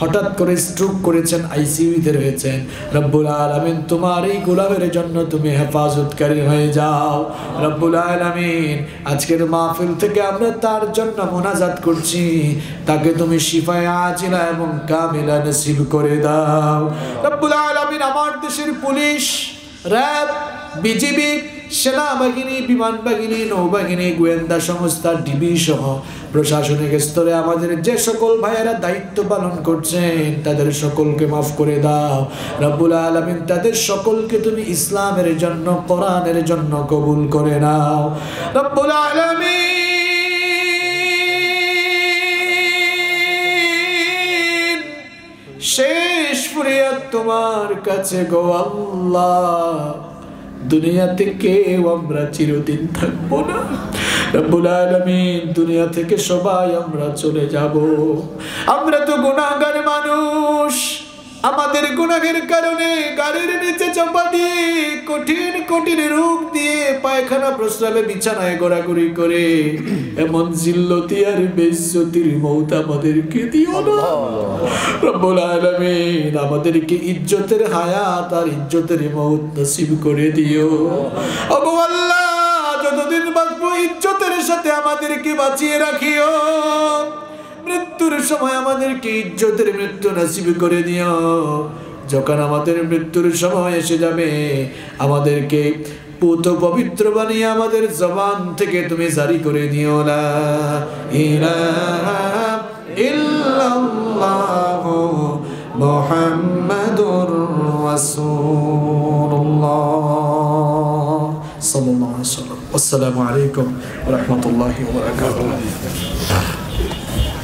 হঠাৎ করে স্ট্রোক করেছেন আইসিইউতে রয়েছেন রব্বুল আলামিন তোমার এই গোলামের জন্য তুমি হেফাজতকারী হয়ে যাও রব্বুল আলামিন আজকের মাহফিল থেকে আমরা তার জন্য মুনাজাত করছি তাকে তুমি শিফায়ে আজিলা এবং কামিলা নসিব করে দাও রব্বুল আলামিন আমার দেশের পুলিশ র‍্যাব বিজিবি সেনাবাহিনী বিমান বাহিনী নৌবাহিনী গোয়েন্দা সংস্থা ডিবি সহ প্রশাসনিক স্তরে আমাদের যে সকল ভাইয়েরা দায়িত্ব পালন করছেন তাদের সকলকে মাফ করে দাও রব্বুল আলামিন তাদের সকলকে তুমি ইসলামের জন্য কোরআনের জন্য কবুল করে নাও রব্বুল আলামিন শেষ ফরিয়াদ তোমার কাছে গো আল্লাহ দুনিয়াতে কেউ আমরা চিরদিন থাকবো না রব্বুল আলামিন দুনিয়া থেকে সবাই আমরা চলে যাব আমরা তো গুনাহগার মানুষ আমাদের গুনাহের কারণে গাড়ির নিচে চাপা দিয়ে কঠিন কঠিন রোগ দিয়ে পায়খানা প্রস্রাবে বিছানায় ঘোরাঘুরি করে এমন জিল্লতি আর বেইজ্জতির মওত আমাদেরকে দিও না রব্বুল আলামিন আমাদেরকে ইজ্জতের হায়াত আর ইজ্জতের মওত নসিব করে দিও ওগো আল্লাহ যতদিন বাঁচবো ইজ্জতের সাথে আমাদেরকে বাঁচিয়ে রাখিও মৃত্যুর সময় আমাদেরকে ইজ্জতের মৃত্যু নসিব করে দিও যখন আমাদের মৃত্যুর সময় এসে যাবে আমাদেরকে পুত পবিত্র বানিয়ে আমাদের জবান থেকে তুমি জারি করে দিও লা ইলাহা ইল্লাল্লাহু মুহাম্মাদুর রাসূলুল্লাহ সাল্লাল্লাহু আলাইহি ওয়াসাল্লাম। আসসালামু আলাইকুম ওয়া রাহমাতুল্লাহি ওয়া বারাকাতুহু।